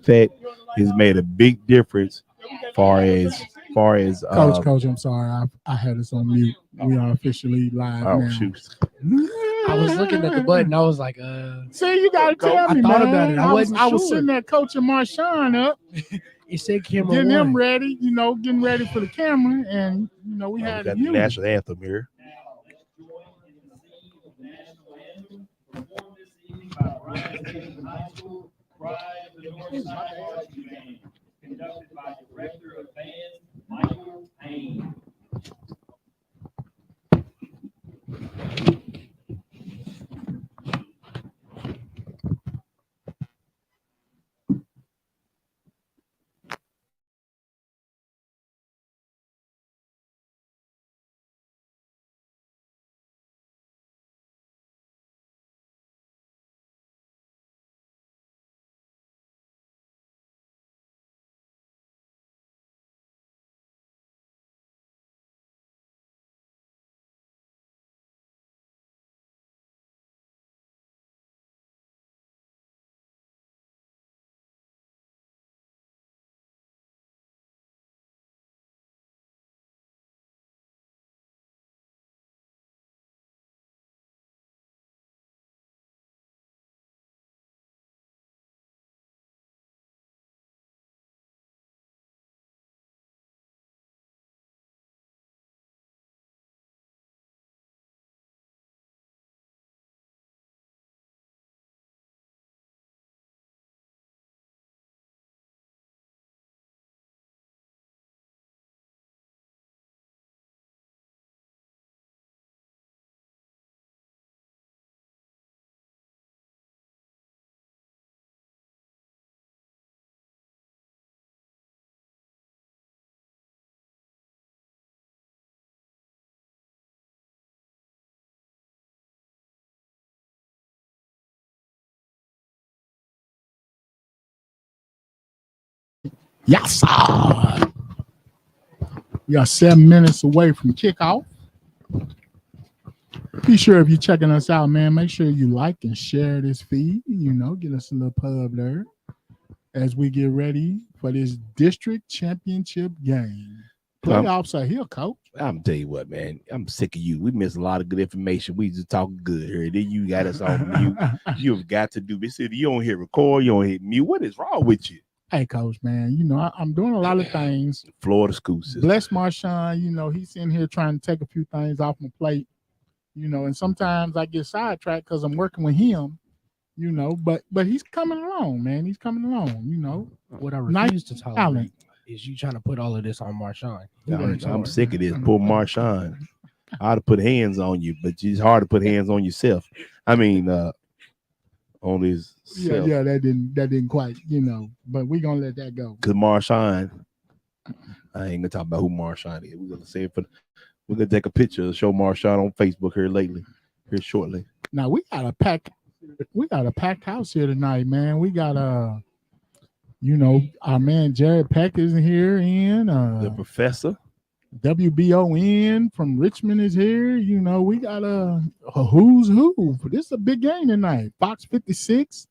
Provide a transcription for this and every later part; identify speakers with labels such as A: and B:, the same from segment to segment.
A: That has made a big difference far as
B: Coach, I'm sorry. I had us on mute. We are officially live
A: oh
B: now.
A: shoot.
C: I was looking at the button. I was like,
B: See, you gotta tell
C: I
B: me,
C: thought
B: man.
C: about it. I wasn't
B: I was
C: sure.
B: sitting there coaching Marshawn up,
C: it said camera
B: getting him
C: one.
B: ready, getting ready for the camera, and we
A: We
B: had
A: got
B: it
A: the
B: muted.
A: national anthem here.
D: By Bryan Station High School, Pride of the North Side Varsity Band, conducted by Director of Band Michael Payne.
B: Yes, sir. We are 7 minutes away from kickoff. Be sure if you're checking us out, man, make sure you like and share this feed. Get us a little pub there as we get ready for this district championship game. Playoffs are here, Coach.
A: I'm tell you what, man. I'm sick of you. We missed a lot of good information. We just talking good here. Then you got us on mute. You've got to do this. You don't hit record. You don't hit mute. What is wrong with you?
B: Hey, Coach, man. I'm doing a lot of things.
A: Florida school system.
B: Bless Marshawn. He's in here trying to take a few things off my plate. And sometimes I get sidetracked because I'm working with him. But he's coming along, man. He's coming along.
C: What I refuse to tolerate is you trying to put all of this on Marshawn.
A: I'm sick of this. Poor Marshawn. I ought to put hands on you, but it's hard to put hands on yourself. I mean, on his self.
B: Yeah, that didn't quite, but we're gonna let that go.
A: Cause Marshawn, I ain't gonna talk about who Marshawn is. We're gonna say it we're gonna take a picture and show Marshawn on Facebook here shortly.
B: Now we got a packed house here tonight, man. We got our man Jared Peck is here, and
A: the professor
B: WBON from Richmond is here. We got a who's who. This is a big game tonight. Fox 56.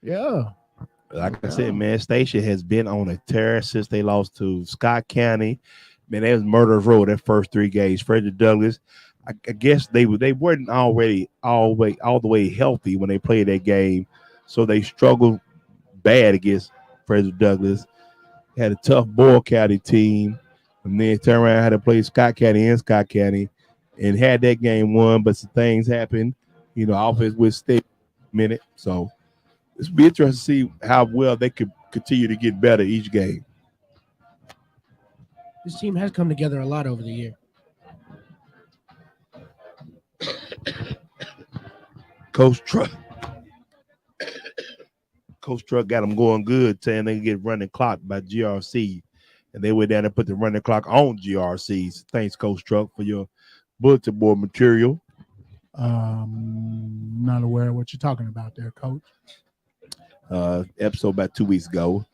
B: Yeah.
A: Like I said, man, Station has been on a tear since they lost to Scott County. Man, that was murderer's row that first 3 games. Frederick Douglass, I guess they weren't already all the way healthy when they played that game, so they struggled bad against Frederick Douglass. Had a tough Boyle County team, and then turned around had to play Scott County and had that game won. But some things happened, offense with stay minute. So it's be interesting to see how well they could continue to get better each game.
C: This team has come together a lot over the year.
A: Coach Truck got them going good, saying they can get running clock by GRC. And they went down and put the running clock on GRCs. Thanks, Coach Truck, for your bulletin board material.
B: Not aware of what you're talking about there, Coach.
A: Episode about 2 weeks ago.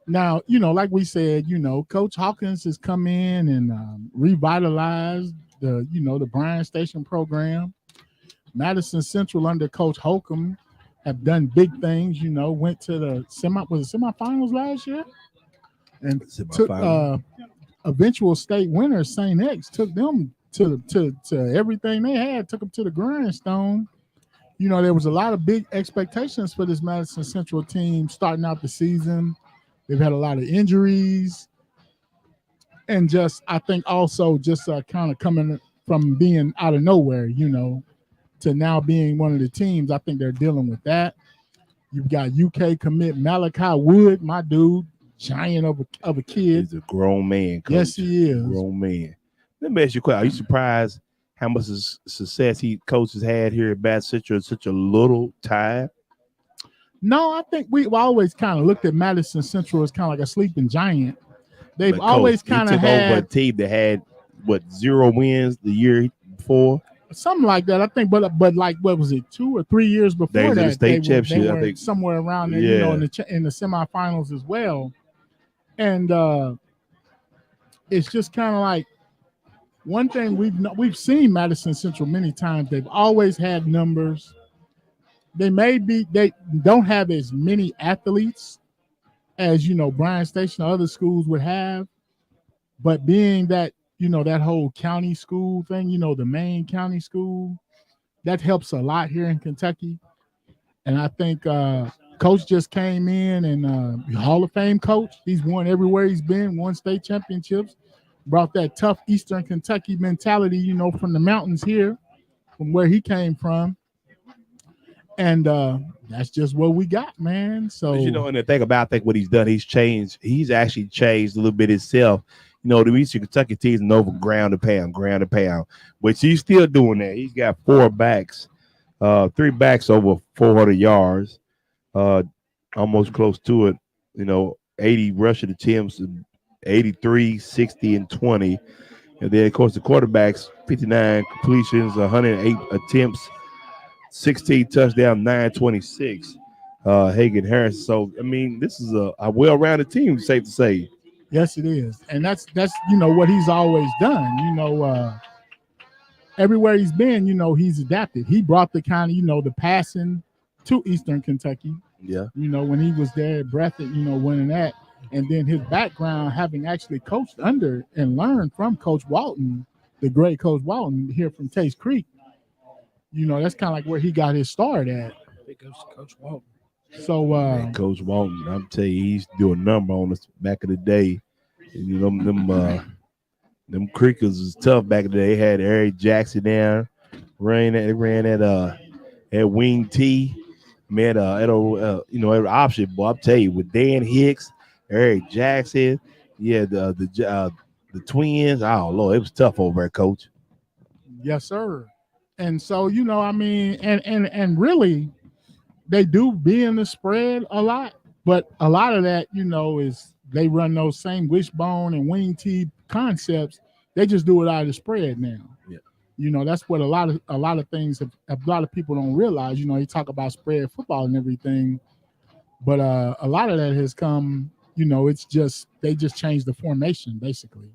B: Now, like we said, Coach Hawkins has come in and revitalized the Bryan Station program. Madison Central under Coach Holcomb have done big things. Went to the semifinals last year, and took eventual state winner St. X, took them to everything they had, took them to the grindstone. There was a lot of big expectations for this Madison Central team starting out the season. They've had a lot of injuries, and I think also kind of coming from being out of nowhere, to now being one of the teams. I think they're dealing with that. You've got UK commit Malachi Wood, my dude, giant of a kid.
A: He's a grown man, coach.
B: Yes, he is.
A: Grown man. Let me ask you a question. Are you surprised how much success coach has had here at Madison Central in such a little time?
B: No, I think we've always kind of looked at Madison Central as kind of like a sleeping giant. They've always kind of had
A: over a team that had 0 wins the year before,
B: something like that. I think, but like what was it, 2 or 3 years before that?
A: The state championship,
B: they were
A: I think,
B: somewhere around there, in the semifinals as well. And it's just kind of like one thing we've seen Madison Central many times. They've always had numbers. They don't have as many athletes as Bryan Station or other schools would have, but being that that whole county school thing, the main county school, that helps a lot here in Kentucky. And I think coach just came in and Hall of Fame coach. He's won everywhere he's been, won state championships, brought that tough Eastern Kentucky mentality, from the mountains here, from where he came from. And that's just what we got, man. So
A: and the thing about, I think what he's done, he's actually changed a little bit himself. The Eastern Kentucky teams know for ground and pound, which he's still doing that. He's got 4 backs, 3 backs over 400 yards, almost close to it. 80 rushing attempts, 83, 60, and 20. And then, of course, the quarterbacks, 59 completions, 108 attempts, 16 touchdowns, 926. Hagan Harris. So, I mean, this is a well-rounded team, safe to say.
B: Yes, it is. And that's what he's always done. Everywhere he's been, he's adapted. He brought the kind of, the passing to Eastern Kentucky.
A: Yeah.
B: When he was there at Breathitt, winning that. And then his background, having actually coached under and learned from Coach Walton, the great Coach Walton here from Taste Creek. That's kind of like where he got his start at.
C: Big goes to Coach Walton.
B: So
A: Coach Walton, I'm telling you, he's doing a number on us back in the day. And, them Creekers was tough back in the day. They had Eric Jackson down, ran that wing T, man. At option, boy. I'm telling you, with Dan Hicks, Eric Jackson, the twins. Oh Lord, it was tough over there, Coach.
B: Yes, sir. And so and really, they do be in the spread a lot, but a lot of that, is they run those same wishbone and wing T concepts. They just do it out of the spread now. Yeah. That's what a lot of things a lot of people don't realize. You talk about spread football and everything, but a lot of that has come. It's just they just changed the formation basically.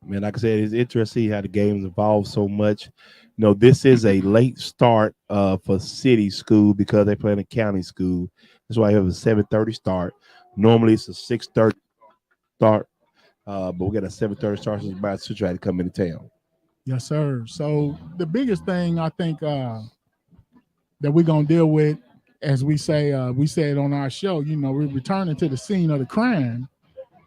A: Man, like I said, it's interesting how the game's evolved so much. This is a late start for city school because they play in a county school. That's why I have a 7:30 start. Normally it's a 6:30 start, but we got a 7:30 start since about to try to come into town.
B: Yes, sir. So the biggest thing I think that we're gonna deal with, as we said on our show, we're returning to the scene of the crime.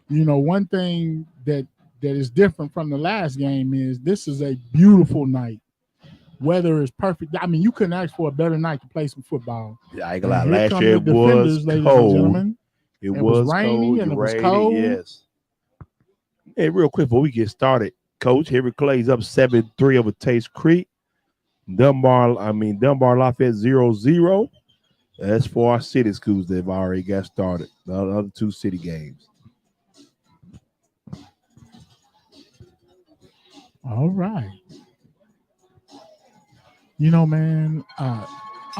B: One thing that is different from the last game is this is a beautiful night. Weather is perfect. I mean, you couldn't ask for a better night to play some football.
A: Yeah, I ain't gonna lie. Last year it was cold. It was rainy and it was cold. Yes. Hey, real quick before we get started, Coach, Henry Clay's up 7-3 over Taste Creek. Dunbar Lafayette 0-0. That's for our city schools that have already got started. The other 2 city games.
B: All right. Man, I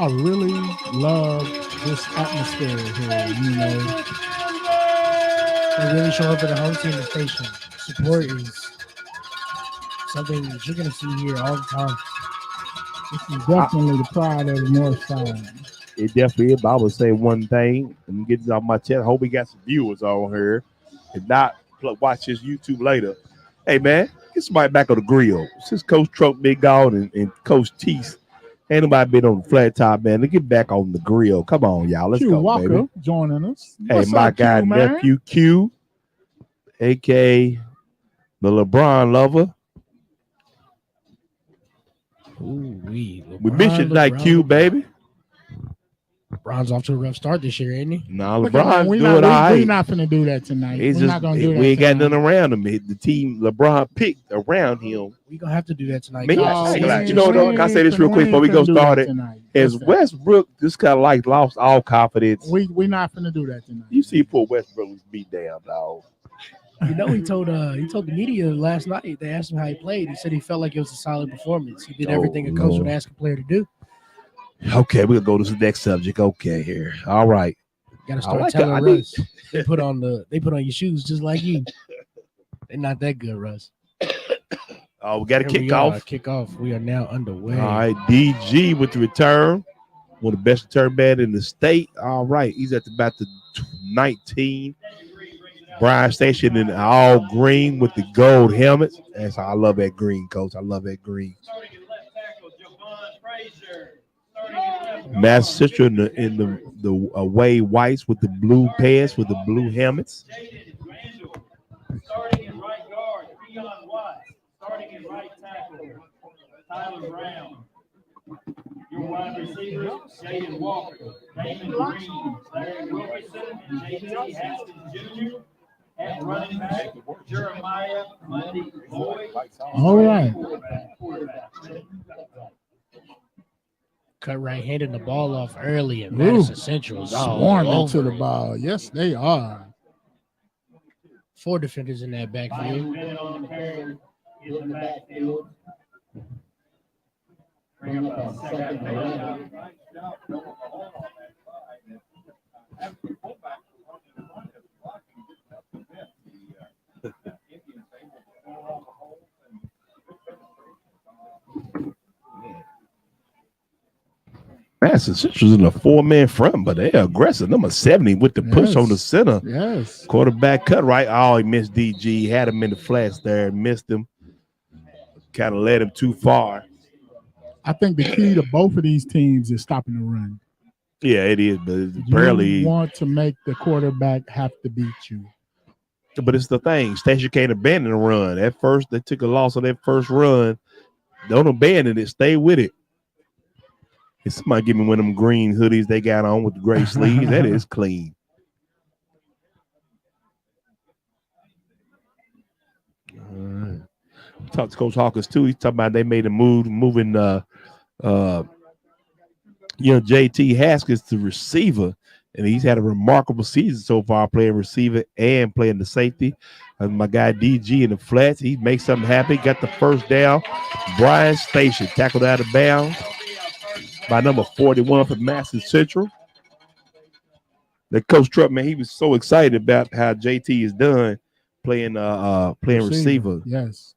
B: really love this atmosphere here.
C: They really show up at the home team station. Support is something that you're going to see here all the time.
B: This is definitely the pride of the North Side.
A: It definitely is. But I would say one thing. I'm getting this off my chest. I hope we got some viewers on here. If not, watch his YouTube later. Hey man, get somebody back on the grill. Since Coach Trump been gone and Coach Teese, ain't nobody been on the flat top, man. Let's get back on the grill. Come on, y'all. Let's
B: Q
A: go,
B: Walker
A: baby.
B: joining us.
A: Hey,
B: What's
A: my
B: up,
A: guy
B: Q, man?
A: nephew Q, aka the LeBron lover.
C: Ooh,
A: We miss you tonight, Q, baby.
C: LeBron's off to a rough start this year, ain't he?
A: Nah,
B: Look at
A: LeBron's
B: that.
A: doing all right.
B: We're not finna do that tonight.
A: It's
B: We're
A: just
B: not gonna do that.
A: we ain't got
B: tonight.
A: nothing around him. The team LeBron picked around him.
C: We gonna have to do that tonight.
A: Man,
B: No,
A: I ain't
B: we
A: like-
B: ain't-
A: you know what?
B: we
A: Can I say this
B: ain't
A: real quick before we
B: finna
A: go
B: do
A: start
B: that
A: it?
B: tonight.
A: As
B: What's that?
A: Westbrook just kind of like lost all confidence.
B: We not finna do that tonight.
A: You see, poor Westbrook was beat down, dog.
C: You know, he told the media last night. They asked him how he played. He said he felt like it was a solid performance. He did everything a coach would ask a player to do.
A: Okay, we'll go to the next subject. Okay, here. All right.
C: Got to
A: I
C: start
A: like
C: telling
A: it. I
C: Russ. They put on your shoes just like you. They're not that good, Russ.
A: Oh, we got to
C: Here
A: kick
C: we are.
A: off.
C: Kick off. We are now underway.
A: All right, DG with the return. One of the best return men in the state. All right, he's at about the 19. Bryan Station in all green with the gold helmets. That's how I love that green, coach. I love that green. Madison Central in the away whites with the blue pants with the blue helmets.
D: Starting in right guard, Keon Watts. Starting in right tackle, Tyler Brown. Your wide receivers, Jaden Walker, Damon Green, Larry Wilkerson, and JT Haskins Jr. At running back, Jeremiah Monday Lloyd.
B: All right.
C: Cut right, handing the ball off early at Madison Central.
B: Swarming to the ball. Yes, they are.
C: 4 defenders in that backfield.
D: Bennett on the carry in the backfield. Bring up a second down.
A: Madison Central's in a 4-man front, but they're aggressive. Number 70 with the push on the center.
B: Yes.
A: Quarterback cut right. Oh, he missed DG. Had him in the flats there. Missed him. Kind of led him too far.
B: I think the key to both of these teams is stopping the run.
A: Yeah, it is, but it's
B: You
A: barely.
B: want to make the quarterback have to beat you.
A: But it's the thing. Station can't abandon the run. At first, they took a loss on that first run. Don't abandon it. Stay with it. If somebody give me one of them green hoodies they got on with the gray sleeves, that is clean. All right. Talked to Coach Hawkins too. He's talking about they made a moving JT Haskins to receiver, and he's had a remarkable season so far, playing receiver and playing the safety. My guy DG in the flats, he makes something happen. Got the first down. Bryan Station tackled out of bounds by number 41 for Madison Central. The Coach Trump, man, he was so excited about how JT is done playing receiver.
B: Yes.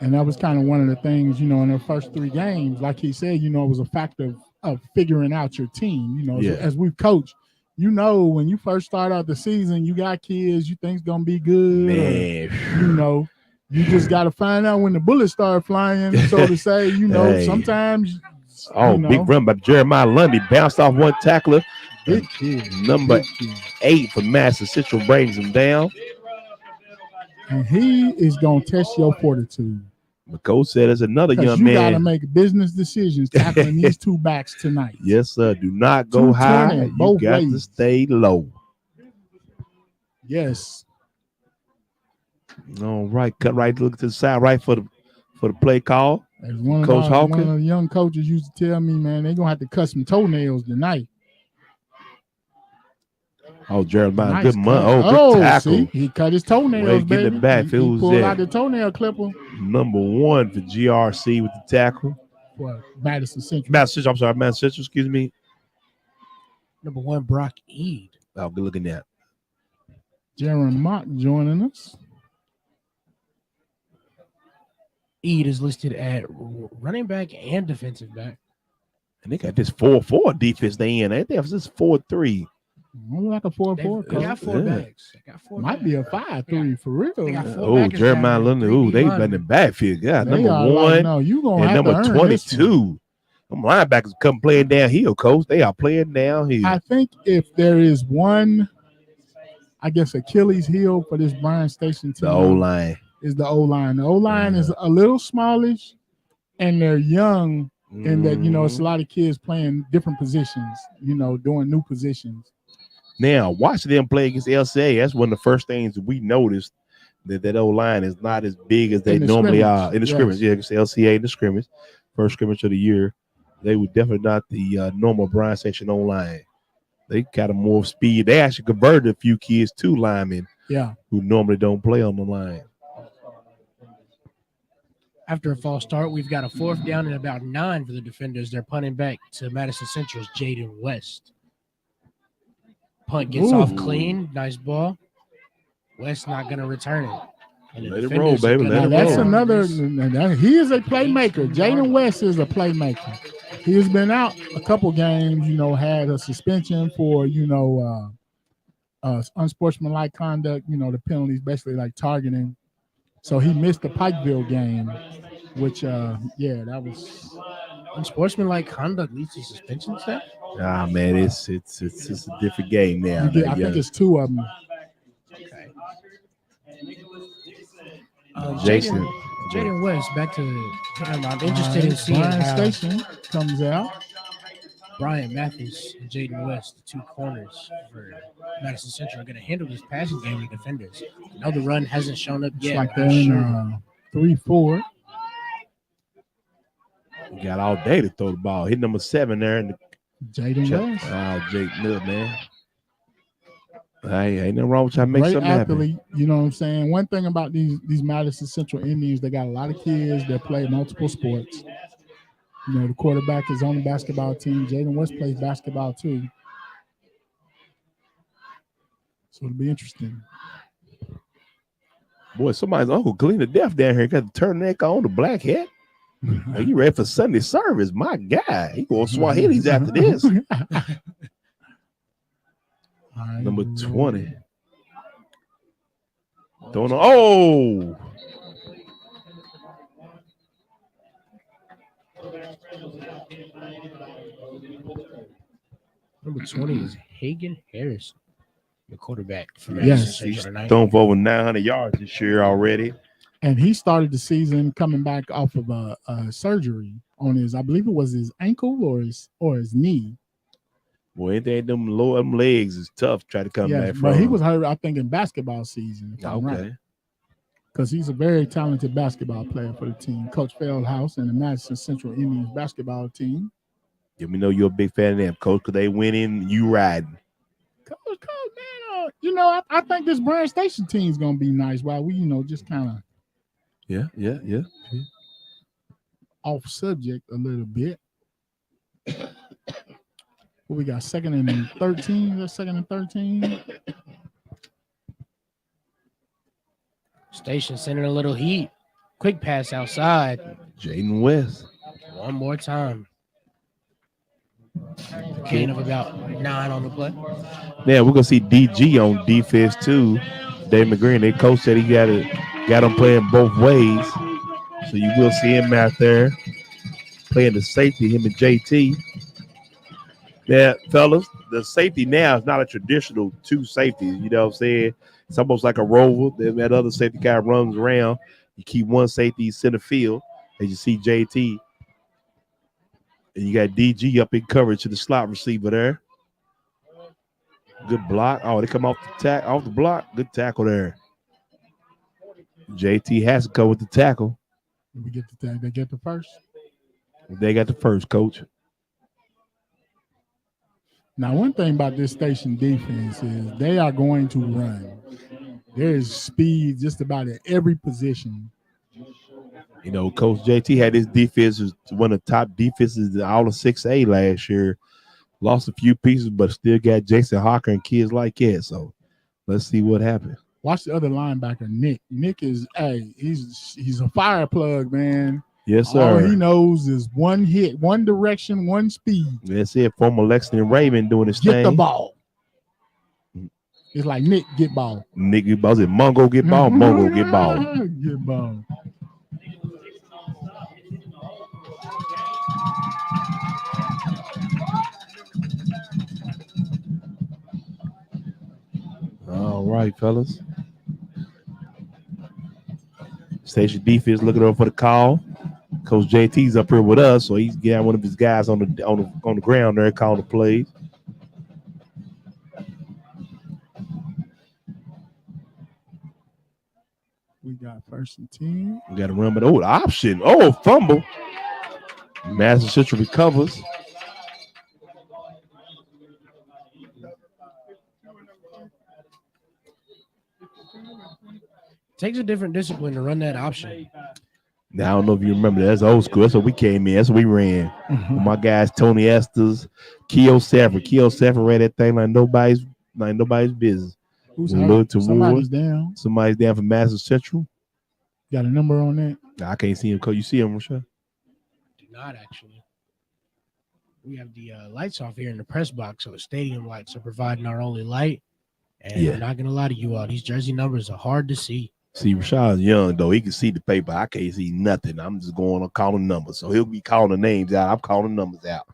B: And that was kind of one of the things, in their first 3 games, like he said, it was a factor of figuring out your team. As we've coached, when you first start out the season, you got kids, you think's gonna be good.
A: Man.
B: Or, you just got to find out when the bullets start flying, so to say.
A: Hey.
B: Sometimes.
A: Big run by Jeremiah Lundy, bounced off one tackler.
B: Big kid.
A: Number 8 for Madison Central brings him down.
B: And he is gonna test your fortitude.
A: The coach said there's another young
B: you
A: man.
B: You got to make business decisions tackling these 2 backs tonight.
A: Yes, sir. Do not go high. You got to stay low.
B: Yes.
A: All right. Cut right. Look to the side right for the play call.
B: As one
A: Coach
B: of
A: Hawkins.
B: the young coaches used to tell me, man, they're going to have to cut some toenails tonight.
A: Oh, Jeremiah,
B: nice
A: good month. Good tackle.
B: See, he cut his toenails,
A: baby. Getting it back.
B: He pulled out the toenail clipper.
A: Number 1 for GRC with the tackle.
B: For Madison Central.
A: Madison Central, excuse me.
C: Number 1, Brock Eade.
A: Oh, good looking at.
B: Jaron Mock joining us.
C: Eid is listed at running back and defensive back.
A: And they got this 4-4 defense they in. They have this 4-3.
B: Only like a 4-4.
C: They got four
A: Yeah.
C: backs. They got four
B: Might be a 5-3 for real.
C: They got four
A: Oh,
C: backers
A: Jeremiah
C: down there,
A: London.
C: 3
A: Ooh, they
C: linemen.
A: in the backfield. Yeah,
B: They
A: number
B: are
A: one
B: like, no, you gonna
A: and
B: have
A: number
B: to earn this one.
A: 22. Them linebackers come playing downhill, coach. They are playing downhill.
B: I think if there is one, I guess, Achilles heel for this Bryan Station team,
A: The O-line.
B: is the O-line. The O-line is a little smallish, and they're young in that, it's a lot of kids playing different positions, doing new positions.
A: Now, watching them play against LCA, that's one of the first things we noticed, that O-line is not as big as they
B: In the
A: normally
B: scrimmage,
A: are. In the
B: yes.
A: scrimmage, yeah, against LCA in the scrimmage. First scrimmage of the year. They were definitely not the normal Bryan Station O-line. They got a more speed. They actually converted a few kids to linemen who normally don't play on the line.
C: After a false start, we've got a 4th down and about 9 for the defenders. They're punting back to Madison Central's Jaden West. Punt gets off clean. Nice ball. West not going to return it. And the
A: Let it roll,
C: defenders are
A: baby.
C: gonna
A: Let it
B: That's
A: roll.
B: another. He is a playmaker. Jaden West is a playmaker. He has been out a couple games. Had a suspension for unsportsmanlike conduct. The penalties basically like targeting. So he missed the Pikeville game, which that was
C: unsportsmanlike conduct leads to suspension.
A: Ah, man, it's a different game now.
B: I think it's 2 of them.
C: Okay. Jaden West, back to him. I'm interested in seeing
B: Bryan
C: how
B: Station comes out.
C: Brian Mathis and Jaden West, the 2 corners for Madison Central, are going to handle this passing game with defenders. I know the run hasn't shown up
B: It's
C: yet.
B: like they're in 3-4.
A: You got all day to throw the ball. Hit number 7 there. And
B: Jaden West.
A: Oh, Jake Miller, man. Hey, ain't nothing wrong with trying to make
B: Great
A: something
B: athlete,
A: happen.
B: you know what I'm saying? One thing about these Madison Central Indians, they got a lot of kids that play multiple sports. The quarterback is on the basketball team. Jaden West plays basketball too. So it'll be interesting.
A: Boy, somebody's Uncle Glenn to death down here. Got the turtleneck on, the black hat. Are you ready for Sunday service? My God. He going Swahili's after this. Number 20. Oh!
C: Number 20 is Hagan Harrison, the quarterback for
B: Yes.
C: Madison
A: He's
C: Central tonight.
A: thrown for over 900 yards this year already.
B: And he started the season coming back off of a surgery on his, I believe it was his ankle or his knee.
A: Boy, anything them legs is tough. Try to come back from.
B: But he was hurt, I think, in basketball season.
A: Okay.
B: Because he's a very talented basketball player for the team. Coach Feldhouse and the Madison Central Indians basketball team.
A: Yeah, we know you're a big fan of them, Coach, because they winning, you riding.
B: Coach, man, I think this Bryan Station team is going to be nice while we, just kind of
A: Yeah.
B: off subject a little bit. What we got, 2nd and 13? That's 2nd and 13?
C: Station sending a little heat. Quick pass outside.
A: Jaden West.
C: One more time. Gain of about 9 on the play.
A: Now we're gonna see DG on defense too. Dave McGreen, their coach said he got him playing both ways. So you will see him out there playing the safety, him and JT. Now, fellas, the safety now is not a traditional 2 safeties. You know what I'm saying? It's almost like a rover. That other safety guy runs around. You keep one safety center field, as you see JT. And you got DG up in coverage to the slot receiver there. Good block. Oh, they come off the block. Good tackle there. JT has to go with the tackle.
B: We get the tag. They get the first.
A: They got the first, coach.
B: Now, one thing about this station defense is they are going to run. There is speed just about at every position.
A: You know, Coach JT had his defense was one of the top defenses in all of 6A last year. Lost a few pieces, but still got Jason Hawker and kids like that. So let's see what happens.
B: Watch the other linebacker, Nick. Nick is he's a fire plug, man.
A: Yes, sir.
B: All he knows is one hit, one direction, one speed.
A: That's it. Former Lexington Raven doing his
B: Get
A: thing.
B: the ball. It's like Nick, get ball.
A: Nick get ball. Is it Mongo get ball? Mongo get ball.
B: Get ball.
A: All right, fellas. Station defense looking over for the call. Coach JT's up here with us, so he's got one of his guys on the ground there calling the plays.
B: We got 1st and 10.
A: We got to run, but the option. Oh, fumble. Madison Central recovers.
C: Takes a different discipline to run that option.
A: Now, I don't know if you remember that. That's old school. That's what we came in. That's what we ran. My guys, Tony Estes, Keo Safford. Keo Safford ran that thing like nobody's business.
B: Who's Somebody's down.
A: Somebody's down for Madison Central.
B: Got a number on that?
A: I can't see him. You see him, Rashad?
C: Do not actually. We have the lights off here in the press box, so the stadium lights are providing our only light. And I'm not gonna lie to you all, these jersey numbers are hard to see.
A: See, Rashad's young though. He can see the paper. I can't see nothing. I'm just going on calling numbers. So he'll be calling the names out. I'm calling the numbers out.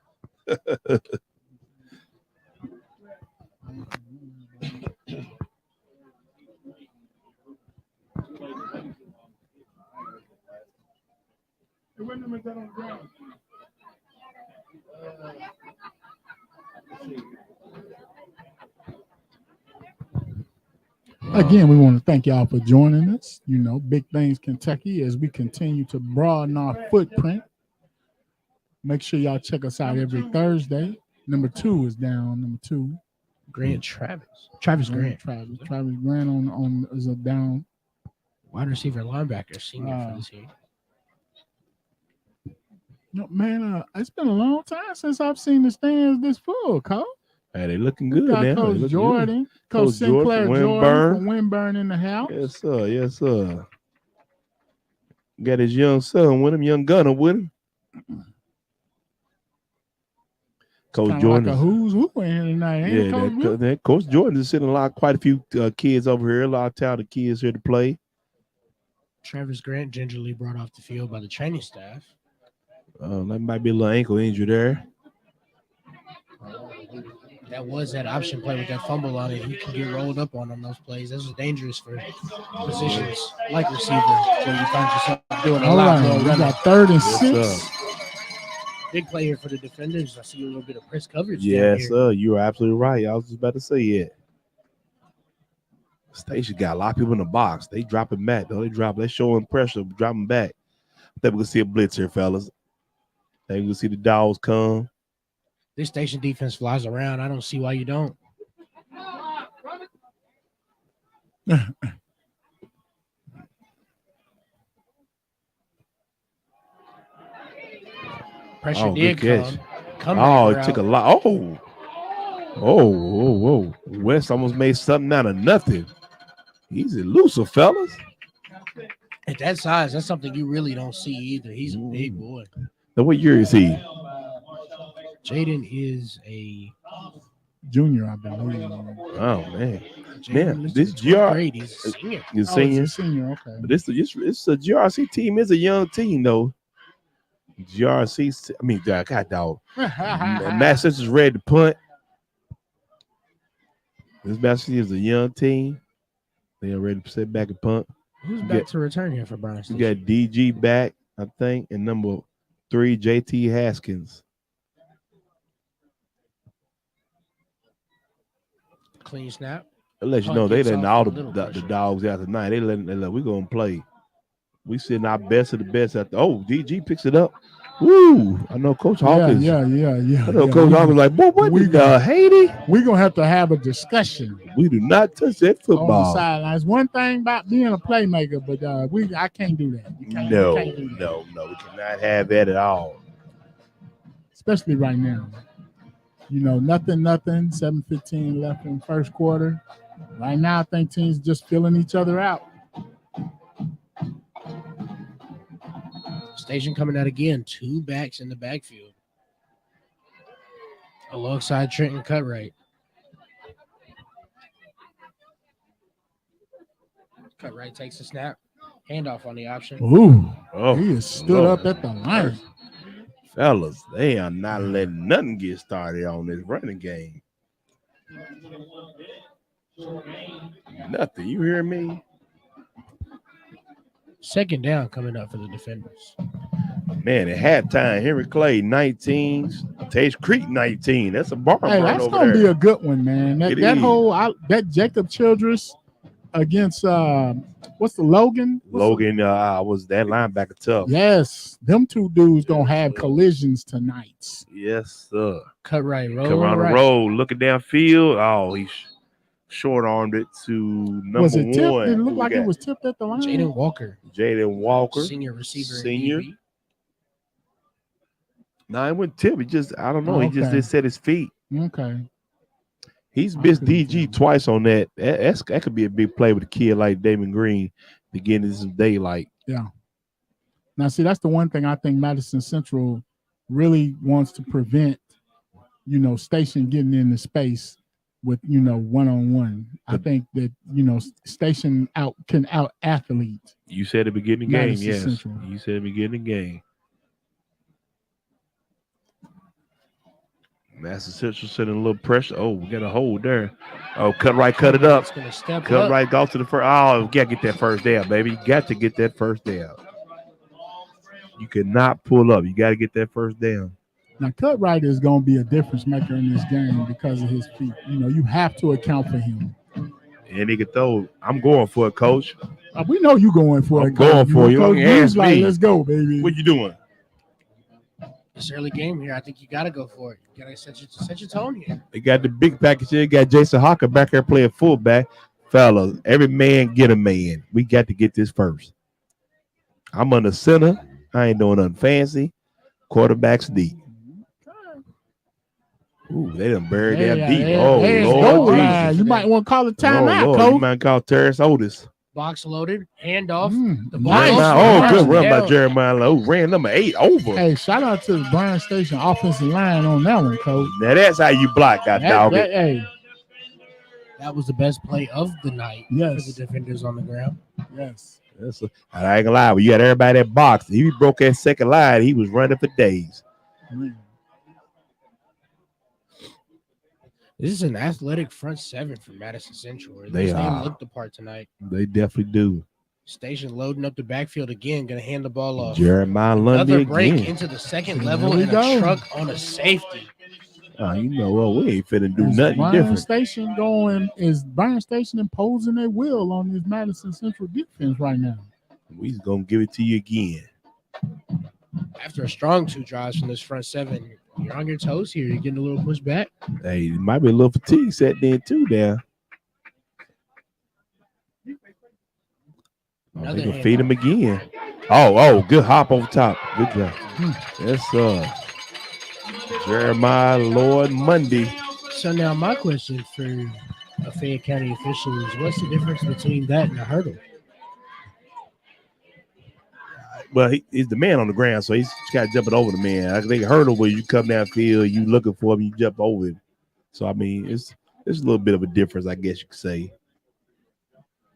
B: Again, we want to thank y'all for joining us. You know, Big Things Kentucky, as we continue to broaden our footprint. Make sure y'all check us out every Thursday. Number 2 is down. Number 2.
C: Grant Travis Grant.
B: Travis Grant on is a down.
C: Wide receiver linebacker, senior for this year.
B: No, man, it's been a long time since I've seen the stands this full, Cole.
A: Hey, they looking good
B: now.
A: Coach
B: Jordan,
A: good.
B: Coach Sinclair Jordan from Winburn in the house.
A: Yes, sir. Yes, sir. Got his young son with him, young gunner with him. Coach Jordan.
B: Like a who's who in here tonight.
A: Yeah, Coach Jordan is sitting quite a few kids over here, a lot of talented kids here to play.
C: Travis Grant gingerly brought off the field by the training staff.
A: That might be a little ankle injury there.
C: That was that option play with that fumble on it. He can get rolled up on those plays. Those are dangerous for positions like receiver when you find yourself doing a lot more.
B: We got 3rd and 6.
C: Big play here for the defenders. I see a little bit of press coverage.
A: Yes, sir. You are absolutely right. I was just about to say it. Station got a lot of people in the box. They dropping back though. They're showing pressure, dropping back. I think we can see a blitz here, fellas. I think we can see the dogs come.
C: This station defense flies around. I don't see why you don't. Pressure did come.
A: It took a lot. Whoa. West almost made something out of nothing. He's elusive, fellas.
C: At that size, that's something you really don't see either. He's a big boy.
A: Now, what year is he?
C: Jaden is a
B: junior, I believe.
A: Oh man, this GR
C: he's a senior.
A: He's a
B: senior, okay.
A: But it's a GRC team. It's a young team though. GRC, I mean, God dog. Madison is ready to punt. This Madison is a young team. They are ready to sit back and punt.
C: Who's back to return here for Bryan Station?
A: We got DG back, I think, and number 3, JT Haskins.
C: Clean snap.
A: I'll let you know they letting all the dogs out tonight. They letting we gonna play. We sitting our best of the best out there. Oh, DG picks it up. Woo! I know Coach Hawkins.
B: Yeah.
A: I know Coach Hawkins like, boy, what Haiti?
B: We're gonna have to have a discussion.
A: We do not touch that football.
B: On the sidelines. One thing about being a playmaker, but I can't do that.
A: No, we cannot have that at all.
B: Especially right now. You know, nothing. 7:15 left in first quarter. Right now, I think teams just filling each other out.
C: Station coming out again. 2 backs in the backfield. Alongside Trenton Cutright. Cutright takes a snap. Handoff on the option.
B: Ooh,
A: Oh,
B: he is stood up at the line.
A: Fellas, they are not letting nothing get started on this running game. Nothing. You hear me?
C: Second down coming up for the defenders.
A: Man, at halftime, Henry Clay 19, Tage Creek 19. That's a barn
B: Hey,
A: burn
B: that's
A: over
B: gonna
A: there.
B: be a good one, man. That
A: It is.
B: Jacob Childress against what's the Logan?
A: Logan was that linebacker tough.
B: Yes, them two dudes gonna have collisions tonight.
A: Yes, sir.
C: Cutright roll.
A: Come around the road, looking downfield. Oh, he short armed it to number
B: Was it tipped?
A: one.
B: Did it look
A: Who
B: like
A: we
B: it
A: got?
B: was tipped at the line?
C: Jaden Walker.
A: Jaden Walker.
C: Senior receiver.
A: Senior.
C: DB.
A: No, it wouldn't tip. He just, I don't know. He just
B: Okay.
A: didn't set his feet.
B: Okay.
A: He's
B: I
A: missed
B: couldn't
A: DG
B: tell.
A: twice on that. That could be a big play with a kid like Damon Green to get into some daylight.
B: Now, see, that's the one thing I think Madison Central really wants to prevent, Station getting into space with, one-on-one. I think that, Station can out athlete.
A: You said at the beginning of the game,
B: Madison
A: yes.
B: Central.
A: You said at the beginning of the game. Madison Central sending a little pressure. Oh, we got a hold there. Oh, Cutright cut it up.
C: It's gonna step up.
A: Cutright go to the first. Oh, you got to get that first down, baby. You got to get that first down. You cannot pull up. You got to get that first down.
B: Now, Cutright is going to be a difference maker in this game because of his feet. You have to account for him.
A: And he can throw. I'm going for it, coach.
B: We know you going for
A: I'm
B: it.
A: going
B: Coach.
A: for you.
B: Coach
A: You can
B: Blue's
A: ask
B: like,
A: me.
B: let's go, baby.
A: What you doing?
C: This early game here, I think you got to go for it. You got to set your tone here.
A: They got the big package here. Got Jason Hawker back there playing fullback. Fellas, every man get a man. We got to get this first. I'm on the center. I ain't doing nothing fancy. Quarterback's deep. Ooh, they done buried that deep. Oh, Lord Jesus.
B: You might want to call a
A: Oh,
B: timeout,
A: Lord.
B: Coach.
A: You might call Terrence Otis.
C: Box loaded, handoff. The
B: Nice.
C: ball
A: Oh, good
C: runs
A: run by
C: down.
A: Jeremiah Lowe. Ran number 8 over.
B: Hey, shout out to the Bryan Station offensive line on that one, Coach.
A: Now that's how you block, God dog it.
B: Hey,
C: That was the best play of the night
B: Yes.
C: for the defenders on the ground.
B: yes.
A: I ain't gonna lie. When you got everybody that boxed, if he broke that second line, he was running for days.
C: This is an athletic front seven for Madison Central.
A: They
C: This game
A: are.
C: looked the part tonight.
A: They definitely do.
C: Station loading up the backfield again, going to hand the ball off.
A: Jeremiah Lundy
C: Another break
A: again.
C: into the second
B: Here
C: level
B: we
C: and
B: go.
C: a truck on a safety.
A: You know what? We ain't finna do
B: Is
A: nothing
B: Bryan
A: different.
B: Station imposing their will on this Madison Central defense right now?
A: We just gonna give it to you again.
C: After a strong 2 drives from this front seven, you're on your toes here. You're getting a little pushback.
A: Hey, it might be a little fatigue set then too down.
C: Another
A: They can
C: handoff.
A: feed him again. Oh, good hop over top. Good job. Yes, Jeremiah Lord Mundy.
C: So now my question for a Fayette County official is, what's the difference between that and a hurdle?
A: Well, he's the man on the ground, so he's got to jump it over the man. I think hurdle where you come downfield, you looking for him, you jump over him. So I mean, it's a little bit of a difference, I guess you could say.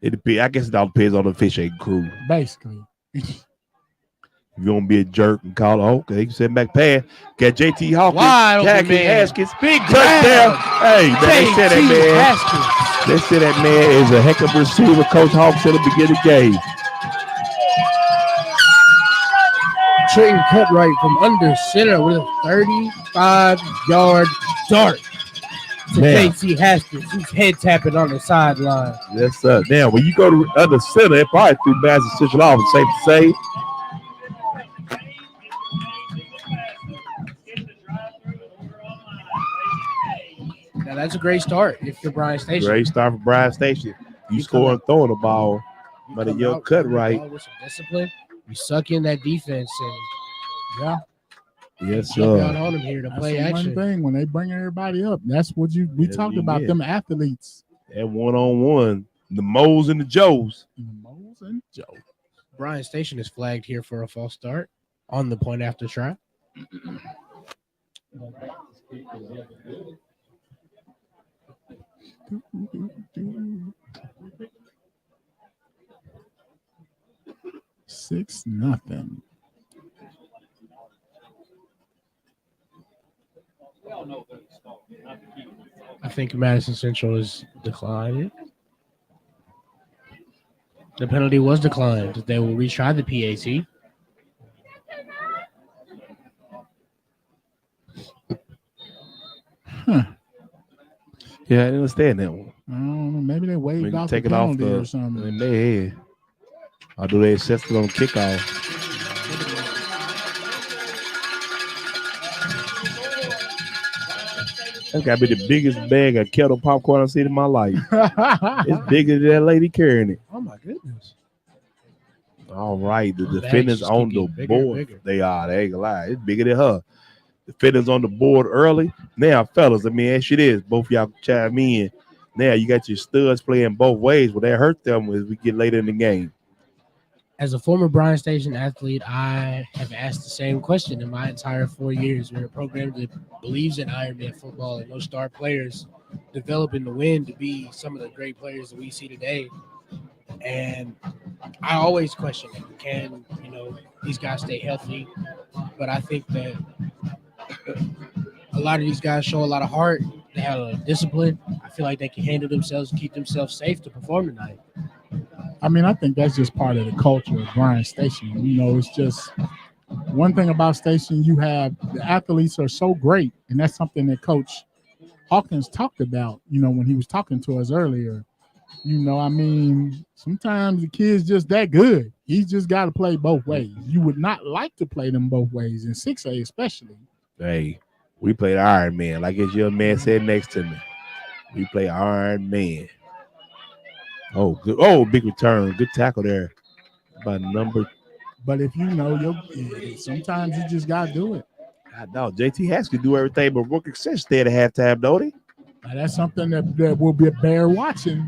A: It depends. I guess it all depends on the officiating crew.
B: Basically.
A: If you don't be a jerk and call it, okay, you send back pass. Got JT Hawkins,
C: Wide open
A: Jackie
C: man.
A: Haskins,
C: Big
A: touchdown. Hey, man, they said that
C: JT
A: man.
C: Haskins.
A: They said that man is a heck of a receiver. Coach Hawk said at the beginning of the game.
C: Trenton Cutright from under center with a 35-yard dart to
A: Man.
C: JT Haskins, who's head tapping on the sideline.
A: Yes, sir. Now, when you go to under center, it probably threw Madison Central off. It's safe to say.
C: Now that's a great start if you're Bryan Station.
A: Great start for Bryan Station. You
C: You
A: score
C: come
A: and throwing the ball.
C: You
A: But
C: come
A: your
C: out,
A: cut
C: run the
A: right.
C: ball with some discipline. You suck in that defense and
B: Yeah.
A: Yes,
C: jump out
A: sir.
C: on them here to
B: That's
C: play
B: the one
C: action.
B: thing when they bring everybody up. That's what we talked about
A: Amen.
B: them athletes.
A: That one-on-one, the Moes and the Joes.
B: Moles and Joe.
C: Bryan Station is flagged here for a false start on the point after try.
B: Six nothing.
C: I think Madison Central is declined. The penalty was declined. They will retry the PAT.
A: Yeah, I didn't understand that one.
B: I don't know. Maybe they waved
A: Maybe
B: off
A: take
B: the
A: it off
B: penalty
A: the
B: or something.
A: in their head. Or do they assess it on kickoff? That's got to be the biggest bag of kettle popcorn I've seen in my life. It's bigger than that lady carrying it.
C: Oh my goodness!
A: All right, the
C: Bags
A: defenders
C: just
A: on
C: keep
A: the
C: getting bigger and
A: board.
C: bigger.
A: They are. They ain't gonna lie. It's bigger than her. Defenders on the board early. Now, fellas, let me ask you this. Both y'all chime in. Now, you got your studs playing both ways. Will that hurt them as we get later in the game?
C: As a former Bryan Station athlete, I have asked the same question in my entire 4 years. We're a program that believes in Ironman football and no star players develop in the win to be some of the great players that we see today. And I always question it. Can, these guys stay healthy? But I think that a lot of these guys show a lot of heart. They have a discipline. I feel like they can handle themselves and keep themselves safe to perform tonight.
B: I mean, I think that's just part of the culture of Bryan Station. It's just one thing about Station. You have the athletes are so great, and that's something that Coach Hawkins talked about. When he was talking to us earlier. I mean, sometimes the kid's just that good. He's just got to play both ways. You would not like to play them both ways in 6A, especially.
A: Hey, we played Iron Man. Like his young man said next to me. We play Iron Man. Oh, good. Oh, big return. Good tackle there by number.
B: But if sometimes you just got to do it.
A: I know JT Haskins do everything but work success there at halftime, don't he?
B: Now, that's something that will be bear watching,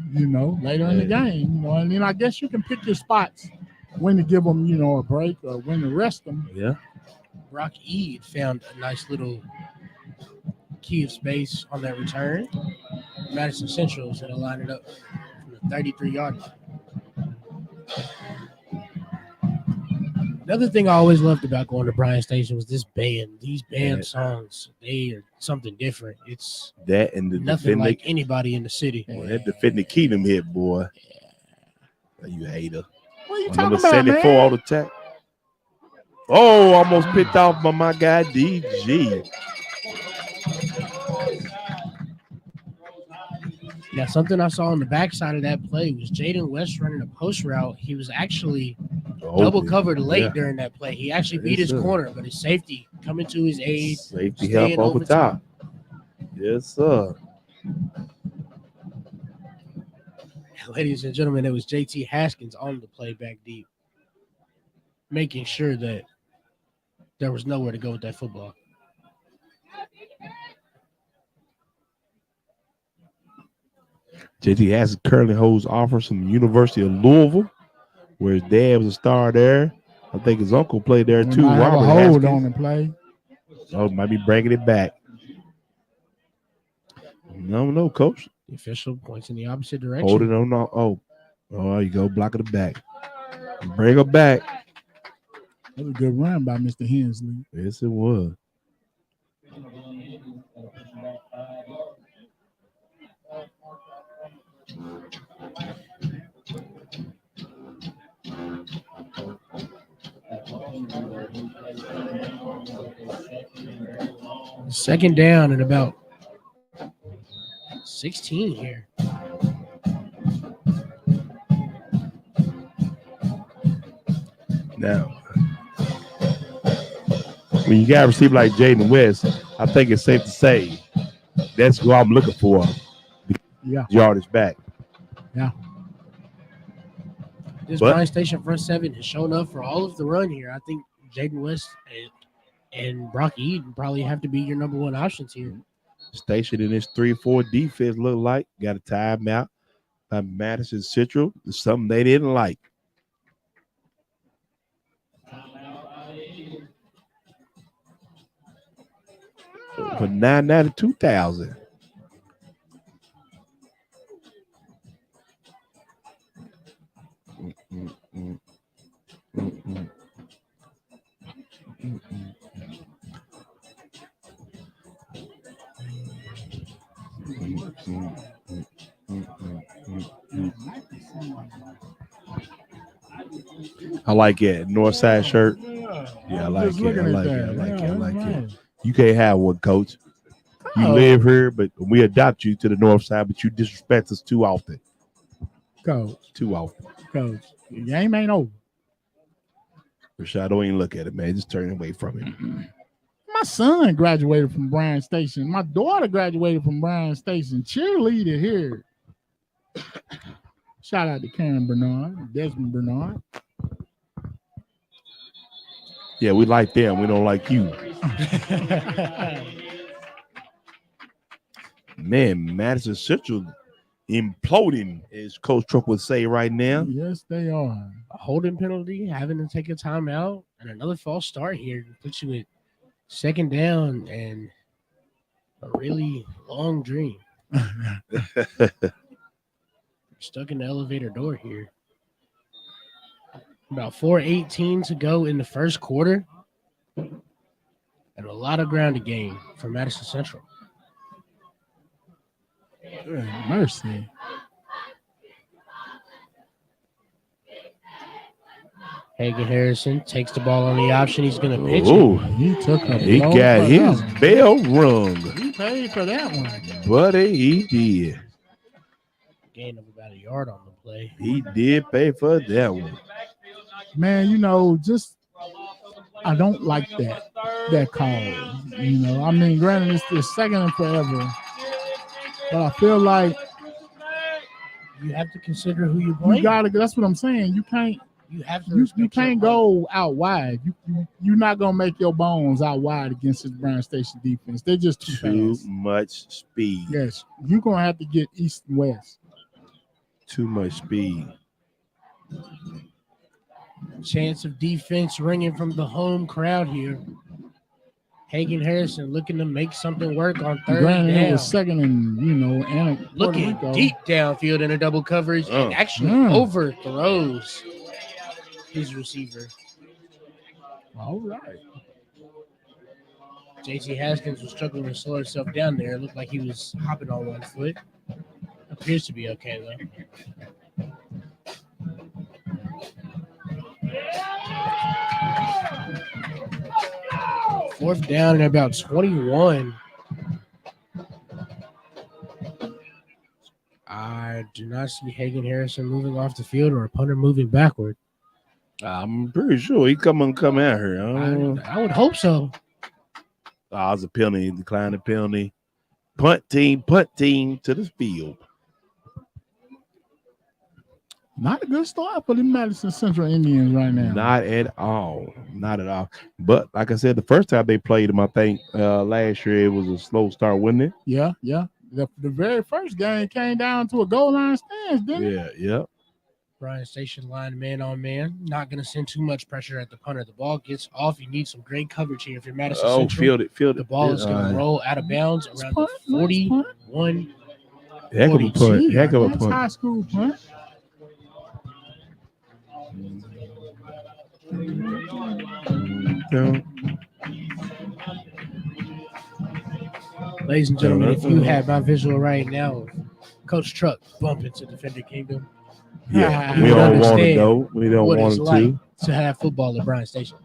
B: later in the game. And then I guess you can pick your spots when to give them, a break or when to rest them.
A: Yeah.
C: Brock Ead found a nice little key of space on that return. Madison Central is going to line it up from the 33-yard line. Another thing I always loved about going to Bryan Station was this band. These band songs, they are something different. It's
A: that and the
C: nothing like anybody in the city.
A: Well, that defending Keenum hit, boy. Yeah. You hater.
B: What are you
A: On
B: talking
A: number
B: about,
A: 74
B: man?
A: on the attack. Oh, almost picked off by my guy DG.
C: Now, something I saw on the backside of that play was Jaden West running a post route. He was actually double covered late during that play. He actually beat his corner, but his safety coming to his aid.
A: Safety help over top. Yes, sir.
C: Ladies and gentlemen, it was JT Haskins on the play back deep, making sure that there was nowhere to go with that football.
A: JT Haskins currently holds offers from the University of Louisville, where his dad was a star there. I think his uncle played there too.
B: Might have a
A: Robert
B: hold
A: Haskins.
B: on the play.
A: Oh, might be bringing it back. No, coach.
C: The official points in the opposite direction.
A: Hold it on. Oh, there you go. Block it back. Bring her back.
B: That was a good run by Mr. Hensley.
A: Yes, it was.
C: Second down and about 16 here.
A: Now, when you got a receiver like Jaden West, I think it's safe to say that's what I'm looking for.
B: Yeah.
A: Yardage back.
B: Yeah.
C: This Bryan Station front seven has shown up for all of the run here. I think Jaden West and Brock Eden probably have to be your number one options here.
A: Station in this 3-4 defense look like got a timeout. by Madison Central. Something they didn't like. For 992,000. I like it. North side shirt. Yeah, I like
B: Just
A: it.
B: looking
A: I
B: at
A: like it.
B: that.
A: I like it. I
B: Yeah,
A: like
B: that's
A: it.
B: nice.
A: You can't have one, coach. You
B: Oh.
A: live here, but we adopt you to the north side, but you disrespect us too often.
B: Coach,
A: Too often.
B: coach, the game ain't over.
A: Rashad, don't even look at it, man. Just turn away from it.
B: My son graduated from Bryan Station. My daughter graduated from Bryan Station. Cheerleader here. Shout out to Karen Bernard, Desmond Bernard.
A: Yeah, we like them. We don't like you. Man, Madison Central imploding, as Coach Truck would say right now.
B: Yes, they are.
C: A holding penalty, having to take a timeout, and another false start here puts you at second down and a really long dream. Stuck in the elevator door here. About 4:18 to go in the first quarter. And a lot of ground to gain for Madison Central.
B: Good mercy.
C: Hagan Harrison takes the ball on the option. He's going to pitch
A: Ooh,
C: it.
B: He took a
A: he
B: blow
A: got
B: for
A: his
B: that one.
A: bell rung.
B: He paid for that one.
A: Buddy, he did.
C: Gain of about a yard on the play.
A: He did pay for that one.
B: Man, just I don't like that call. I mean, granted, it's the second and forever, but I feel like
C: You have to consider who you're playing.
B: you gotta. That's what I'm saying. You can't.
C: You have to.
B: You
C: respect
B: can't
C: your
B: go out wide. You're not gonna make your bones out wide against this Bryan Station defense. They're just too
A: Too
B: fast.
A: much speed.
B: Yes, you're gonna have to get east and west.
A: Too much speed.
C: Chance of defense ringing from the home crowd here. Hagan Harrison looking to make something work on third
B: Granted, it
C: down.
B: was second and Puerto
C: Looking
B: Rico.
C: deep downfield in a double coverage and actually overthrows his receiver.
B: All right.
C: JT Haskins was struggling to slow himself down there. It looked like he was hopping on one foot. Appears to be okay, though. Fourth down and about 21. I do not see Hagan Harrison moving off the field or a punter moving backward.
A: I'm pretty sure he come out here.
C: I would hope so.
A: It's a penalty. Decline the penalty. Punt team to the field.
B: Not a good start for the Madison Central Indians right now.
A: Not at all. Not at all. But like I said, the first time they played them, I think last year it was a slow start, wasn't it?
B: Yeah. The very first game came down to a goal line stance, didn't it?
A: Yeah.
C: Bryan Station line man on man. Not going to send too much pressure at the punter. The ball gets off. You need some great coverage here if you're Madison Central.
A: Field it.
C: The ball is going to roll out of bounds around the 41.
A: Heck of a punt. Heck of a
B: That's
A: punt.
B: high school punt.
C: Ladies and gentlemen, if you had my visual right now of Coach Truck bumping to Defender Kingdom,
A: Yeah,
C: you
A: we
C: would
A: don't want to
C: understand
A: know. We don't
C: what
A: want
C: it's
A: to.
C: like to have football at Bryan Station.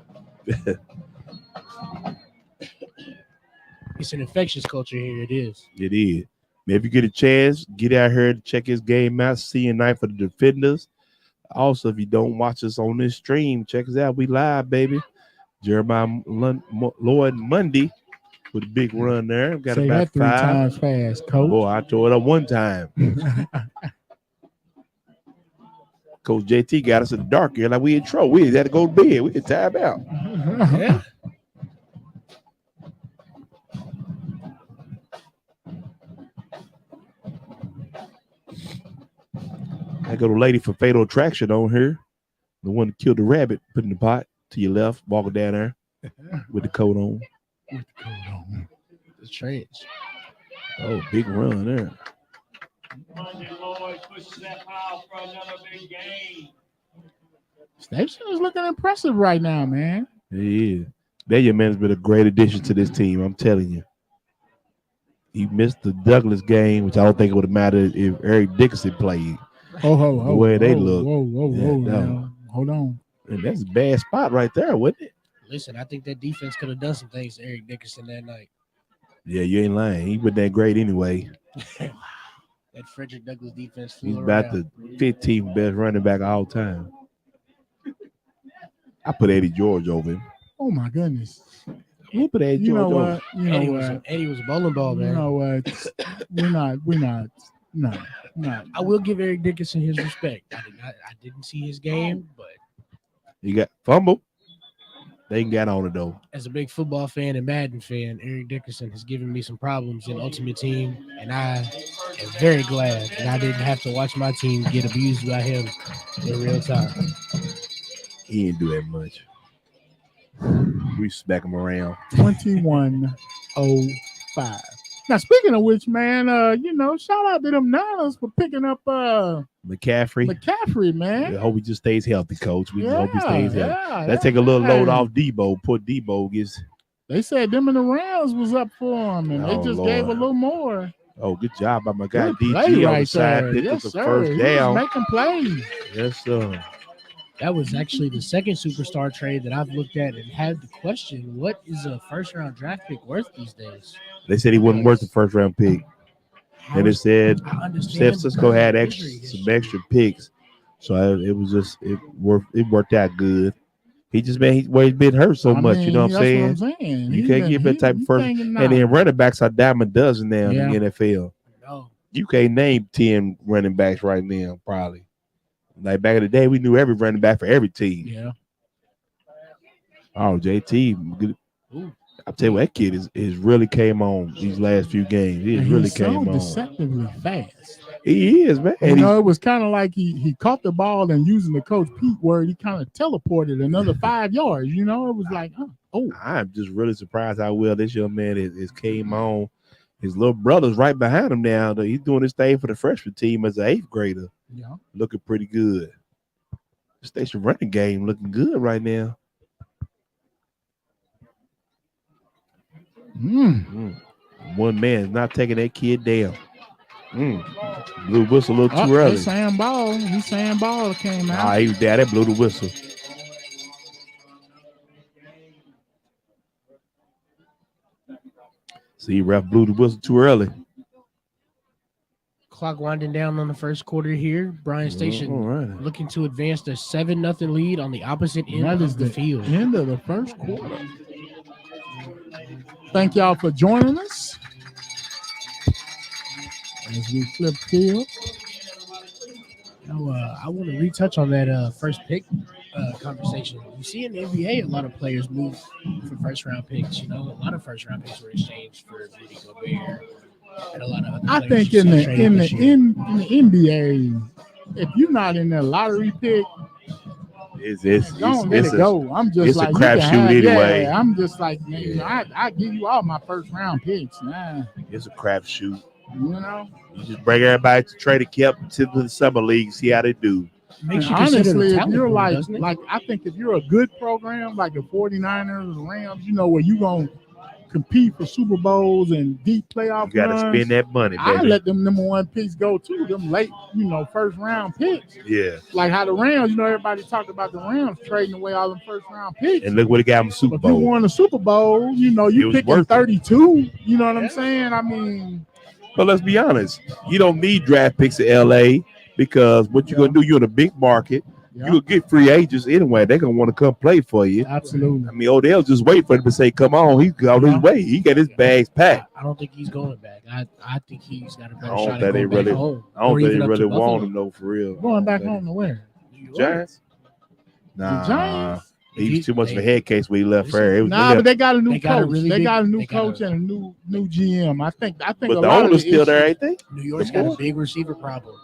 C: It's an infectious culture here. It is.
A: It is. If you get a chance, get out here to check his game out. See a night for the defenders. Also, if you don't watch us on this stream, check us out. We live, baby. Jeremiah Lloyd Monday with a big run there. Got
B: Say
A: about
B: that 3
A: 5.
B: times fast, Coach.
A: Boy, I tore it up one time. Coach JT got us in the dark here like we in trouble. We had to go to bed. We had to time out.
C: Yeah.
A: got a lady for Fatal Attraction on here. The one that killed the rabbit, put in the pot to your left, walking down there with the coat on.
B: With the coat on.
C: The trench.
A: Oh, big run there.
D: Monday Lloyd pushes that pile for another big game.
B: Station is looking impressive right now, man.
A: He is. That young man has been a great addition to this team. I'm telling you. He missed the Douglas game, which I don't think it would have mattered if Eric Dickinson played.
B: The
A: way they look.
B: Whoa,
A: Yeah, no.
B: now. Hold on.
A: And that's a bad spot right there, wasn't it?
C: Listen, I think that defense could have done some things to Eric Dickinson that night.
A: Yeah, you ain't lying. He wasn't that great anyway.
C: That Frederick Douglass defense flew
A: He's
C: around.
A: about the 15th best running back of all time. I put Eddie George over him.
B: Oh my goodness.
A: Who put Eddie
B: You know
A: George over?
B: what? You know what?
C: Eddie was a bowling ball, man.
B: You know what? We're not. No.
C: I will give Eric Dickinson his respect. I didn't see his game, but
A: You got fumble. They got on it though.
C: as a big football fan and Madden fan, Eric Dickinson has given me some problems in Ultimate Team, and I am very glad that I didn't have to watch my team get abused by him in real time.
A: He didn't do that much. We smack him around.
B: 21-05. Now, speaking of which, man, shout out to them Niners for picking up
A: McCaffrey.
B: man.
A: I hope he just stays healthy, coach. We hope he stays healthy.
B: Yeah,
A: Let's take a little load off Debo. Put Debo gets.
B: They said them and the Rams was up for him, and they
A: Oh,
B: just
A: Lord.
B: gave a little more.
A: Oh, good job by my guy
B: Good
A: DG
B: play
A: on
B: right
A: the side.
B: there.
A: Picked
B: Yes,
A: up the
B: sir.
A: first
B: He
A: down.
B: was making plays.
A: Yes, sir.
C: That was actually the second superstar trade that I've looked at and had to question, what is a first-round draft pick worth these days?
A: They said he wasn't worth the first round pick. And they said
C: I
A: San
C: understand
A: Francisco had
C: injury
A: some
C: history.
A: extra picks, so it worked out good. He just he's been hurt so much. You know what I'm saying?
B: That's what I'm saying.
A: You can't give that type of first. And then running backs are dime a dozen now in the NFL.
C: No.
A: You can't name 10 running backs right now, probably. Like back in the day, we knew every running back for every team.
B: Yeah.
A: Oh, JT.
C: Ooh.
A: I'll tell you what, that kid is really came on these last few games. He really came on.
B: Deceptively fast.
A: He is, man.
B: It was kind of like he caught the ball and using the Coach Pete word, he kind of teleported another 5 yards. It was like,
A: I'm just really surprised how well this young man is came on. His little brother's right behind him now. He's doing his thing for the freshman team as an 8th grader.
B: Yeah.
A: Looking pretty good. The station running game looking good right now. One man is not taking that kid down. Blew the whistle a little too early.
B: He's saying ball came out.
A: He was there. That blew the whistle. See, ref blew the whistle too early.
C: Clock winding down on the first quarter here. Bryan Station looking to advance their 7-0 lead on the opposite end of the field.
B: End of the first quarter. Thank y'all for joining us as we flip field.
C: I want to retouch on that first pick conversation. You see in the NBA, a lot of players move for first-round picks. A lot of first-round picks were exchanged for Rudy Gobert and a lot of other
B: I
C: players.
B: think in the NBA, if you're not in the lottery pick, don't let it go. I'm just
A: it's
B: like
A: a crapshoot anyway.
B: Yeah, I'm just like, man, I give you all my first-round picks. Nah,
A: it's a crapshoot.
B: You
A: just bring everybody to trade a kept to the summer league, see how they do.
B: Honestly, if you're like I think if you're a good program like the 49ers, the Rams, where you gonna compete for Super Bowls and deep playoff
A: You gotta
B: runs,
A: spend that money, baby.
B: I let them number one picks go too. Them late, first round picks.
A: Yeah.
B: Like how the Rams, everybody talked about the Rams trading away all them first round picks.
A: And look what they got in the Super Bowl.
B: If you won the Super Bowl, you picking 32. You know what I'm saying? I mean,
A: but let's be honest, you don't need draft picks in LA because what you're gonna do, you're in a big market.
B: Yeah.
A: You'll get free agents anyway. They're gonna want to come play for you.
B: Absolutely.
A: I mean, Odell just wait for him to say, "Come on." He's on his way. He got his bags packed.
C: I don't think he's going back. I think he's got a better
A: I don't
C: shot
A: think
C: at
A: they
C: going back
A: really.
C: home.
A: I don't
C: or
A: think
C: even
A: they
C: up
A: really
C: to
A: want
C: Buffalo.
A: him though, for real.
B: Going back home to where?
A: Giants.
B: The
A: Nah,
B: Giants.
A: he was too much of a head case when he left there.
B: But they got a new coach.
C: They
B: got a new coach and a new GM. I think.
A: But
B: a
A: the
B: lot of
A: owner's
B: the
A: still
B: issues-
A: there, ain't they?
C: New York's got a big receiver problem.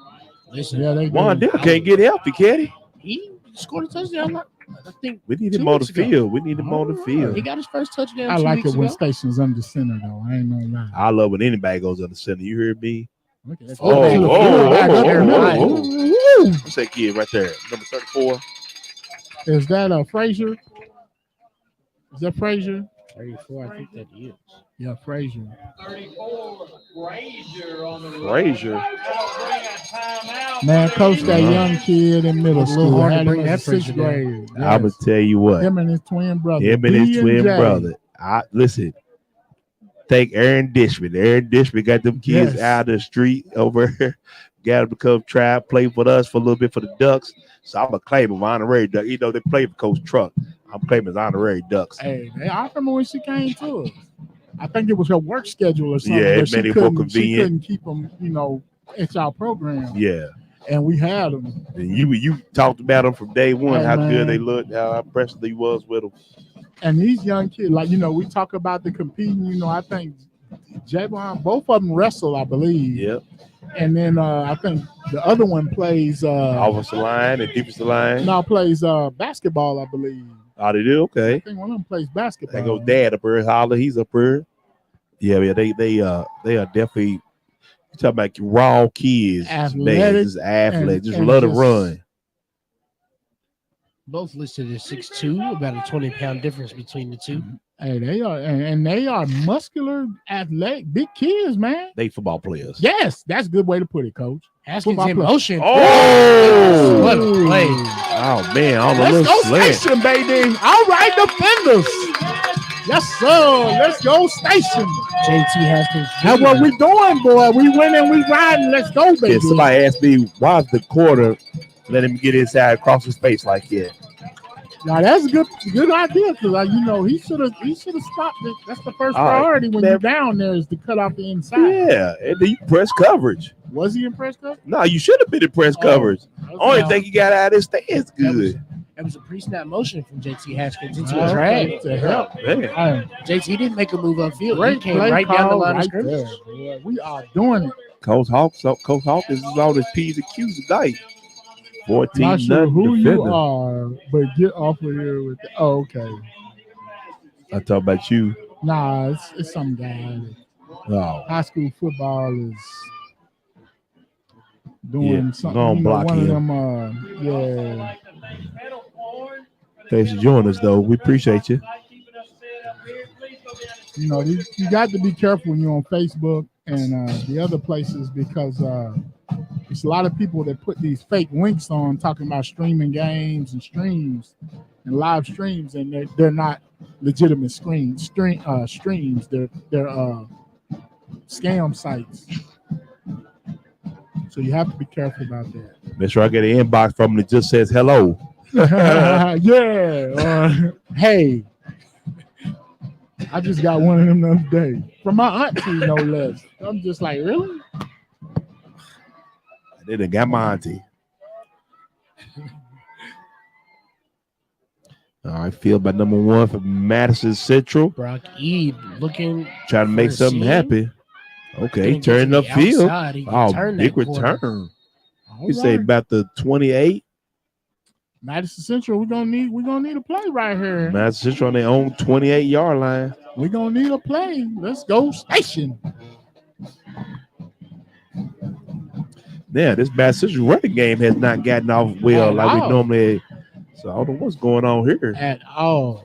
C: Listen,
B: Yeah, they
A: Juan
B: do.
A: Dell can't get healthy, can he?
C: he scored a touchdown. I think
A: We need
C: 2
A: him on the
C: weeks ago.
A: field. We need him on the
B: All
A: field.
C: He got his first touchdown.
B: I
C: 2
B: like
C: weeks
B: it when
C: ago.
B: Station's under center, though. I ain't gonna lie.
A: I love when anybody goes under center. You hear me?
B: Look at that.
C: Oh,
B: To the
C: oh,
B: fullback,
C: oh,
B: up the
C: oh,
B: middle.
C: oh.
B: Woo!
A: What's that kid right there? Number 34.
B: Is that Frazier? Is that Frazier?
C: 34, I think that is.
B: Yeah, Frazier.
D: 34, Frazier on the
A: Frazier.
D: That'll bring a timeout.
B: Man, coach that
A: Uh-huh.
B: young kid in middle
C: It's a little
B: school.
C: hard to
B: Had
C: bring
B: him
C: that
B: in sixth
C: Frazier down.
B: grade.
A: I'm gonna
B: Yes.
A: tell you what.
B: Him and his twin brother.
A: Him and his
B: B
A: twin
B: J.
A: brother. Listen. Take Aaron Dishman. Aaron Dishman got them kids
B: Yes.
A: out of the street over here. Got them to come try play for us for a little bit for the Ducks. So I'm gonna claim him honorary Duck. You know they play for Coach Truck. I'm claiming his honorary Ducks.
B: Hey, I remember when she came to us. I think it was her work schedule or something.
A: Yeah, it
B: but
A: made
B: she
A: it more
B: couldn't
A: convenient.
B: keep them, at our program.
A: Yeah.
B: And we had them.
A: And you talked about them from day one,
B: Hey,
A: how
B: man.
A: good they looked, how impressive he was with them.
B: And these young kids, we talk about the competing, I think Javon, both of them wrestle, I believe.
A: Yep.
B: And then I think the other one plays
A: Offensive line and defensive line.
B: plays basketball, I believe.
A: Oh, they do?
B: I
A: Okay.
B: think one of them plays basketball.
A: There goes Dad up there, Holler. He's up there. Yeah, they are definitely, you talking about raw kids.
B: Athletic
A: Just athletes. Just
B: and
A: love to
B: just-
A: run.
C: Both listed as 6'2", about a 20-pound difference between the two.
B: Hey, they are, and they are muscular, athletic, big kids, man.
A: They football players.
B: Yes, that's a good way to put it, Coach.
C: Haskins
B: Football
C: in
B: player.
C: motion.
A: Oh!
C: What a play.
A: Oh, man. On a
B: Let's
A: little
B: go
A: slant.
B: Station, baby. All right, defenders. Yes, sir. Let's go Station.
C: JT Haskins.
B: That's what we doing, boy. We winning, we riding. Let's go, baby.
A: Yeah, somebody asked me, why is the quarter let him get inside across his face like that?
B: Now that's a good idea because he should have stopped it. That's the first priority when you're down there is to cut off the inside.
A: Yeah, and then you press coverage.
B: Was he in press coverage?
A: No, you should have been in press coverage. Only thing you got out of his stance good.
C: That was a pre-snap motion from JT Haskins into
B: Okay,
C: a drag.
B: to help.
A: Man.
B: Hey,
C: JT didn't make a move upfield. He
B: great
C: came
B: play
C: right down the
B: call
C: line of
B: right
C: scrimmage.
B: there, boy. We are doing it.
A: Coach Hawkins is on his P's and Q's tonight. 14
B: Not sure
A: nothing
B: who you
A: defender.
B: are, but get off of here with the, okay.
A: I talk about you.
B: Nah, it's some guy.
A: Oh,
B: High school football is doing
A: Yeah,
B: something.
A: go on, block
B: one
A: him.
B: of them. Yeah.
A: thanks for joining us, though. We appreciate you.
B: You got to be careful when you're on Facebook and the other places because there's a lot of people that put these fake links on talking about streaming games and streams and live streams, and they're not legitimate streams. They're scam sites. So you have to be careful about that.
A: Make sure I get an inbox from him that just says hello.
B: Yeah. Hey. I just got one of them the other day from my auntie, no less. I'm just like, really?
A: They done got my auntie. All right, field by number 1 for Madison Central.
C: Brock Ede looking.
A: Trying to make
C: For
A: something
C: seam.
A: happen. Okay,
C: Gonna get
A: turning
C: to
A: up
C: the
A: field.
C: outside. He can
A: Oh,
C: turn
A: big
C: that corner.
A: return.
B: All
A: You say
B: right.
A: about the 28.
B: Madison Central, we're gonna need a play right here.
A: Madison Central on their own 28-yard line.
B: We're gonna need a play. Let's go Station.
A: Yeah, this Madison Central running game has not gotten off well
B: At
A: like we
B: all.
A: normally. So I don't know what's going on here.
B: At all.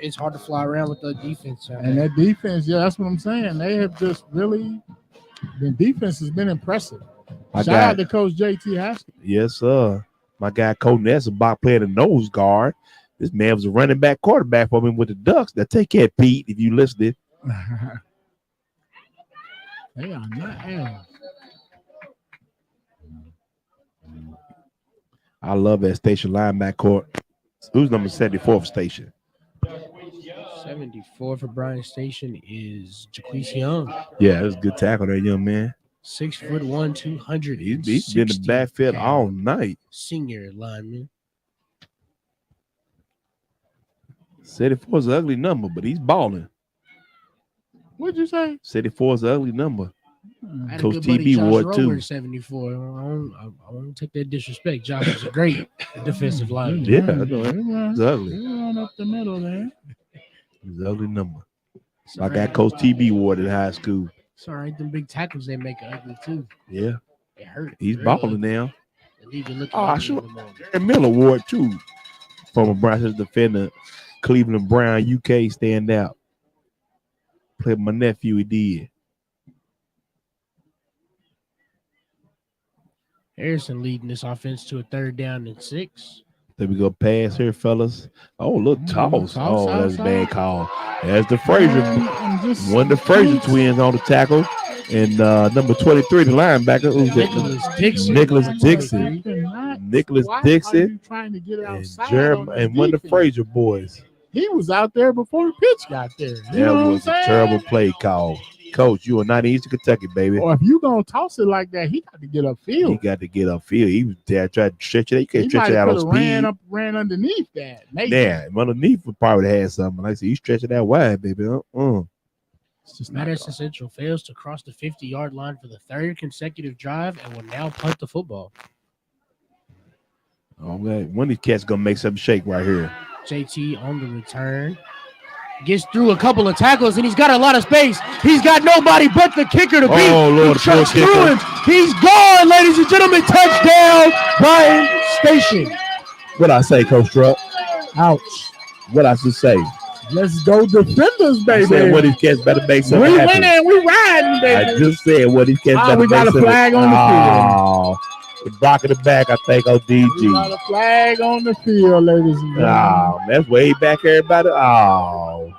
C: It's hard to fly around with the defense.
B: And that defense, yeah, that's what I'm saying. They have just really, the defense has been impressive.
A: My
B: Shout
A: guy,
B: out to Coach JT Haskins.
A: yes, sir. My guy Cody Nessenbach playing the nose guard. This man was a running back quarterback for me with the Ducks. Now take care, Pete, if you listening.
B: They are not ass.
A: I love that Station linebacker court. Who's number 74 for Station?
C: 74 for Bryan Station is Jaquise Young.
A: Yeah, that's a good tackle there, young man.
C: 6'1", 200.
A: He's been in the backfield all night.
C: Senior lineman.
A: 74 is an ugly number, but he's balling.
B: What'd you say?
A: 74 is an ugly number.
C: I had
A: Coach
C: a good buddy,
A: TB
C: Josh
A: wore it,
C: Romer,
A: too.
C: 74. I won't take that disrespect. Josh is a great defensive lineman.
A: Yeah, I know it. It's ugly.
B: They run up the middle there.
A: It's an ugly number.
C: It's
A: I
C: all
A: got
C: right.
A: Coach TB wore it in high school.
C: It's all right. Them big tackles they make are ugly too.
A: Yeah,
C: It hurt.
A: he's
C: Real
A: balling
C: ugly.
A: now.
C: They leave you looking
A: Oh, I
C: ugly
A: should.
C: in the morning.
A: Aaron Miller wore it too. Former Bryan defender, Cleveland Brown, UK stand out. Played my nephew, he did.
C: Harrison leading this offense to a 3rd down and 6.
A: There we go, pass here, fellas. Oh, little toss.
B: Toss
A: Oh, that's a bad
B: outside.
A: call. There's the Frazier.
B: And just
A: One of the Frazier twins on the tackle. And number 23, the linebacker. Who's that?
C: Nicholas Dixon.
A: Nicholas
C: number
A: Dixon.
C: 23.
A: Nicholas
B: Why are
A: Dixon
B: you trying to get
A: and
B: outside
A: Jeremy
B: on this
A: and one of the
B: defense?
A: Frazier boys.
B: He was out there before the pitch got there. You
A: That
B: know what I'm
A: was a
B: saying?
A: terrible play call. Coach, you are not East Kentucky, baby.
B: Or if you gonna toss it like that, he got to get
A: He
B: upfield.
A: got to get upfield. He was there trying to stretch it. You
B: He
A: can't stretch
B: might
A: it out
B: have
A: on
B: coulda
A: speed.
B: ran underneath that. Maybe.
A: Yeah, underneath would probably had something. Like I said, you stretch it out wide, baby.
B: It's just not
C: Madison Central fails to cross the 50-yard line for the 3rd consecutive drive and will now punt the football.
A: Oh, man. One of these cats gonna make something shake right here.
C: JT on the return. Gets through a couple of tackles, and he's got a lot of space. He's got nobody but the kicker to beat.
A: Oh, Lord,
C: He chucks
A: poor
C: through him. He's gone, ladies and gentlemen. Touchdown, Bryan Station.
A: What I say, Coach Truck?
B: ouch.
A: What I should say?
B: Let's go defenders,
A: I
B: baby.
A: said what these cats better make
B: We
A: something happen.
B: winning, we riding,
A: I
B: baby.
A: just said what these cats better
B: we
A: make
B: got a
A: something.
B: flag on the
A: Oh, the block in the back, I think, on
B: We
A: DG.
B: got a flag on the field, ladies and gentlemen.
A: Oh, that's way back, everybody. Oh.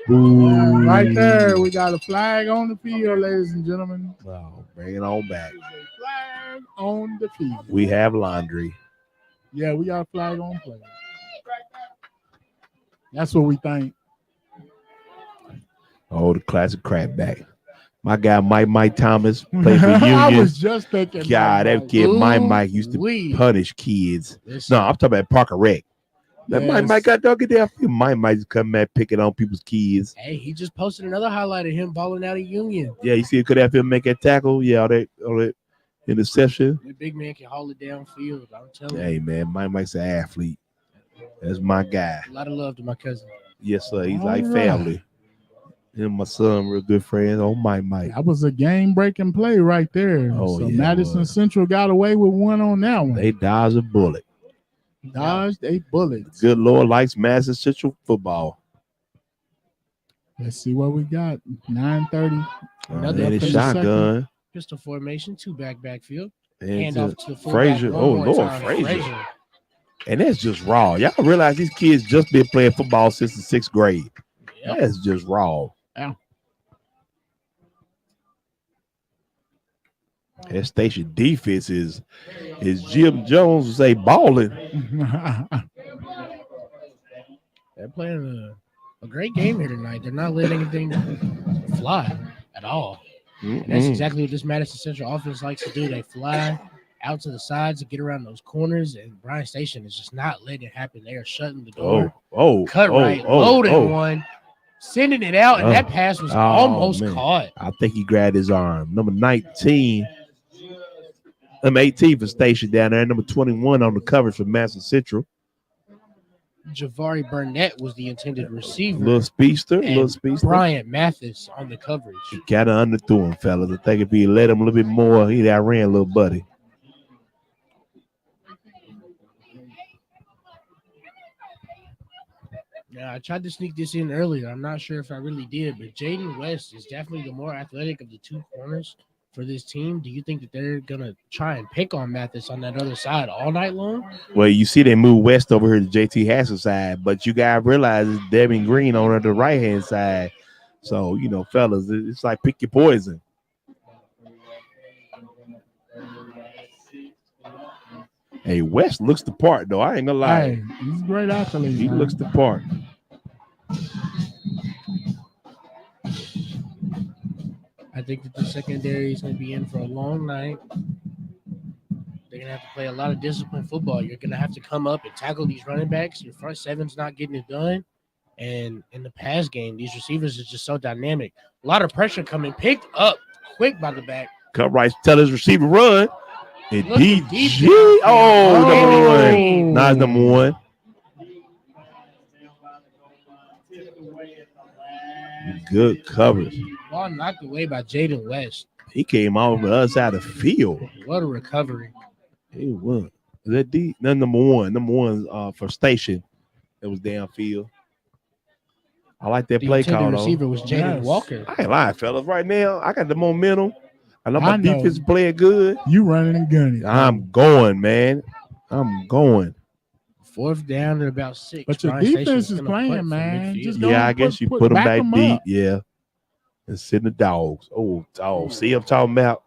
A: Boo.
B: Right there, we got a flag on the field, ladies and gentlemen.
A: Oh, bring it on back.
B: There's a flag on the field.
A: We have laundry.
B: Yeah, we got a flag on play. That's what we think.
A: Oh, the classic crackback. My guy, Mike Thomas, played for
B: I
A: Union.
B: was just thinking.
A: God, that kid, Mike used to
C: Ooh-wee.
A: punish kids.
C: Listen,
A: No, I'm talking about Parker Rec. That
B: Yes.
A: Mike got dog get there. Mike just come back picking on people's kids.
C: hey, he just posted another highlight of him balling out of Union.
A: Yeah, you see, could have him make that tackle. Yeah, all that interception.
C: The big man can haul it downfield. I'm telling you.
A: Hey man, Mike's an athlete. That's my guy.
C: A lot of love to my cousin.
A: Yes, sir. He's
B: All
A: like
B: right.
A: family. Him and my son, real good friends. Oh, Mike.
B: That was a game-breaking play right there.
A: Oh,
B: so
A: yeah, it
B: Madison
A: was.
B: Central got away with one on that one.
A: They dodged a bullet.
B: Dodged a bullet.
A: Good Lord likes Madison Central football.
B: Let's see what we got. 9:30.
C: Another
A: Man,
B: up
A: it's
B: in the second.
A: shotgun.
C: Pistol formation, 2 backfield.
A: And
C: Hand
A: to
C: off to the fullback.
A: Frazier.
C: one
A: Oh,
C: more
A: Lord,
C: time.
A: Frazier. And that's just raw. Y'all realize these kids just been playing football since the 6th grade.
C: Yep.
A: That's just raw.
B: Yeah.
A: That station defense is Jim Jones would say balling.
C: They're playing a great game here tonight. They're not letting anything fly at all. And that's exactly what this Madison Central offense likes to do. They fly out to the sides and get around those corners, and Bryan Station is just not letting it happen. They are shutting the door. Loading one, sending it out, and that pass was almost
A: man.
C: caught.
A: I think he grabbed his arm. Number 19. Number 18 for Station down there. Number 21 on the coverage for Madison Central.
C: Javari Burnett was the intended receiver.
A: Little speedster.
C: and Bryant Mathis on the coverage.
A: He kind of underthrew him, fellas. I think if he let him a little bit more, he'd outran a little buddy.
C: Yeah, I tried to sneak this in earlier. I'm not sure if I really did, but Jaden West is definitely the more athletic of the two corners for this team. Do you think that they're going to try and pick on Mathis on that other side all night long?
A: Well, you see they move west over here to JT Hassel side, but you got to realize it's Devin Green on the right-hand side. So, fellas, it's like pick your poison. Hey, West looks the part, though. I ain't going to lie.
B: Hey, he's a great athlete.
A: He
B: man.
A: looks the part.
C: I think that the secondary is going to be in for a long night. They're going to have to play a lot of disciplined football. You're going to have to come up and tackle these running backs. Your front seven's not getting it done. And in the pass game, these receivers are just so dynamic. A lot of pressure coming. Picked up quick by the back.
A: Cut right, tell his receiver run. And
C: Looking deep
A: DG.
C: downfield.
A: Oh, number one.
C: Green.
A: Now it's number one. Good coverage.
C: Ball knocked away by Jaden West.
A: He came out on the other side of the field.
C: What a recovery.
A: He was. Is that D? No, number one. Number one for Station. That was downfield. I like that
C: The
A: play
C: intended
A: call, though.
C: receiver was Jaden
B: Yes.
C: Walker.
A: I ain't lying, fellas. Right now, I got the momentum. I know my
B: I know.
A: defense is playing good.
B: You running and gunning.
A: I'm going, man. I'm going.
C: 4th down and about 6.
B: But your
C: Bryan Station
B: defense is
C: gonna punt
B: playing,
C: from
B: man.
C: midfield.
B: Just go
A: Yeah, I
B: and
A: guess you put them
B: back
A: back
B: 'em
A: deep.
B: up.
A: Yeah. And send the dogs. Oh, dog. See, I'm talking about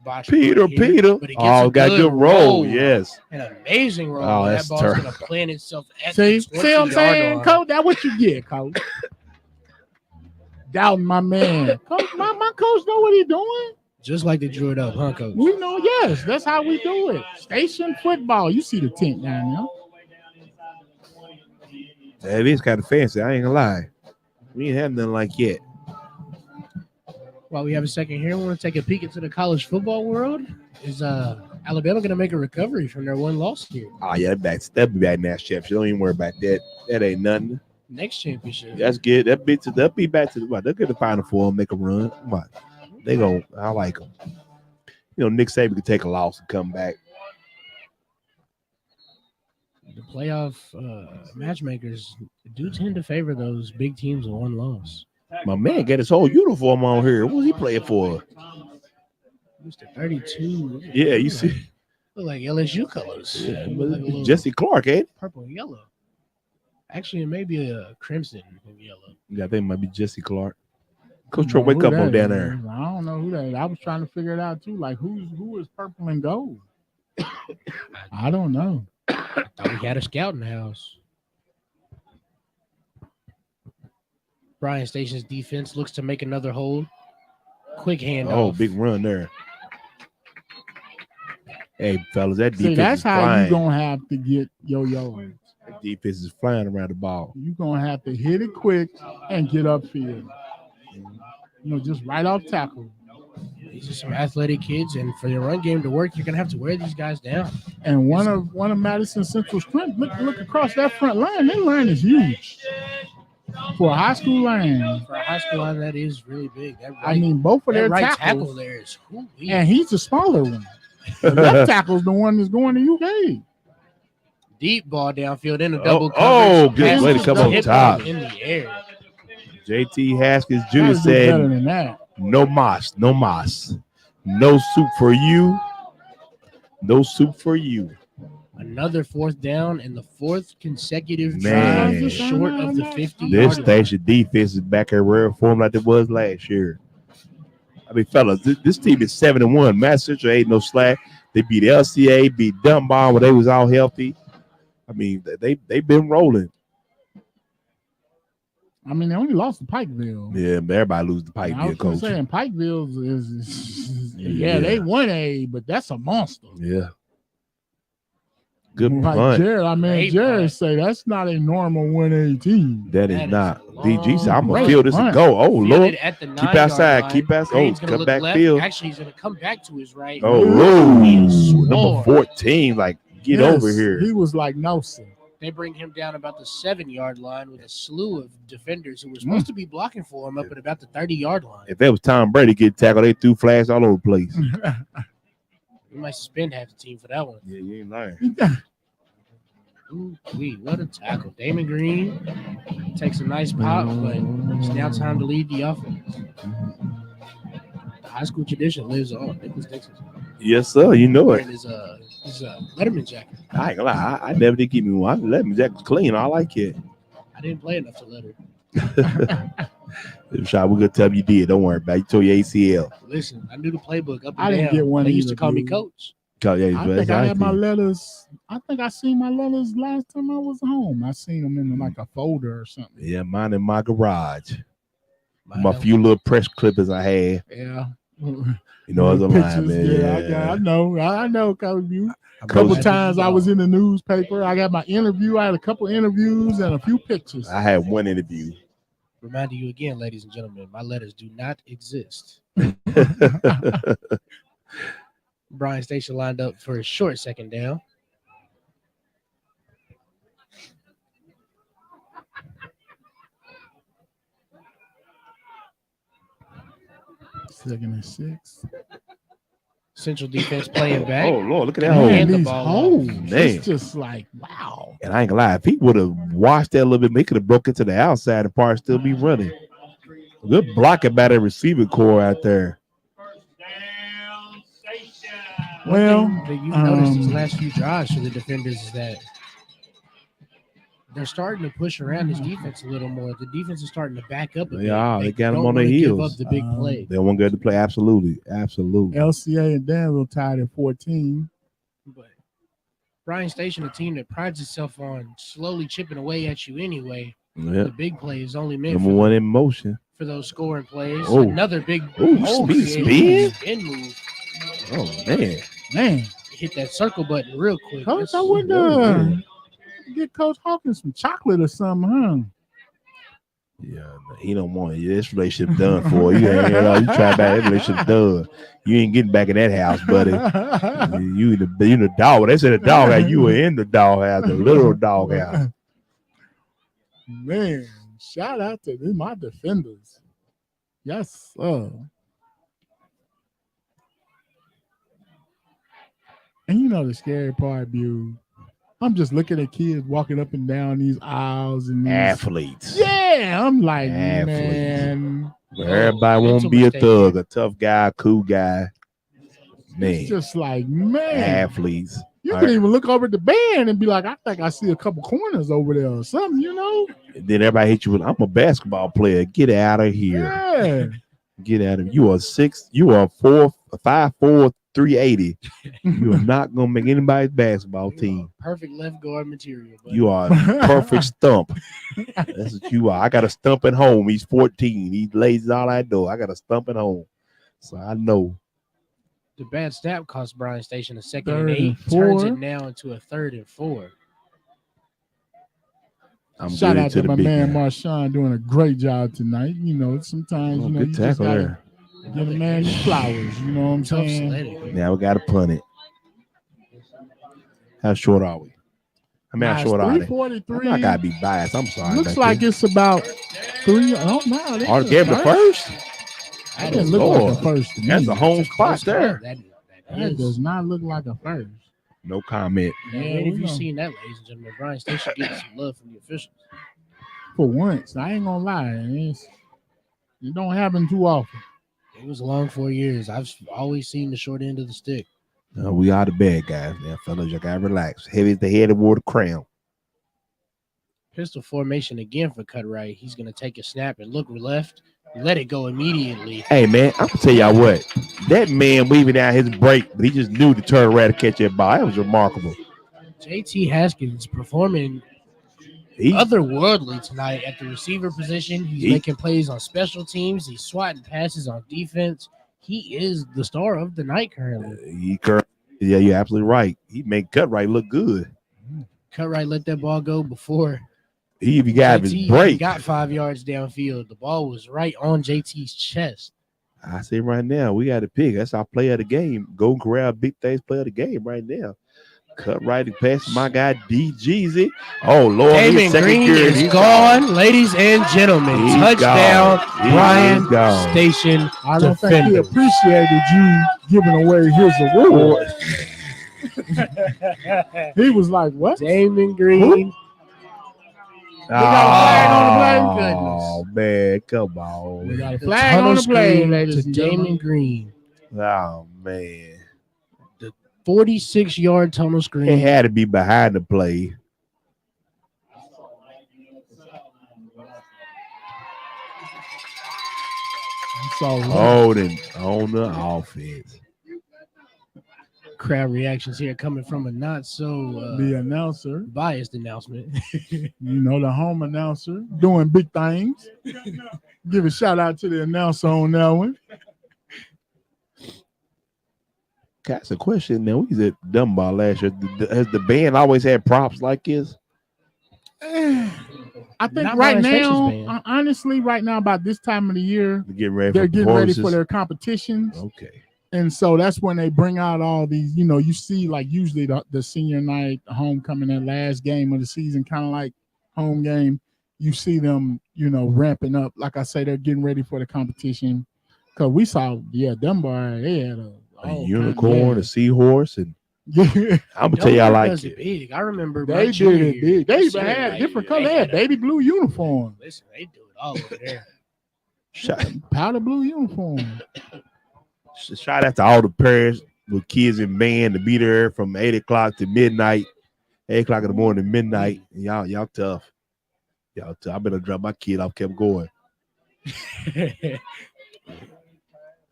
C: Botched
A: Peter,
C: right here,
A: Peter.
C: but he gets
A: Oh,
C: a
A: got a good roll. Yes.
C: An amazing roll.
A: Oh,
C: that
A: that's
C: ball's
A: terrible.
C: going to plant itself at
B: See
C: the
B: what I'm
C: 20-yard
B: saying,
C: line.
B: Coach? That's what you get, Coach. Doubting my man. Coach, my coach know what he doing.
C: Just like they drew it up, huh, Coach?
B: We know, yes, that's how we do it. Station football. You see the tent down there.
A: That is kind of fancy. I ain't gonna lie. We ain't had nothing like yet.
C: While we have a second here, we want to take a peek into the college football world. Is Alabama going to make a recovery from their one loss here?
A: Oh, yeah, that'll be back next championship. Don't even worry about that. That ain't nothing.
C: Next championship.
A: That's good. They'll be back to the. They'll get the Final Four and make a run. Come on. They go. I like them. You know, Nick Saban could take a loss and come back.
C: The playoff matchmakers do tend to favor those big teams with one loss.
A: My man got his whole uniform on here. What was he playing for?
C: Mr. 32.
A: Yeah, you see.
C: Look like LSU colors.
A: Yeah,
C: Look like a little
A: Jesse Clark, ain't it?
C: purple and yellow. Actually, it may be a crimson and yellow.
A: Yeah, I think it might be Jesse Clark.
B: I
A: Coach
B: don't
A: Troy,
B: know
A: wake
B: who
A: up
B: that
A: on down
B: is.
A: there.
B: I don't know who that is. I was trying to figure it out too. Like who is purple and gold? I don't know.
C: Thought we had a scout in the house. Bryan Station's defense looks to make another hold. Quick handoff.
A: Oh, big run there. Hey, fellas, that defense
B: See, that's
A: is
B: how
A: flying.
B: you gonna have to get your yards.
A: That defense is flying around the ball.
B: You're gonna have to hit it quick and get upfield. You know, just right off tackle.
C: These are some athletic kids, and for your run game to work, you're gonna have to wear these guys down.
B: And one of Madison Central's strength. Look across that front line. That line is huge for a high school line.
C: For a high school line, that is really big. That
B: I mean, both of
C: that
B: their
C: right tackle
B: tackles,
C: there is hoo-wee.
B: and he's the smaller one. The left tackle's the one that's going to UK.
C: Deep ball downfield in a
A: Oh,
C: double
A: oh,
C: coverage.
A: good way to
C: Passes
A: come
C: the
A: on
C: hip
A: top.
C: ball in the air.
A: JT Haskins Jr.
B: Gotta do better
A: said,
B: than that.
A: no mas, no mas. No soup for you. No soup for you.
C: Another 4th down and the 4th consecutive
A: Man.
C: drive short of the 50.
A: This station defense is back at rare form like it was last year. I mean, fellas, this team is 7-1. Madison Central ain't no slack. They beat LCA, beat Dunbar when they was all healthy. I mean, they've been rolling.
B: I mean, they only lost to Pikeville.
A: Yeah, but everybody lose the
B: I
A: Pikeville,
B: was
A: coach.
B: saying Pikeville is
A: Yeah.
B: they won A, but that's a monster.
A: Yeah. Good
B: Like
A: punt.
B: Jared,
C: Great
B: Jared
C: punt.
B: say that's not a normal 1A team.
A: That is
C: That is
A: not.
C: a
A: DG said, I'm going
B: long
A: to feel this and go. Oh,
C: Fielded
A: Lord.
C: at the
A: Keep
C: 9-yard
A: outside.
C: line.
A: Keep outside.
C: Green's
A: Oh,
C: gonna
A: come
C: look
A: back
C: left.
A: field.
C: Actually, he's going to come back to his right.
A: Oh,
C: He
A: Lord.
C: swore.
A: Number 14. Like, get
B: Yes,
A: over here.
B: He was like, no, sir.
C: They bring him down about the 7-yard line with a slew of defenders who were supposed to be blocking for him up at about the 30-yard line.
A: If that was Tom Brady get tackled, they threw flags all over the place.
C: We might suspend half the team for that one.
A: Yeah, you ain't lying.
C: Ooh, what a tackle. Damon Green takes a nice pop, but it's now time to lead the offense. The high school tradition lives on. Nicholas Dixon
A: Yes, sir. You know it.
C: wearing his Letterman jacket.
A: I ain't gonna lie. I never did keep me one. Let me jacket's clean. I like it.
C: I didn't play enough to letter.
A: Shot, we're gonna tell you did. Don't worry about it. You tore your ACL.
C: Listen, I knew the playbook up and
B: I didn't
C: down.
B: get one
C: They used to
B: either,
C: call me
B: dude.
C: coach.
A: Yeah,
B: I think I had my letters. I think I seen my letters last time I was home. I seen them in like a folder or something.
A: Yeah, mine in my garage.
C: Mine
A: My
C: don't.
A: few little press clippers I had.
B: Yeah.
A: You know, as a
B: Pictures,
A: lineman.
B: I know. I know, Coach. You.
A: I
B: A couple
A: was-
B: times I was in the newspaper. I got my interview. I had a couple interviews and a few pictures.
A: I had one interview.
C: Reminding you again, ladies and gentlemen, my letters do not exist. Bryan Station lined up for a short second down.
B: Second and 6.
C: Central defense playing back.
A: Oh Lord, look at that
C: Man,
A: hole.
C: hand the
B: these
C: ball
B: holes.
A: Man.
B: It's just like, wow.
A: And I ain't gonna lie, if he would have watched that a little bit, he could have broke into the outside and part still be running. Good blocking by the receiver core out there.
D: Down station.
B: Well,
C: One thing that you've noticed these last few drives for the defenders is that they're starting to push around this defense a little more. The defense is starting to back up a bit.
A: Yeah, they got them
C: don't
A: on their
C: wanna give
A: heels.
C: up the big play.
A: They won't get to play. Absolutely.
B: LCA and Danville tied at 14.
C: But Bryan Station, a team that prides itself on slowly chipping away at you anyway.
A: Yeah.
C: The big play is only meant
A: Number
C: for,
A: one in motion.
C: for those scoring plays.
A: Oh.
C: Another big
A: Speed.
C: spin move.
A: Oh man.
B: Man,
C: Hit that circle button real quick.
B: Coach,
C: That's-
B: I would get Coach Hawkins some chocolate or something, huh?
A: Yeah, he don't want it. This relationship done for you. You try back that relationship done. You ain't getting back in that house, buddy. You in the dog. They said the dog house. You were in the dog house, the little dog house.
B: Man, shout out to my defenders. Yes, sir. And you know the scary part, Bew. I'm just looking at kids walking up and down these aisles and these,
A: Athletes.
B: yeah, I'm like,
A: Athletes.
B: man,
A: Where everybody won't
C: mental
A: be a
C: mistake.
A: thug, a tough guy, a cool guy. Man,
B: it's just like, man,
A: athletes.
B: you can even look over at the band and be like, I think I see a couple corners over there or something, you know?
A: Then everybody hit you with, I'm a basketball player. Get out of here.
B: Yeah.
A: Get out of here. You are 5'4", 380. You are not gonna make anybody's basketball team.
C: Perfect left guard material. Buddy.
A: You are a perfect stump. That's what you are. I got a stump at home. He's 14. He lays all I do. I got a stump at home. So I know.
C: The bad snap cost Bryan Station a second
B: Third
C: and 8.
B: and
C: Turns
B: 4.
C: it now into a 3rd and 4.
A: I'm
B: Shout
A: good
B: out to
A: the
B: my
A: big
B: man
A: guy.
B: Marshawn doing a great job tonight. You know, sometimes,
A: Oh,
B: you know,
A: good
B: you just
A: tackle
B: gotta
A: there.
B: give a man his flowers. You know what I'm
C: Tough
B: saying?
C: sledding.
A: Now we got to punt it. How short are we? I mean, how short are they?
B: 343.
A: I gotta be biased. I'm sorry.
B: Looks
A: back
B: like
A: there.
B: it's about 3. Oh, no.
A: Oh, they gave him the first.
B: That didn't look like a first to me.
A: That's a home
C: It's a close
A: spot there.
C: call. That
B: That
C: is.
B: does not look like a first.
A: No comment.
C: Man,
B: Yeah,
C: if
B: we
C: you've
B: know.
C: seen that, ladies and gentlemen, Bryan Station getting some love from the officials.
B: For once, I ain't gonna lie. It don't happen too often.
C: It was a long 4 years. I've always seen the short end of the stick.
A: We are the bad guys now, fellas. You gotta relax. Heavy as the head and wore the crown.
C: Pistol formation again for Cutright. He's going to take a snap and look left. Let it go immediately.
A: Hey man, I'm gonna tell y'all what. That man weaving out his break, but he just knew to turn around to catch that ball. That was remarkable.
C: JT Haskins performing
A: He
C: otherworldly tonight at the receiver position. He's
A: He-
C: making plays on special teams. He's swatting passes on defense. He is the star of the night currently.
A: Yeah, you're absolutely right. He made Cutright look good.
C: Cutright let that ball go before
A: He even got his
C: JT
A: break.
C: got 5 yards downfield. The ball was right on JT's chest.
A: I say right now, we got to pick. That's our player of the game. Golden Corral, big things player of the game right now. Cut right and pass my guy D Jeezy. Oh Lord,
C: Damon Green is gone, ladies and gentlemen.
A: He's
C: Touchdown,
A: gone.
C: Bryan
A: He's gone.
C: Station.
B: I don't think he
C: Defenders.
B: appreciated you giving away his award. He was like, what?
C: Damon Green.
B: got a flag on the play?
A: Oh man, come on.
B: We got a
C: The
B: flag on
C: tunnel
B: the play,
C: screen
B: ladies
C: to
B: and
C: Damon
B: gentlemen.
C: Green.
A: Oh man.
C: 46-yard tunnel
A: It
C: screen.
A: had to be behind the play.
B: So
A: Holding on the offense.
C: Crowd reactions here coming from a not so
B: the announcer,
C: biased announcement.
B: you know, the home announcer doing big things. Give a shout out to the announcer on that one.
A: That's a question. Now we was at Dunbar last year. Has the band always had props like this?
B: I think
C: Not
B: right
C: Bryan Station's
B: now,
C: band.
B: honestly, right now about this time of the year,
A: They're getting ready
B: they're
A: for
B: getting ready for
A: performances.
B: their competitions.
A: Okay.
B: And so that's when they bring out all these, you see like usually the senior night, the homecoming, that last game of the season, kind of like home game. You see them, ramping up. Like I say, they're getting ready for the competition. Cause we saw, them boy, they had
A: A unicorn, a seahorse, and
B: yeah.
A: I'm gonna tell you I like
C: does
A: it.
C: Big. I remember
B: They
C: my
B: did
C: junior
B: it
C: year.
B: big. They
C: my
B: even
C: senior
B: had
C: night,
B: different
C: they
B: color. They had
C: a-
B: baby blue uniform,
C: Listen, they do it all over there.
A: Shout,
B: powder blue uniform.
A: shout out to all the parents with kids in band to be there from 8 o'clock to midnight, 8 o'clock in the morning to midnight. And y'all tough. Y'all tough. I better drop my kid off, kept going.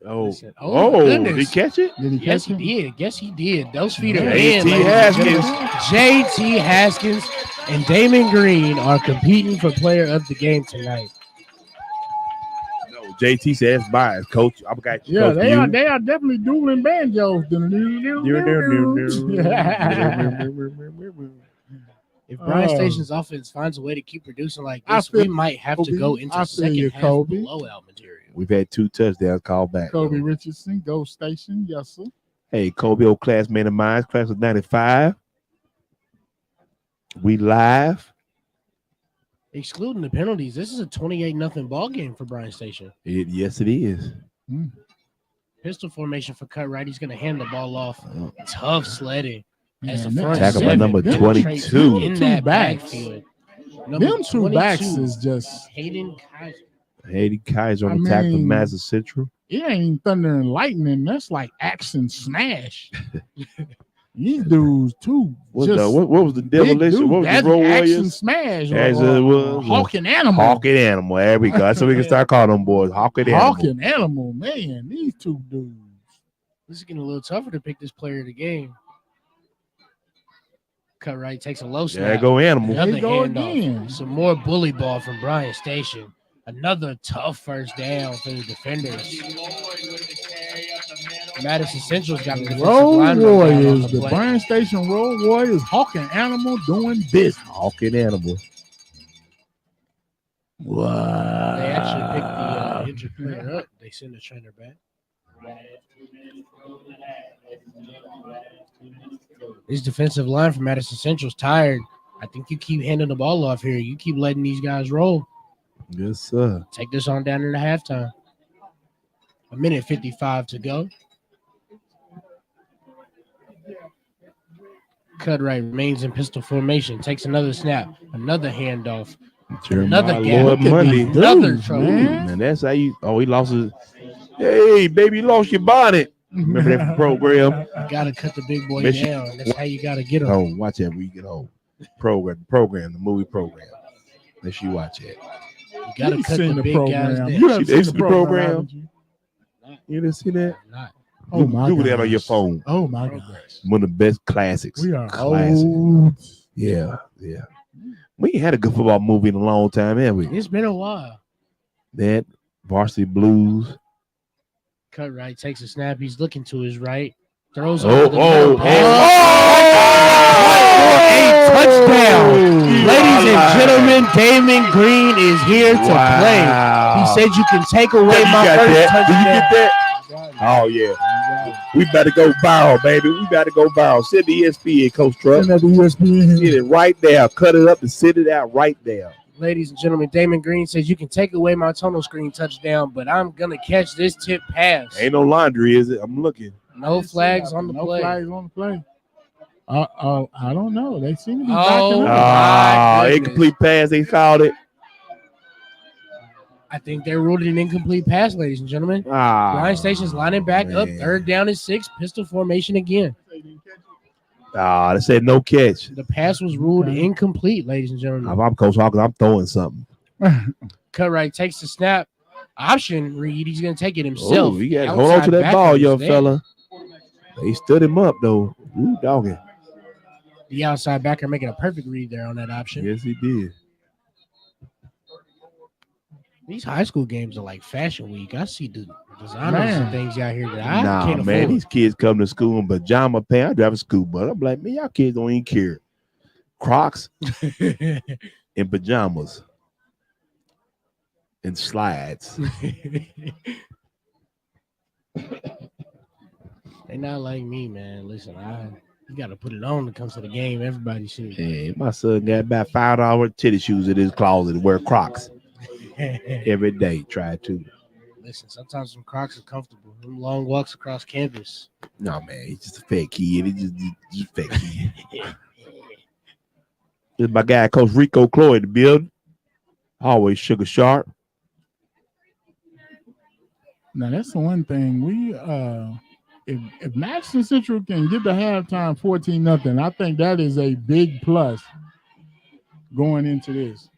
A: Oh,
C: Listen, oh my
A: did
C: goodness.
A: he catch it?
B: Did he
C: Yes,
B: catch
C: he
B: it?
C: did. Yes, he did. Those feet are
B: Yeah.
C: in.
A: JT
C: ladies and gentlemen.
A: Haskins.
C: JT Haskins and Damon Green are competing for player of the game tonight.
A: No, JT says bias, coach. I got you.
B: Yeah,
A: coach,
B: they
A: you.
B: are. They are definitely dueling banjos.
C: If Bryan
B: Oh.
C: Station's offense finds a way to keep producing like
B: I
C: this,
B: feel
C: we might have to
B: Kobe.
C: go into
B: I feel
C: second
B: you,
C: half
B: Kobe.
C: blowout material.
A: We've had 2 touchdowns called back.
B: Kobe
A: though.
B: Richardson, Go Station, yes sir.
A: Hey, Kobe, old classmate of mine, class of 95. We live.
C: Excluding the penalties, this is a 28-0 ball game for Bryan Station.
A: Yes, it is.
C: Pistol formation for cut right. He's going to hand the ball off. Tough sledding. As the
B: Man,
C: front
A: Tackle by
C: seven
A: number
C: penetrates
A: 22.
C: in
B: Two
C: that
B: backs.
C: backfield.
B: Them two backs is just.
C: Hayden Kaiser.
A: Hayden Kaiser on
B: I
A: the tackle for
B: mean-
A: Madison Central.
B: It ain't thunder and lightning. That's like action smash. These dudes too.
A: What
B: just
A: was the
B: big
A: demolition?
B: dude.
A: What was
B: That's
A: the Road
B: action
A: Warriors?
B: smash.
A: As it was.
B: Hawking animal.
A: Hawking Animal. There we go. That's what we can start calling them boys. Hawking Animal.
B: Hawking animal, man. These two dudes.
C: This is getting a little tougher to pick this player of the game. Cut right, takes a low snap.
A: There go Animal.
C: Another
B: There you go
C: handoff.
B: again.
C: Some more bully ball from Bryan Station. Another tough first down for the defenders. Madison Central's got the defensive
B: Road
C: lineman down on
B: Warriors,
C: the
B: the
C: play.
B: Bryan Station Road Warriors, Hawking animal doing business.
A: Hawking Animal. Wow.
C: They actually picked the injured player up. They send the trainer back. This defensive line from Madison Central's tired. I think you keep handing the ball off here. You keep letting these guys roll.
A: Yes, sir.
C: Take this on down into halftime. 1:55 to go. Cut right remains in pistol formation. Takes another snap. Another handoff. Another gap.
A: Lord
B: Look at
A: Monday.
B: these
C: Another
B: dudes,
C: trouble.
B: man.
A: Man, that's how you. Oh, he lost his. Hey, baby, you lost your bonnet. Remember that program?
C: You gotta cut the big boy
A: Michigan-
C: down. That's how you gotta get him.
A: Oh, watch that when you get home. Program, the movie program. Let you watch it.
C: You gotta
B: You've
C: cut
B: seen
C: the
B: the
C: big guys
B: program.
C: down.
B: You done
A: They've
B: seen
A: seen
B: the
A: the
B: program.
A: program.
B: haven't you?
A: You didn't see that?
C: Not.
B: Oh my
A: Google that on your
B: gosh.
A: phone.
B: Oh my gosh.
A: One of the best classics.
B: We are
A: Classic.
B: old.
A: Yeah. We ain't had a good football movie in a long time, have we?
C: It's been a while.
A: That Varsity Blues.
C: Cut right, takes a snap. He's looking to his right. Throws
A: Oh,
C: over the middle
A: oh,
C: pass.
A: oh!
C: A touchdown.
A: You
C: Ladies
A: are
C: and gentlemen, Damon Green is here to play. He said you can take away
A: You
C: my
A: got
C: first
A: that? Did you
C: touchdown.
A: get that? Oh, yeah. We better go viral, baby. We better go viral. Send the ESPN, Coach Truck.
B: Send that to ESPN.
A: Get it right there. Cut it up and sit it out right there.
C: Ladies and gentlemen, Damon Green says you can take away my tunnel screen touchdown, but I'm gonna catch this tip pass.
A: Ain't no laundry, is it? I'm looking.
C: No flags on the
B: No
C: play.
B: flags on the play. I don't know. They seem to be
C: Oh,
B: backing up.
C: my goodness.
A: Incomplete pass, they called it.
C: I think they ruled it an incomplete pass, ladies and gentlemen. Bryan Station's lining back up.
A: man.
C: 3rd down and 6. Pistol formation again.
A: They said no catch.
C: The pass was ruled
B: Okay.
C: incomplete, ladies and gentlemen.
A: If I'm Coach Hawkins, I'm throwing something.
C: Cut right, takes the snap. Option read. He's going to take it himself.
A: Oh, you got hold on to
C: Outside
A: that
C: backer
A: ball,
C: is
A: young
C: there.
A: fella. They stood him up though. Ooh, doggy.
C: The outside backer making a perfect read there on that option.
A: Yes, he did.
C: These high school games are like fashion week. I see the designers
B: Man.
C: and things out here that I
A: Nah,
C: can't
A: man,
C: afford.
A: these kids come to school in pajama pants. I drive a school bus. I'm like, man, y'all kids don't even care. Crocs. in pajamas and slides.
C: They not like me, man. Listen, you got to put it on to come to the game. Everybody should.
A: Hey, my son got about $5 titty shoes in his closet to wear Crocs every day. Try to.
C: Listen, sometimes some Crocs are comfortable. Them long walks across campus.
A: No, man, he's just a fat kid. He's just a fat kid. This is my guy, Coach Rico Cloyd, the build. Always sugar sharp.
B: Now that's the one thing we if Madison Central can get the halftime 14-0, I think that is a big plus going into this.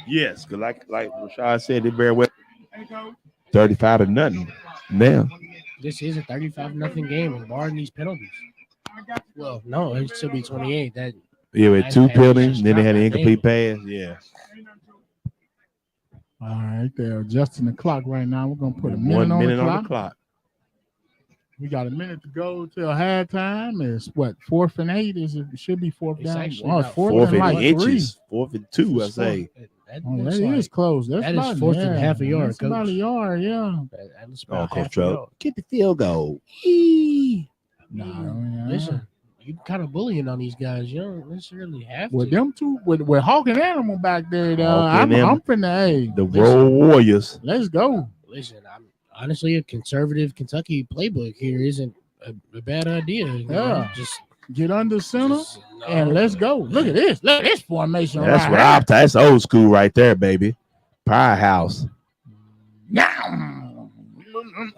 A: Yes, because like Rashad said, they very well 35-0 now.
C: This is a 35-0 game, barring these penalties. Well, no, it should be 28. That
A: with
C: Nice
A: two
C: pass.
A: penalties, then they had an
C: Just
A: incomplete pass. Yeah.
B: All right, they're adjusting the clock right now. We're gonna put a
A: 1
B: minute
A: minute
B: on the clock. We got a minute to go till halftime. It's what, 4th and 8? It should be fourth
C: It's
B: down.
C: actually
B: Oh,
C: about
B: fourth
A: Fourth
B: and
A: and
B: like 3.
A: inches. 4th and 2, I say.
C: That
B: Oh,
C: looks
B: that
C: like
B: is close. That's
C: that is
B: about,
C: fourth and half a yard,
B: That's about a
C: Coach.
B: yard, yeah.
C: that looks
A: Oh,
C: about
A: Coach
C: half a
A: Trout.
C: yard.
A: Get the field goal. Eee.
B: No, yeah.
C: Listen, you kind of bullying on these guys. You don't necessarily have
B: With
C: to.
B: them two, with Hawk and Animal back there,
A: Hawk
B: I'm
A: and them.
B: finna, hey,
A: The Road Warriors.
B: let's go.
C: Listen, I'm honestly a conservative Kentucky playbook here isn't a bad idea. You know,
B: Yeah.
C: just
B: Get under center
C: no.
B: and let's go. Look at this. Look at this formation.
A: That's
B: right
A: what
B: here.
A: I'm. That's old school right there, baby. Powerhouse.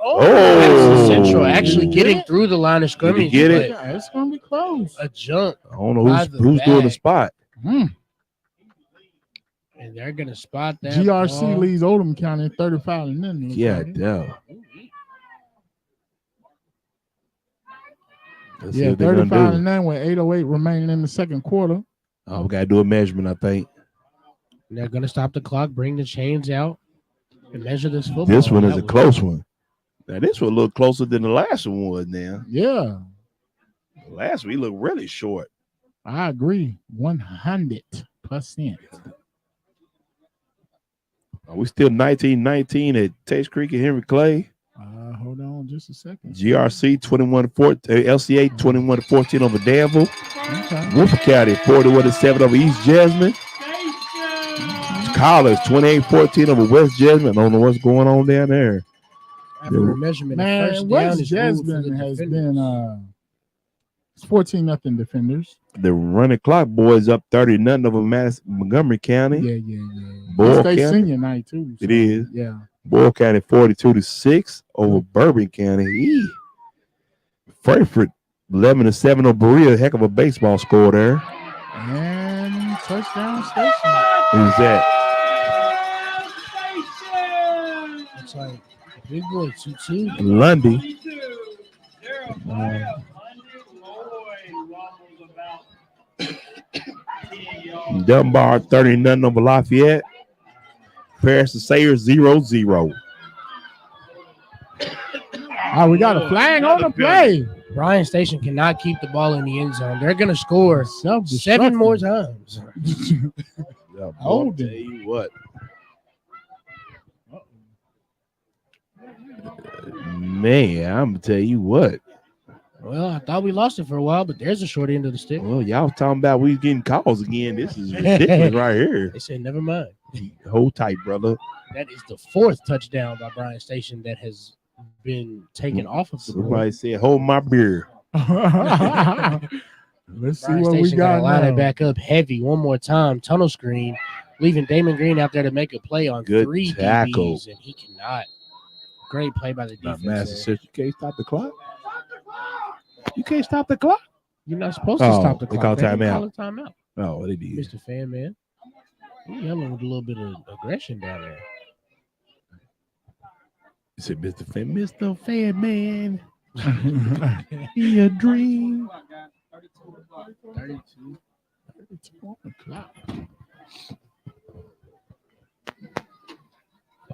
A: Oh.
C: Madison Central actually
B: Did
C: getting
B: it?
C: through the line of scrimmage.
A: get it?
C: but
B: Yeah, it's gonna be close.
C: A jump,
A: I don't know
C: By
A: who's
C: the
A: doing the
C: back.
A: spot.
B: Mm.
C: and they're gonna spot that.
B: GRC
C: ball.
B: leads Oldham County 35-0.
A: Yeah, damn. Let's see
B: Yeah,
A: what they're gonna do.
B: 35-0 with 8:08 remaining in the second quarter.
A: Oh, we gotta do a measurement, I think.
C: They're gonna stop the clock, bring the chains out, and measure this football.
A: This one is
C: That
A: a
C: was-
A: close one. Now this one a little closer than the last one was. Now
B: Yeah,
A: the last one he looked really short.
B: I agree. 100%.
A: Are we still 19-19 at Taste Creek and Henry Clay?
B: Hold on just a second.
A: GRC 21-14, LCA 21-14 over Danville.
B: Okay.
A: Wolf County 41-7 over East Jasmine. College 28-14 over West Jasmine. I don't know what's going on down there.
C: After a measurement, the
B: Man,
C: first down
B: West
C: is ruled for
B: Jasmine
C: the
B: has
C: defenders.
B: been it's 14-0 defenders.
A: The running clock boys up 30-0 over Montgomery County.
B: Yeah.
A: Boyle
B: It's their
A: County.
B: senior night too.
A: It is.
B: Yeah.
A: Boyle County 42-6 over Bourbon County. Eee. Frankfurt 11-7 over Berea. Heck of a baseball score there.
B: And touchdown station.
A: Who's that?
C: It's like big boy 2-2.
A: Lundy. Dunbar 30-0 over Lafayette. Paris to Sayers 0-0.
B: We got a flag on the play.
C: Bryan Station cannot keep the ball in the end zone. They're gonna score 7
B: Self-destructing.
C: more times.
A: Yeah, boy,
B: Hold
A: tell
B: it.
A: you what. Man, I'm gonna tell you what.
C: Well, I thought we lost it for a while, but there's a short end of the stick.
A: Well, y'all talking about we getting calls again. This is ridiculous right here.
C: They said never mind.
A: Hold tight, brother.
C: That is the 4th touchdown by Bryan Station that has been taken off of the board.
A: Somebody said, hold my beer.
B: Let's see
C: Bryan
B: what we
C: Station got
B: got
C: to line
B: now.
C: it back up heavy one more time. Tunnel screen, leaving Damon Green out there to make a play on
A: Good
C: 3
A: tackle.
C: DBs, and he cannot. Great play by the
A: Not
C: defense.
A: Madison
C: there.
A: Central. You can't stop the clock. You can't stop the clock.
C: You're not supposed to
A: Oh,
C: stop the
A: they
C: clock.
A: called
C: They didn't
A: timeout.
C: call a timeout.
A: Oh, they did.
C: Mr. Fan Man. You yelling with a little bit of aggression down there.
A: You said, Mr. Fan Man. Be a dream.
C: 32.
B: on the clock.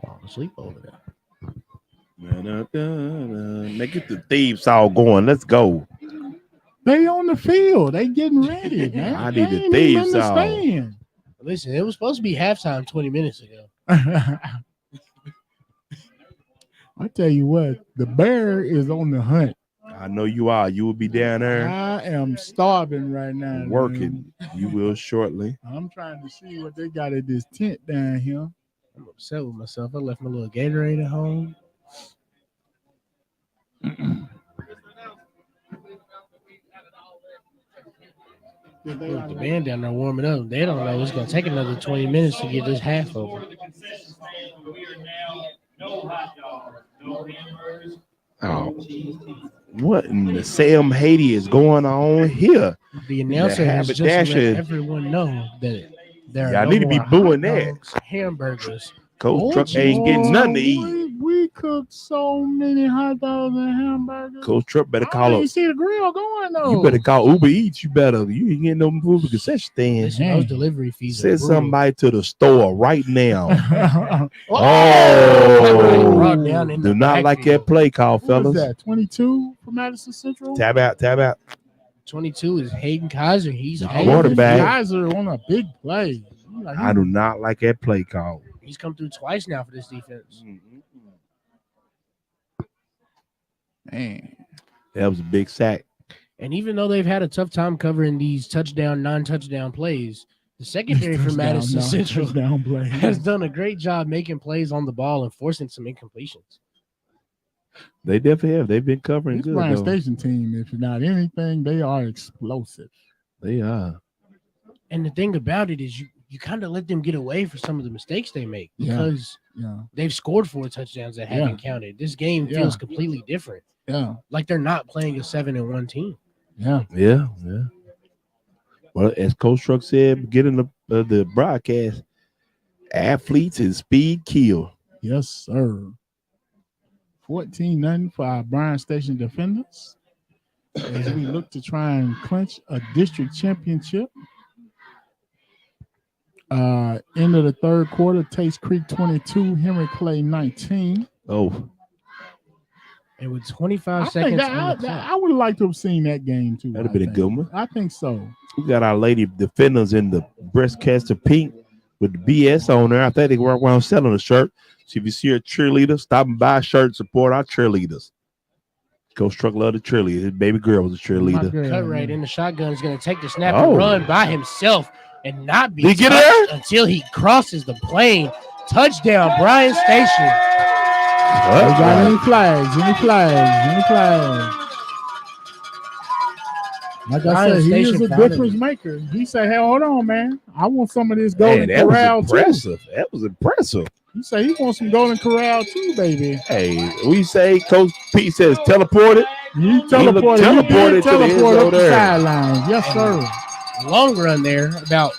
C: Fall asleep over there.
A: Now get the theme song going. Let's go.
B: They on the field. They getting ready, man.
A: I
B: They
A: need the
B: ain't even
A: thieves
B: in the
A: out.
B: stand.
C: Listen, it was supposed to be halftime 20 minutes ago.
B: I tell you what, the bear is on the hunt.
A: I know you are. You will be down there
B: I am starving right now.
A: working. You will shortly.
B: Man. I'm trying to see what they got at this tent down here.
C: I'm upset with myself. I left my little Gatorade at home. Look, the band down there warming up. They don't know it's going to take another 20 minutes to get this half over.
D: No hot dogs, no hamburgers,
A: Oh, what in the Sam Haiti is going on here?
C: The announcer has just
A: haberdasher.
C: let everyone know that there
A: Y'all
C: are no
A: need to be
C: more
A: booing
C: hot
A: that.
C: dogs, hamburgers.
A: Coach Truck ain't getting nothing to eat.
B: We cooked so many hot dogs and hamburgers.
A: Coach Truck better
B: I
A: call
B: don't
A: up.
B: see the grill going though.
A: You better call Uber Eats. You ain't getting no food for concession stand.
C: Listen, those delivery fees are
A: Send
C: brutal.
A: somebody to the store right now.
C: Oh! Brought down in
A: Do
C: the
A: not like that
C: backfield.
A: play call,
B: What is
A: fellas.
B: that? 22 for Madison Central.
A: Tab out.
C: 22 is Hayden Kaiser. He's
A: The
C: hanging.
A: quarterback.
B: Kaiser on a big play.
A: I do not like that play call.
C: He's come through twice now for this defense.
B: Man.
A: That was a big sack.
C: And even though they've had a tough time covering these touchdown, non-touchdown plays, the secondary for Madison Central has done a great job making plays on the ball and forcing some incompletions.
A: They definitely have. They've been covering
B: This
A: good.
B: Bryan
A: Though.
B: Station team, if not anything, they are explosive.
A: They are.
C: And the thing about it is you kind of let them get away for some of the mistakes they make because they've scored 4 touchdowns that haven't counted. This game feels completely different.
B: Yeah.
C: Like they're not playing a 7-1 team.
B: Yeah.
A: Well, as Coach Truck said, beginning of the broadcast, athletes and speed kill.
B: Yes, sir. 14-0 for our Bryan Station defenders as we look to try and clinch a district championship. End of the third quarter, Taste Creek 22, Henry Clay 19.
A: Oh.
C: And with 25 seconds on the clock.
B: I would have liked to have seen that game too.
A: That'd have been a good one.
B: I think so.
A: We got our lady defenders in the breastcaster pink with the BS on there. I think they walk around selling a shirt. So if you see a cheerleader, stop and buy a shirt, support our cheerleaders. Coach Truck loved the cheerleader. His baby girl was a cheerleader.
C: Cut right in the shotgun is going to take the snap and run by himself and not be
A: touched
C: there until he crosses the plane. Touchdown, Bryan Station.
B: Got any flags? Any flags? Like I said, he is a difference maker. He said, "Hey, hold on, man. I want some of this golden corral too."
A: That was impressive.
B: He said he wants some golden corral too, baby.
A: Hey, we say Coach Pete says teleported.
B: He teleported to the sidelines. Yes, sir.
C: Long run there, about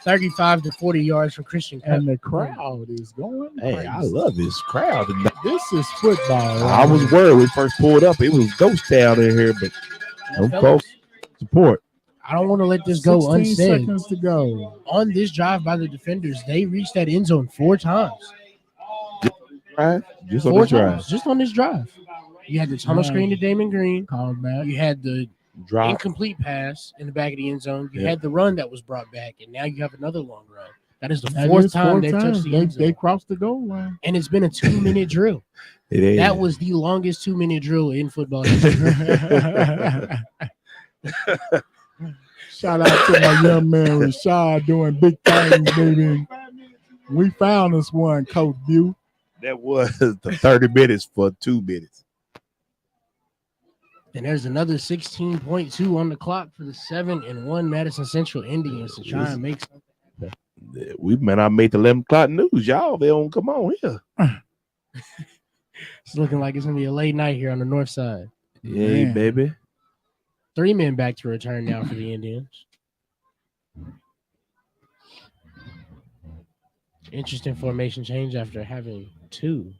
C: 35 to 40 yards from Christian Cup.
B: And the crowd is going crazy.
A: Hey, I love this crowd.
B: This is football.
A: I was worried when we first pulled up. It was ghost town in here, but folks support.
C: I don't want to let this go
B: 16
C: unsaid.
B: seconds to go.
C: On this drive by the defenders, they reached that end zone 4 times.
A: Just on this drive.
C: Just on this drive. You had the tunnel screen to Damon Green.
B: Called back.
C: You had the incomplete pass in the back of the end zone. You had the run that was brought back, and now you have another long run. That is the fourth time they've touched the end zone.
B: They crossed the goal line.
C: And it's been a 2-minute drill. That was the longest 2-minute drill in football history.
B: Shout out to my young man Rashad doing big things, baby. We found us one, Coach View.
A: That was the 30 minutes for 2 minutes.
C: And there's another 16.2 on the clock for the 7-1 Madison Central Indians to try and make something.
A: We may not make the 11 o'clock news, y'all. They don't come on here.
C: It's looking like it's going to be a late night here on the north side.
A: Yeah, man. Baby.
C: 3 men back to return now for the Indians. Interesting formation change after having 2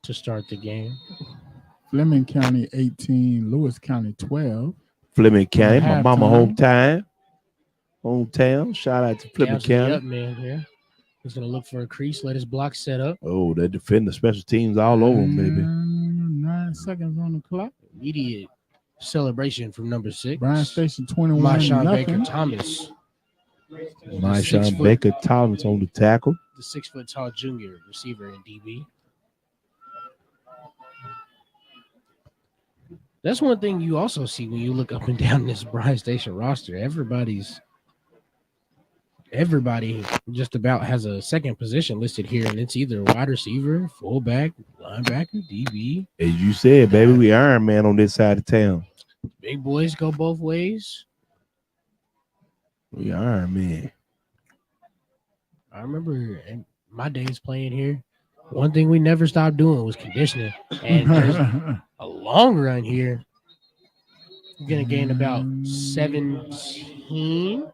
C: to start the game.
B: Fleming County 18, Lewis County 12.
A: Fleming County, my mama hometown. Shout out to Fleming County.
C: Up man here. He's going to look for a crease, let his block set up.
A: Oh, they defend the special teams all over him, baby.
B: 9 seconds on the clock.
C: Immediate celebration from number 6.
B: Bryan Station 21
C: Marshawn
B: nothing.
C: Baker Thomas,
A: Marshawn Baker Thomas on the tackle.
C: the 6 foot tall junior receiver and DB. That's one thing you also see when you look up and down this Bryan Station roster. Everybody just about has a second position listed here, and it's either wide receiver, fullback, linebacker, DB.
A: As you said, baby, we Iron Man on this side of town.
C: Big boys go both ways.
A: We Iron Man.
C: I remember in my days playing here, one thing we never stopped doing was conditioning. And there's a long run here. You're going to gain about 17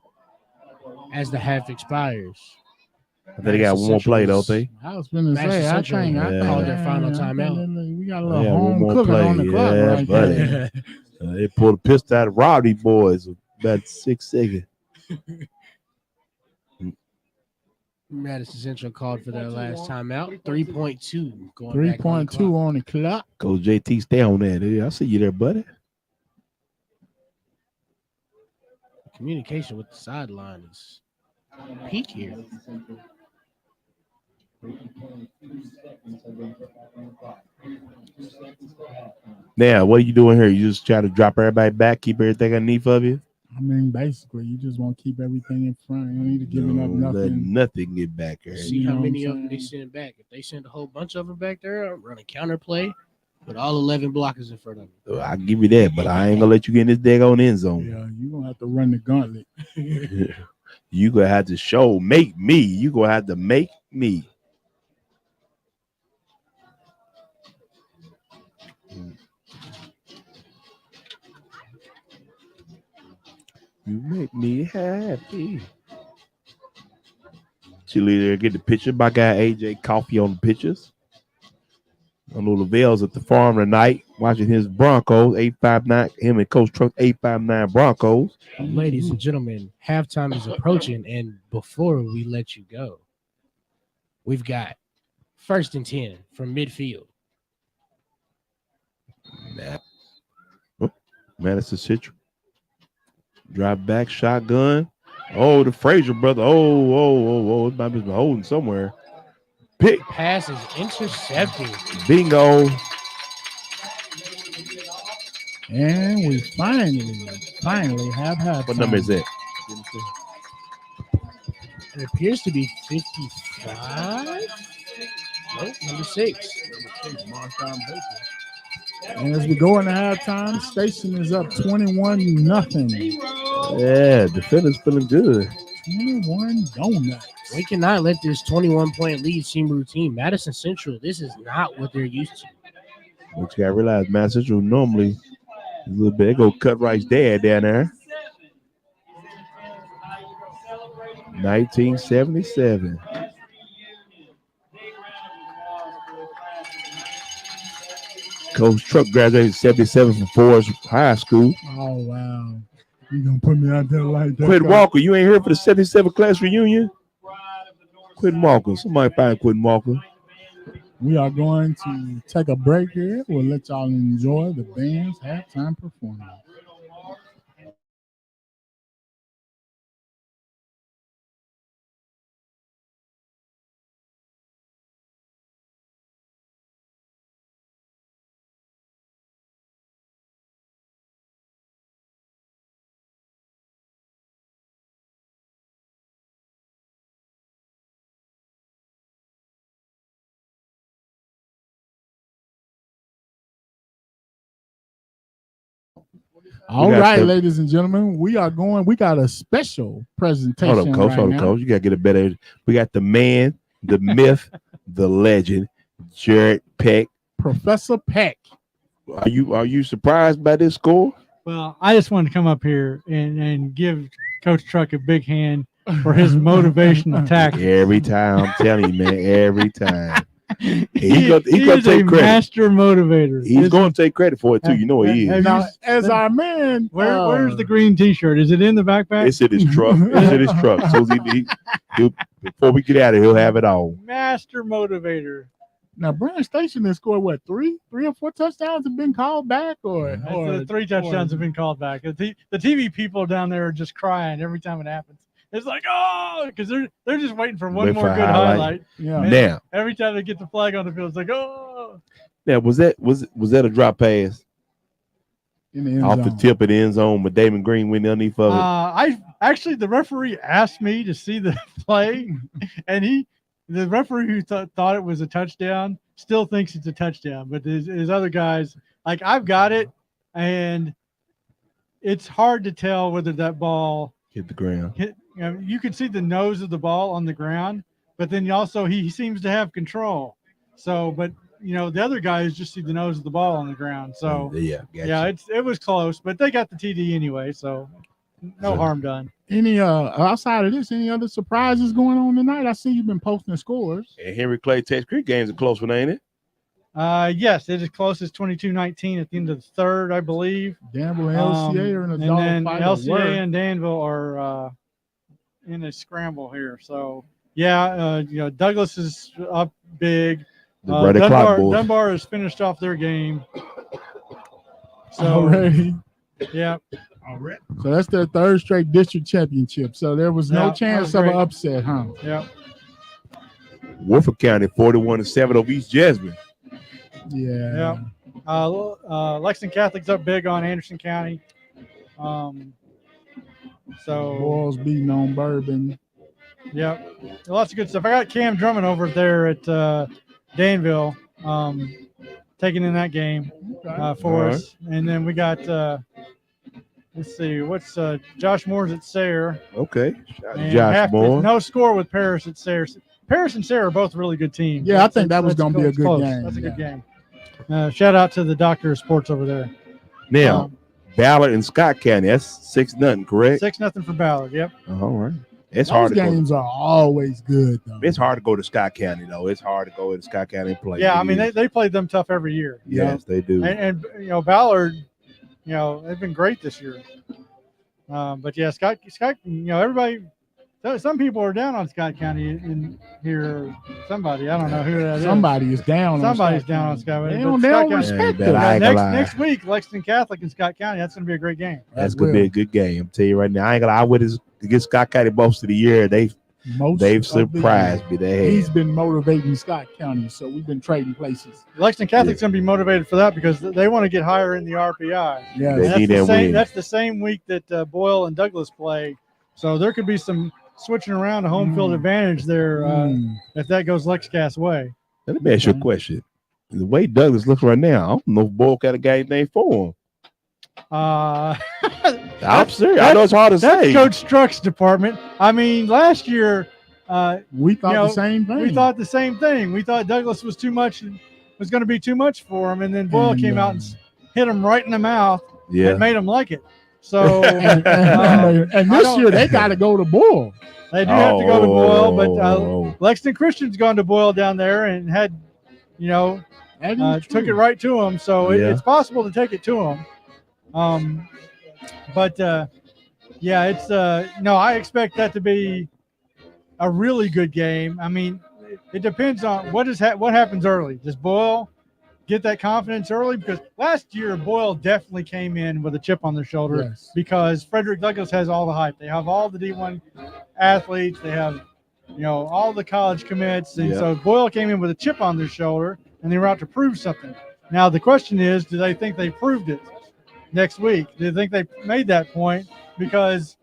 C: as the half expires.
A: I think they got one more play, don't they?
B: I was going to say,
C: Madison
B: I
C: Central
B: think
C: called their final timeout.
B: We got a little
A: Yeah, one
B: home
A: more
B: cooking
A: play.
B: on the clock
A: Yeah,
B: right
A: buddy.
B: there.
A: They pulled a pistol out of Rowdy boys about 6 seconds.
C: Madison Central called for their last timeout. 3.2 going back
B: 3.2 on the clock.
A: Coach JT, stay on that. I see you there, buddy.
C: Communication with the sideline is peak here.
A: Now, what are you doing here? You just try to drop everybody back, keep everything underneath of you?
B: I mean, basically, you just want to keep everything in front. You don't need to give up
A: Don't let
B: nothing.
A: nothing get back here.
C: See
B: You
C: how
B: know
C: many
B: what
C: of
B: I'm
C: them they
B: saying?
C: send back. If they send a whole bunch of them back there, I'm running counter play with all 11 blockers in front of them.
A: I'll give you that, but I ain't gonna let you get in this daggone end zone.
B: Yeah, you're going to have to run the gauntlet.
A: You gonna have to make me. You gonna have to make me. You make me happy. Cheerleader, get the picture. My guy AJ Coffee on the pictures. I know Lavell's at the farm tonight watching his Broncos, 859. Him and Coach Truck, 859 Broncos.
C: Ladies and gentlemen, halftime is approaching, and before we let you go, we've got 1st and 10 from midfield.
A: Madison Central. Drive back, shotgun. Oh, the Frazier brother. Oh. It might be holding somewhere. Pick.
C: Pass is intercepted.
A: Bingo.
B: And we finally have halftime.
A: What number is that?
C: It appears to be 55. Nope, number 6.
B: And as we go into halftime, Station is up 21-0.
A: Yeah, defender's feeling good.
B: 21 donuts.
C: We cannot let this 21-point lead seem routine. Madison Central, this is not what they're used to.
A: But you gotta realize Madison Central normally a little bit. They go cut Rice dad down there. 1977. Coach Truck graduated 77 from Forest High School.
B: Oh, wow. You going to put me out there like that?
A: Quentin Walker, you ain't here for the 77 class reunion? Quentin Walker. Somebody find Quentin Walker.
B: We are going to take a break here. We'll let y'all enjoy the band's halftime performance. All right, ladies and gentlemen, we got a special presentation.
A: Hold up, Coach.
B: right now.
A: Coach. You got to get a better. We got the man, the myth, the legend, Jared Peck.
B: Professor Peck.
A: Are you surprised by this score?
E: Well, I just wanted to come up here and give Coach Truck a big hand for his motivational tackle.
A: Every time, I'm telling you, man, every time. He's
E: He
A: gonna
E: is
A: take
E: a
A: credit.
E: master motivator.
A: He's going to take credit for it too. You know he is.
B: Now, as our man,
E: Where's the green T-shirt? Is it in the backpack?
A: It's in his truck. It's in his truck. So he'll, before we get out of here, he'll have it all.
E: Master motivator.
B: Now, Bryan Station has scored what, three or four touchdowns have been called back, or
E: The 3 touchdowns have been called back. The TV people down there are just crying every time it happens. It's like, oh, because they're just waiting for one
A: Wait
E: more
A: for a
E: good highlight.
B: Yeah.
E: And
A: Now,
E: every time they get the flag on the field, it's like, oh.
A: now was that a drop pass
B: In the end
A: off the
B: zone.
A: tip of the end zone, but Damon Green went underneath of it?
E: The referee asked me to see the play, and the referee who thought it was a touchdown still thinks it's a touchdown, but his other guys, like, I've got it, and it's hard to tell whether that ball
A: Hit the ground.
E: you can see the nose of the ball on the ground, but then he seems to have control. So, but the other guys just see the nose of the ball on the ground. So
A: yeah, gotcha.
E: it was close, but they got the TD anyway, so no harm done.
B: Any outside of this, any other surprises going on tonight? I see you've been posting scores.
A: And Henry Clay Texas Creek game's a close one, ain't it?
E: Yes, it is close as 22-19 at the end of the third, I believe.
B: Danville and LCA are in a
E: and
B: dog
E: then
B: fight.
E: LCA and Danville are in a scramble here. So yeah, Douglas is up big.
A: The Brady Clock boys.
E: Dunbar has finished off their game. So
B: already.
E: Yeah.
A: Already.
B: So that's their third straight district championship. So there was no chance of an upset, huh?
E: Yeah.
A: Woodford County 41-7 over East Jasmine.
B: Yeah.
E: Lexington Catholic's up big on Anderson County. So
B: Boyles beating on Bourbon.
E: Yeah, lots of good stuff. I got Cam Drummond over there at Danville, taking in that game for us. And then we got, let's see, what's Josh Moore's at Sayre.
A: Okay, Josh Moore.
E: No score with Paris at Sayre. Paris and Sayre are both really good teams.
B: Yeah, I think that was going to be a good game.
E: That's a good game. Shout out to the Doctor of Sports over there.
A: Now, Ballard and Scott County, that's 6-0, correct?
E: 6-0 for Ballard, yep.
A: All right. It's
B: Those
A: hard to
B: games are always good, though.
A: It's hard to go to Scott County, though. It's hard to go to Scott County and play.
E: Yeah, I mean, they play them tough every year.
A: Yes, they do.
E: And Ballard, they've been great this year. But yeah, Scott, everybody, some people are down on Scott County in here. Somebody, I don't know who that is.
B: Somebody is down.
E: Somebody's down on Scott County.
B: They don't respect it.
E: Next week, Lexington Catholic and Scott County. That's going to be a great game.
A: That's going to be a good game. I'm telling you right now. I ain't gonna lie with this against Scott County most of the year. They've surprised me.
B: He's been motivating Scott County, so we've been trading places.
E: Lexington Catholic's going to be motivated for that because they want to get higher in the RPI.
B: Yeah,
E: that's the same week that Boyle and Douglas play. So there could be some switching around a home field advantage there if that goes LexCast way.
A: Let me ask you a question. The way Douglas looks right now, I don't know if Boyle got a guy named for him. I'm serious. I know it's hard to say.
E: That's Coach Struck's department. I mean, last year
B: we thought the same thing.
E: We thought the same thing. We thought Douglas was too much, was going to be too much for him, and then Boyle came out and hit him right in the mouth and made him like it. So
B: and this year they got to go to Boyle.
E: They do have to go to Boyle, but Lexington Christian's gone to Boyle down there and had, took it right to him. So it's possible to take it to him. I expect that to be a really good game. I mean, it depends on what happens early. Does Boyle get that confidence early? Because last year Boyle definitely came in with a chip on their shoulder because Frederick Douglass has all the hype. They have all the D1 athletes. They have, all the college commits. And so Boyle came in with a chip on their shoulder and they were out to prove something. Now the question is, do they think they proved it next week? Do they think they made that point? Because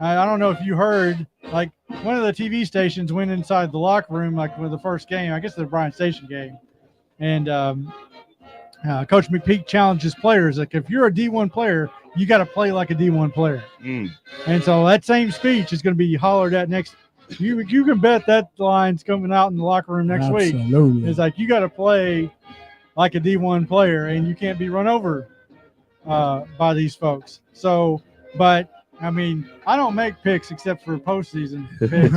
E: I don't know if you heard, like, one of the TV stations went inside the locker room, like, with the first game, I guess the Bryan Station game. And Coach McPeak challenged his players, like, if you're a D1 player, you got to play like a D1 player. And so that same speech is going to be hollered at next. You can bet that line's coming out in the locker room next week. It's like, you got to play like a D1 player, and you can't be run over by these folks. So, but I mean, I don't make picks except for postseason picks.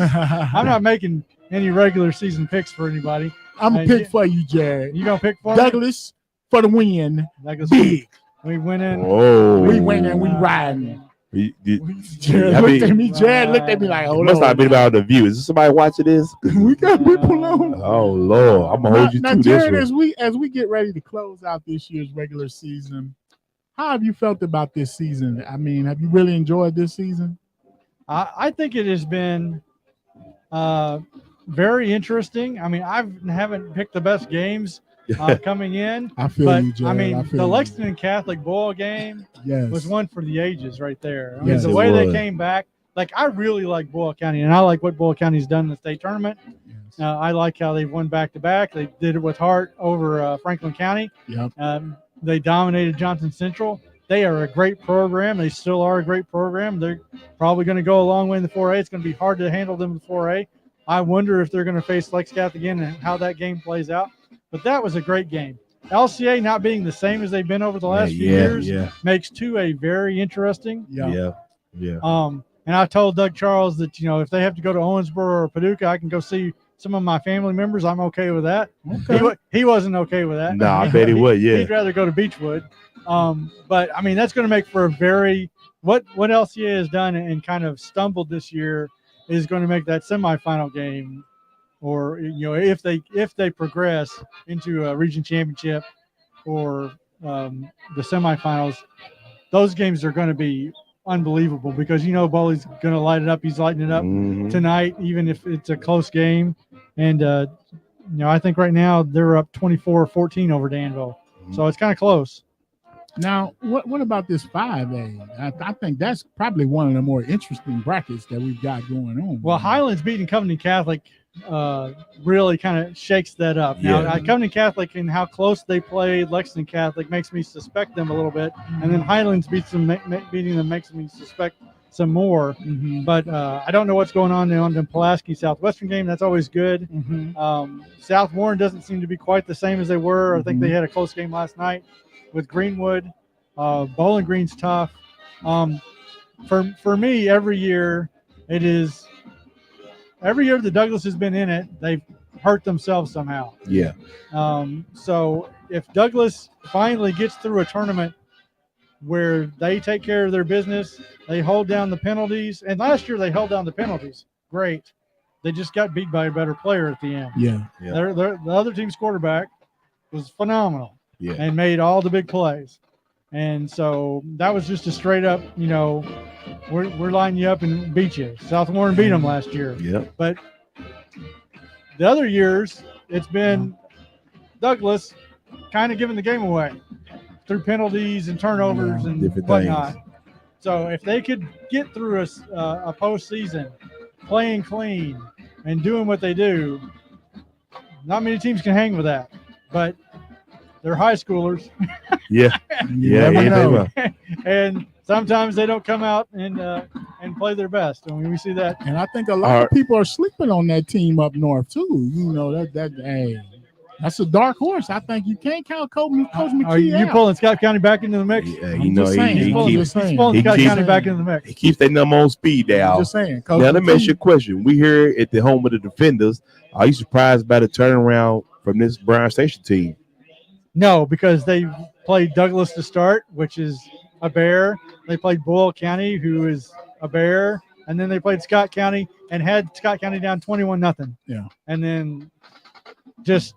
E: I'm not making any regular season picks for anybody.
B: I'm going to pick for you, Jared.
E: You going to pick for
B: Douglas
E: me?
B: For the win.
E: Douglas
B: big.
E: We winning.
A: Whoa.
B: We winning. We riding. Jared
A: I
B: looked
A: mean,
B: at me. Jared looked at me like,
A: it
B: hold
A: must
B: on.
A: not be about the view. Is there somebody watching this?
B: We got people on.
A: Oh Lord, I'm gonna hold you
B: Now,
A: to
B: Jared,
A: this one.
B: as we get ready to close out this year's regular season, how have you felt about this season? I mean, have you really enjoyed this season?
E: I think it has been very interesting. I mean, I haven't picked the best games coming in.
B: I feel
E: But
B: you, Jared.
E: I mean,
B: feel
E: the
B: you.
E: Lexington Catholic bowl game
B: Yes.
E: was one for the ages right there. I mean,
B: Yes,
E: the
A: it
E: way they
A: was.
E: came back, like I really like Boyle County, and I like what Boyle County's done in the state tournament.
B: Yes.
E: I like how they've won back-to-back. They did it with heart over Franklin County.
B: Yep.
E: They dominated Madison Central. They are a great program. They still are a great program. They're probably going to go a long way in the 4A. It's going to be hard to handle them in the 4A. I wonder if they're going to face Lex Cath again and how that game plays out. But that was a great game. LCA not being the same as they've been over the last few years makes 2A very interesting.
A: Yeah.
E: And I told Doug Charles that, if they have to go to Owensboro or Paducah, I can go see some of my family members. I'm okay with that.
B: Okay.
E: He wasn't okay with that.
A: No, I bet he would. Yeah.
E: He'd rather go to Beechwood. But I mean, that's going to make for a very what LCA has done and kind of stumbled this year is going to make that semifinal game, or if they progress into a region championship or the semifinals, those games are going to be unbelievable because Bully's going to light it up. He's lighting it up tonight, even if it's a close game. And I think right now they're up 24-14 over Danville, so it's kind of close.
B: Now, what about this 5A? I think that's probably one of the more interesting brackets that we've got going on.
E: Well, Highlands beating Covenant Catholic really kind of shakes that up. Now, Covenant Catholic and how close they played Lexington Catholic makes me suspect them a little bit, and then Highlands beating them makes me suspect some more. But I don't know what's going on on the Pulaski Southwestern game. That's always good. South Warren doesn't seem to be quite the same as they were. I think they had a close game last night with Greenwood. Bowling Green's tough. For me, every year that Douglas has been in it, they've hurt themselves somehow.
A: Yeah.
E: So if Douglas finally gets through a tournament where they take care of their business, they hold down the penalties, and last year they held down the penalties. Great. They just got beat by a better player at the end.
B: Yeah.
E: The other team's quarterback was phenomenal.
A: Yeah.
E: And made all the big plays. And so that was just a straight up, we're lining you up and beat you. South Warren beat them last year.
A: Yeah.
E: But the other years, it's been Douglas kind of giving the game away through penalties and turnovers and
A: different
E: whatnot.
A: things.
E: So if they could get through a postseason playing clean and doing what they do, not many teams can hang with that. But they're high schoolers.
A: Yeah.
E: And sometimes they don't come out and play their best. I mean, we see that.
B: And I think a lot of people are sleeping on that team up north too. That's a dark horse. I think you can't count Coach McKee
E: Are you
B: out.
E: pulling Scott County back into the mix?
A: Yeah,
B: I'm just saying.
A: he keeps
E: Pulling Scott County back into the mix.
A: he keeps that number on speed
B: I'm
A: dial.
B: just saying. Coach
A: Now let me ask you a
B: McKee,
A: question. We here at the home of the Defenders. Are you surprised by the turnaround from this Bryan Station team?
E: No, because they played Douglas to start, which is a bear. They played Boyle County, who is a bear, and then they played Scott County and had Scott County down 21-0.
B: Yeah.
E: And then just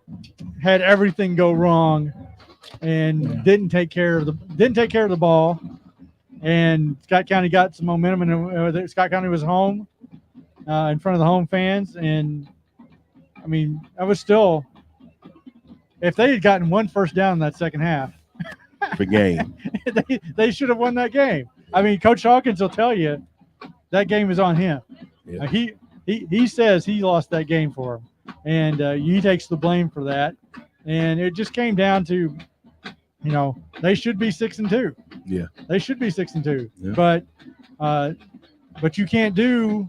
E: had everything go wrong and didn't take care of the ball. And Scott County got some momentum, and Scott County was home in front of the home fans. And I mean, I was still. If they had gotten one first down in that second half,
A: For game.
E: they should have won that game. I mean, Coach Hawkins will tell you that game is on him.
A: Yeah.
E: He says he lost that game for him, and he takes the blame for that. And it just came down to, they should be 6-2.
A: Yeah.
E: They should be 6-2.
A: Yeah.
E: But you can't do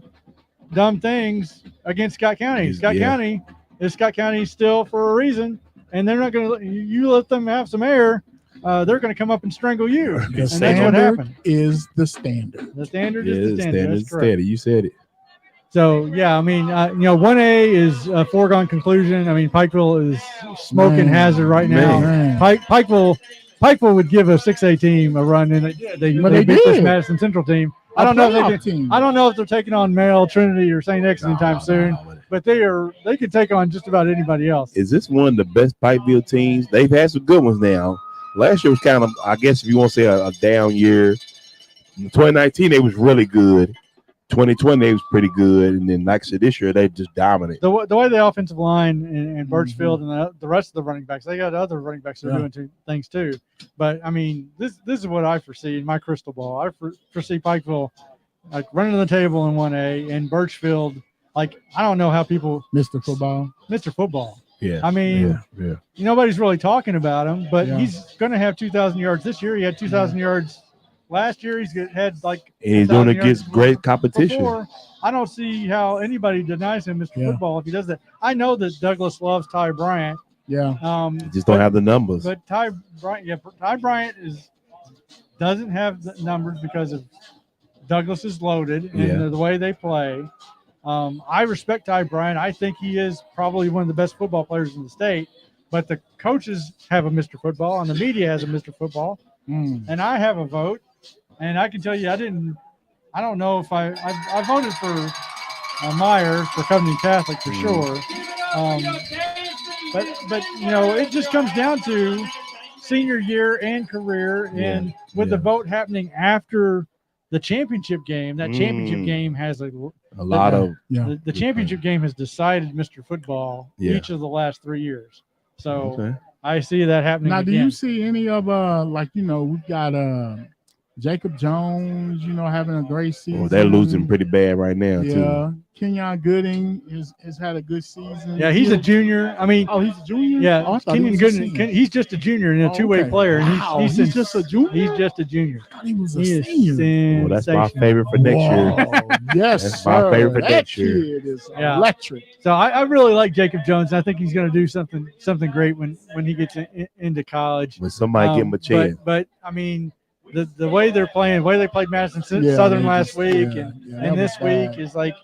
E: dumb things against Scott County. Scott County is Scott County still for a reason. And they're not going to you let them have some air. They're going to come up and strangle you.
B: The
E: And that's what
B: standard
E: happened.
B: is the standard.
E: The standard
A: Yeah,
E: is the standard. That's correct.
A: You said it.
E: So, yeah, I mean, 1A is a foregone conclusion. I mean, Pikeville is smoking hazard right now.
B: Man.
E: Pikeville Pikeville would give a 6A team a run, and they beat this
B: did.
E: Madison Central team.
B: A
E: I don't know if they
B: playoff
E: can.
B: team.
E: I don't know if they're taking on Male, Trinity, or St. X anytime soon, but they could take on just about anybody else.
A: Is this one of the best Pikeville teams? They've had some good ones now. Last year was kind of, I guess, if you want to say a down year. In 2019, they was really good. 2020, they was pretty good, and then like I said, this year they just dominant.
E: The way the offensive line in Birchfield and the rest of the running backs, they got other running backs that are doing things too. But I mean, this is what I foresee in my crystal ball. I foresee Pikeville like running the table in 1A, and Birchfield, like I don't know how people
B: Mr. Football.
A: Yeah,
E: I mean, nobody's really talking about him, but he's going to have 2,000 yards this year. He had 2,000 yards last year. He's had like,
A: and he's doing it against great competition.
E: Before. I don't see how anybody denies him Mr. Football if he does that. I know that Douglas loves Ty Bryant.
B: Yeah.
A: He just don't have the numbers.
E: But Ty Bryant doesn't have the numbers because of Douglas is loaded and the way they play. I respect Ty Bryant. I think he is probably one of the best football players in the state. But the coaches have a Mr. Football, and the media has a Mr. Football, and I have a vote. And I can tell you, I don't know if I voted for Myers for Covenant Catholic for sure. But it just comes down to senior year and career, and with the vote happening after the championship game, that championship game has a lot of the championship game has decided Mr. Football each of the last 3 years. So I see that happening.
B: Now,
E: again.
B: do you see any of we've got Jacob Jones, having a great season.
A: Oh, they're losing pretty bad right now too.
B: Kenyon Gooding has had a good season.
E: Yeah, he's a junior. I mean,
B: he's a junior.
E: Yeah, Kenyon Gooding. He's just a junior and a two-way player. And
B: he's just a junior.
E: He's just a junior.
B: I thought he was a senior.
A: Well, that's my favorite for next year.
B: Yes,
A: that's my favorite for next year.
B: Kid is electric.
E: So I really like Jacob Jones. I think he's going to do something great when he gets into college.
A: When somebody give him a chance.
E: But I mean. The way they're playing, the way they played Madison Southern last week and this week is like,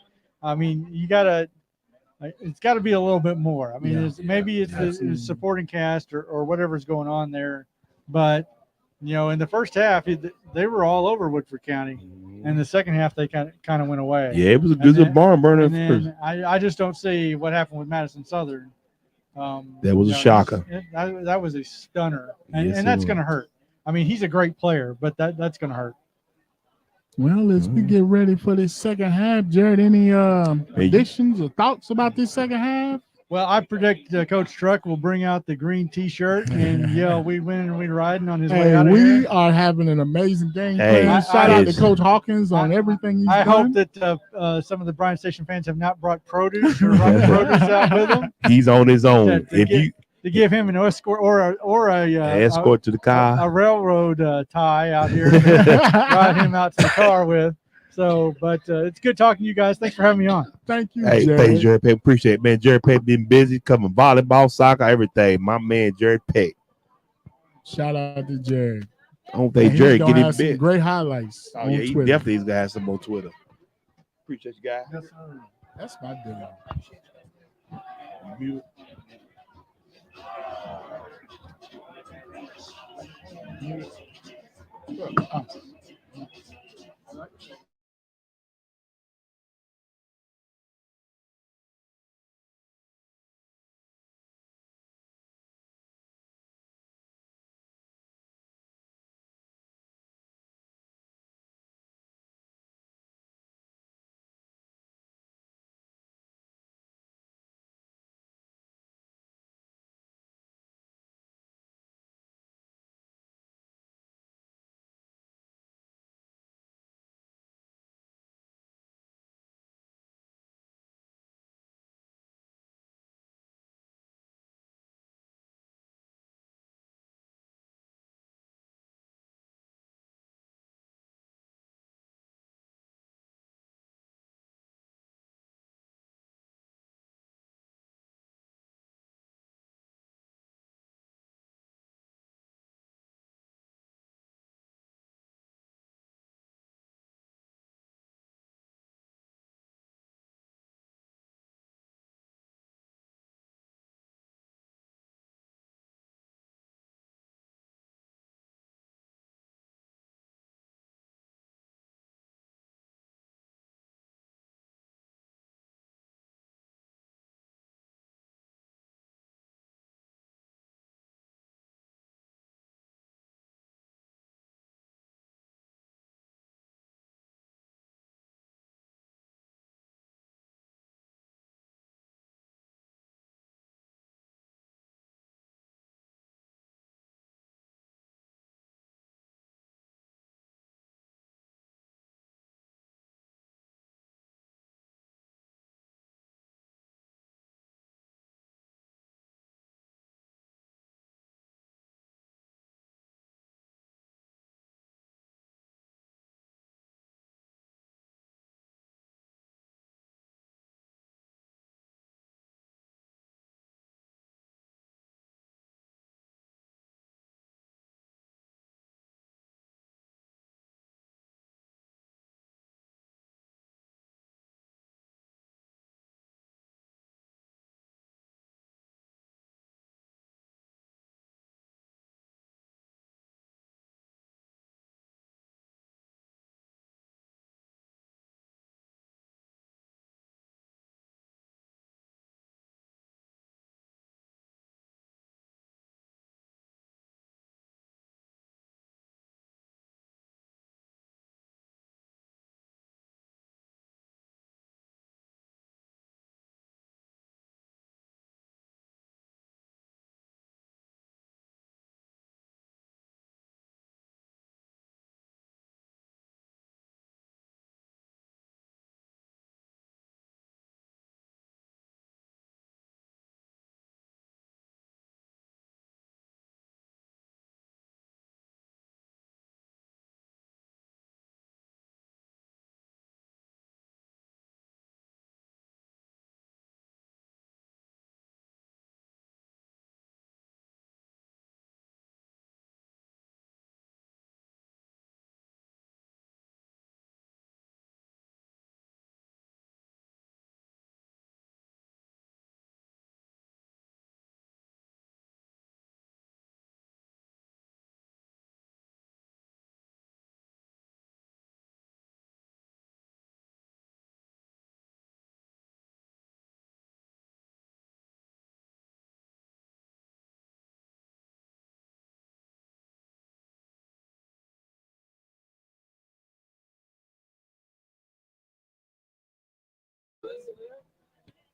E: I mean, it's got to be a little bit more. I mean, maybe it's the supporting cast or whatever's going on there. But, in the first half, they were all over Woodford County. And the second half, they kind of went away.
A: Yeah, it was a good barn burner.
E: And then I just don't see what happened with Madison Southern.
A: That was a shocker.
E: That was a stunner. And that's going to hurt. I mean, he's a great player, but that's going to hurt.
B: Well, as we get ready for this second half, Jared, any predictions or thoughts about this second half?
E: Well, I predict Coach Truck will bring out the green T-shirt and yell, "We win and we riding" on his way out of here.
B: We are having an amazing game.
A: Shout
B: out to Coach Hawkins on everything he's done.
E: I hope that some of the Bryan Station fans have not brought produce or produce out with them.
A: He's on his own.
E: To give him an escort or a
A: escort to the car,
E: a railroad tie out here to ride him out to the car with. So, but it's good talking to you guys. Thanks for having me on.
B: Thank you,
A: Jared. Thanks, Jared Peck. Appreciate it, man. Jared Peck been busy covering volleyball, soccer, everything. My man, Jared Peck.
B: Shout out to Jared.
A: I don't think Jared get his bit.
B: Great highlights.
A: Oh, yeah, he definitely got to have some on Twitter. Appreciate you guys.
B: Yes, sir. That's my deal.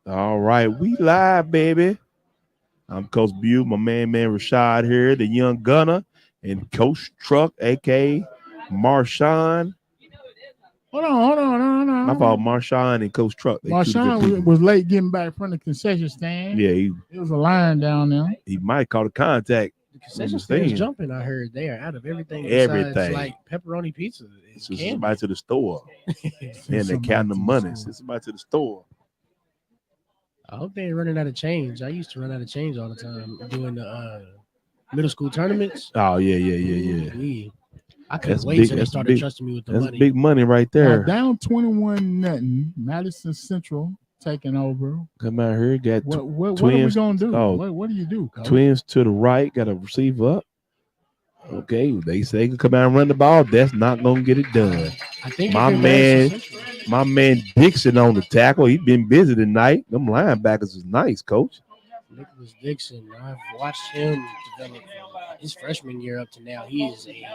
A: All right, we live, baby. I'm Coach Bew, my man Rashad here, the young gunner, and Coach Truck, aka Marshawn.
B: Hold on.
A: My fault, Marshawn and Coach Truck. They two different
B: Marshawn
A: people.
B: was late getting back from the concession stand.
A: Yeah,
B: It was a line down there.
A: he might call the contact.
C: The concession
A: Understand.
C: stand's jumping. I heard they are out of everything.
A: Everything.
C: Besides, like pepperoni pizza. It's
A: Send
C: candy.
A: somebody to the store. And they counting the money. Send somebody to the store.
C: I hope they ain't running out of change. I used to run out of change all the time doing the middle school tournaments.
A: Oh, yeah.
C: Yeah. I couldn't
A: That's
C: wait
A: big-
C: till they
A: that's
C: started
A: big-
C: trusting me with the
A: That's
C: money.
A: big money right
B: Now,
A: there.
B: down 21-0. Madison Central taking over.
A: Come out here, got
B: What are we
A: Twins-
B: gonna do?
A: oh.
B: What do you do, Coach?
A: Twins to the right, got a receiver up. Okay, they say they can come out and run the ball. That's not gonna get it done.
C: I think
A: My
C: if you're
A: man-
C: Madison Central-
A: My man Dixon on the tackle. He been busy tonight. Them linebackers is nice, Coach.
C: Nicholas Dixon, I've watched him develop from his freshman year up to now. He is a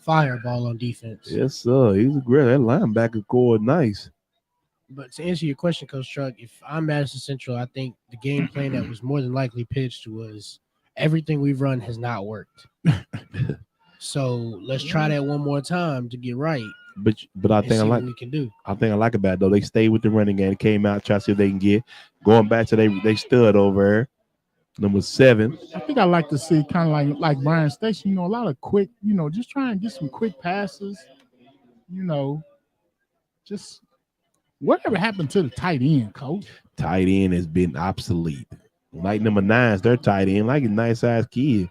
C: fireball on defense.
A: Yes, sir. He's a great. That linebacker core is nice.
C: But to answer your question, Coach Truck, if I'm Madison Central, I think the game plan that was more than likely pitched was everything we've run has not worked. So let's try that one more time to get right
A: But I
C: and
A: think
C: see
A: I
C: what
A: like.
C: we can do.
A: I think I like about it though. They stayed with the running game. Came out, try to see if they can get going back to they stud over there. Number 7.
B: I think I like to see kind of like Bryan Station. A lot of quick. Just try and get some quick passes. Just whatever happened to the tight end, Coach?
A: Tight end has been obsolete. Like number 9's their tight end, like a nice size kid.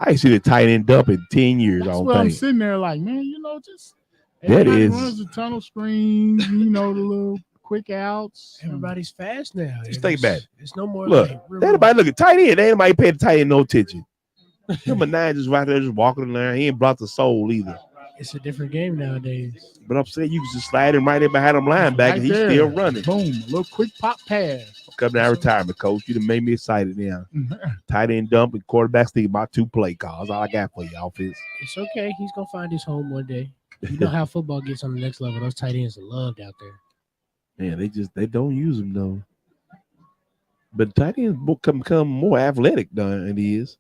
A: I ain't see the tight end up in 10 years. I
B: That's
A: don't
B: where I'm
A: think.
B: sitting there like, man, just
A: That
B: everybody
A: is-
B: runs the tunnel screens, the little quick outs.
C: Everybody's fast now.
A: Just think about it.
C: It's no more
A: Look,
C: like we're
A: Anybody look at tight end? Ain't nobody paying the tight end no attention. Number 9 just right there, just walking there. He ain't blocked the soul either.
C: It's a different game nowadays.
A: But I'm saying you can just slide him right in behind him linebacker.
B: Right
A: He's
B: there.
A: still running.
B: Boom, a little quick pop pass.
A: Come down retirement, coach. You done made me excited now. Tight end dump and quarterbacks think about 2 play calls. All I got for you, offense.
C: It's okay. He's gonna find his home one day. You know how football gets on the next level. Those tight ends are loved out there.
A: Man, they don't use him though. But tight ends become more athletic than it is.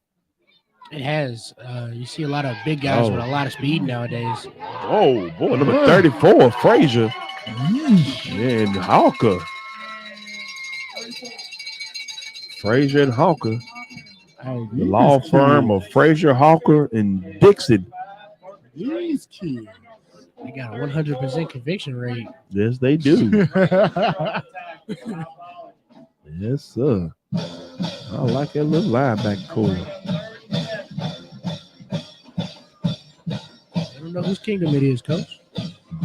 C: It has. You see a lot of big guys with a lot of speed nowadays.
A: Oh boy, number 34, Frazier. And Hawker. Frazier and Hawker.
B: Hey,
A: The law firm of Frazier, Hawker, and Dixon.
B: These kids.
C: They got a 100% conviction rate.
A: Yes, they do. Yes, sir. I like that little linebacker core.
C: I don't know whose kingdom it is, Coach.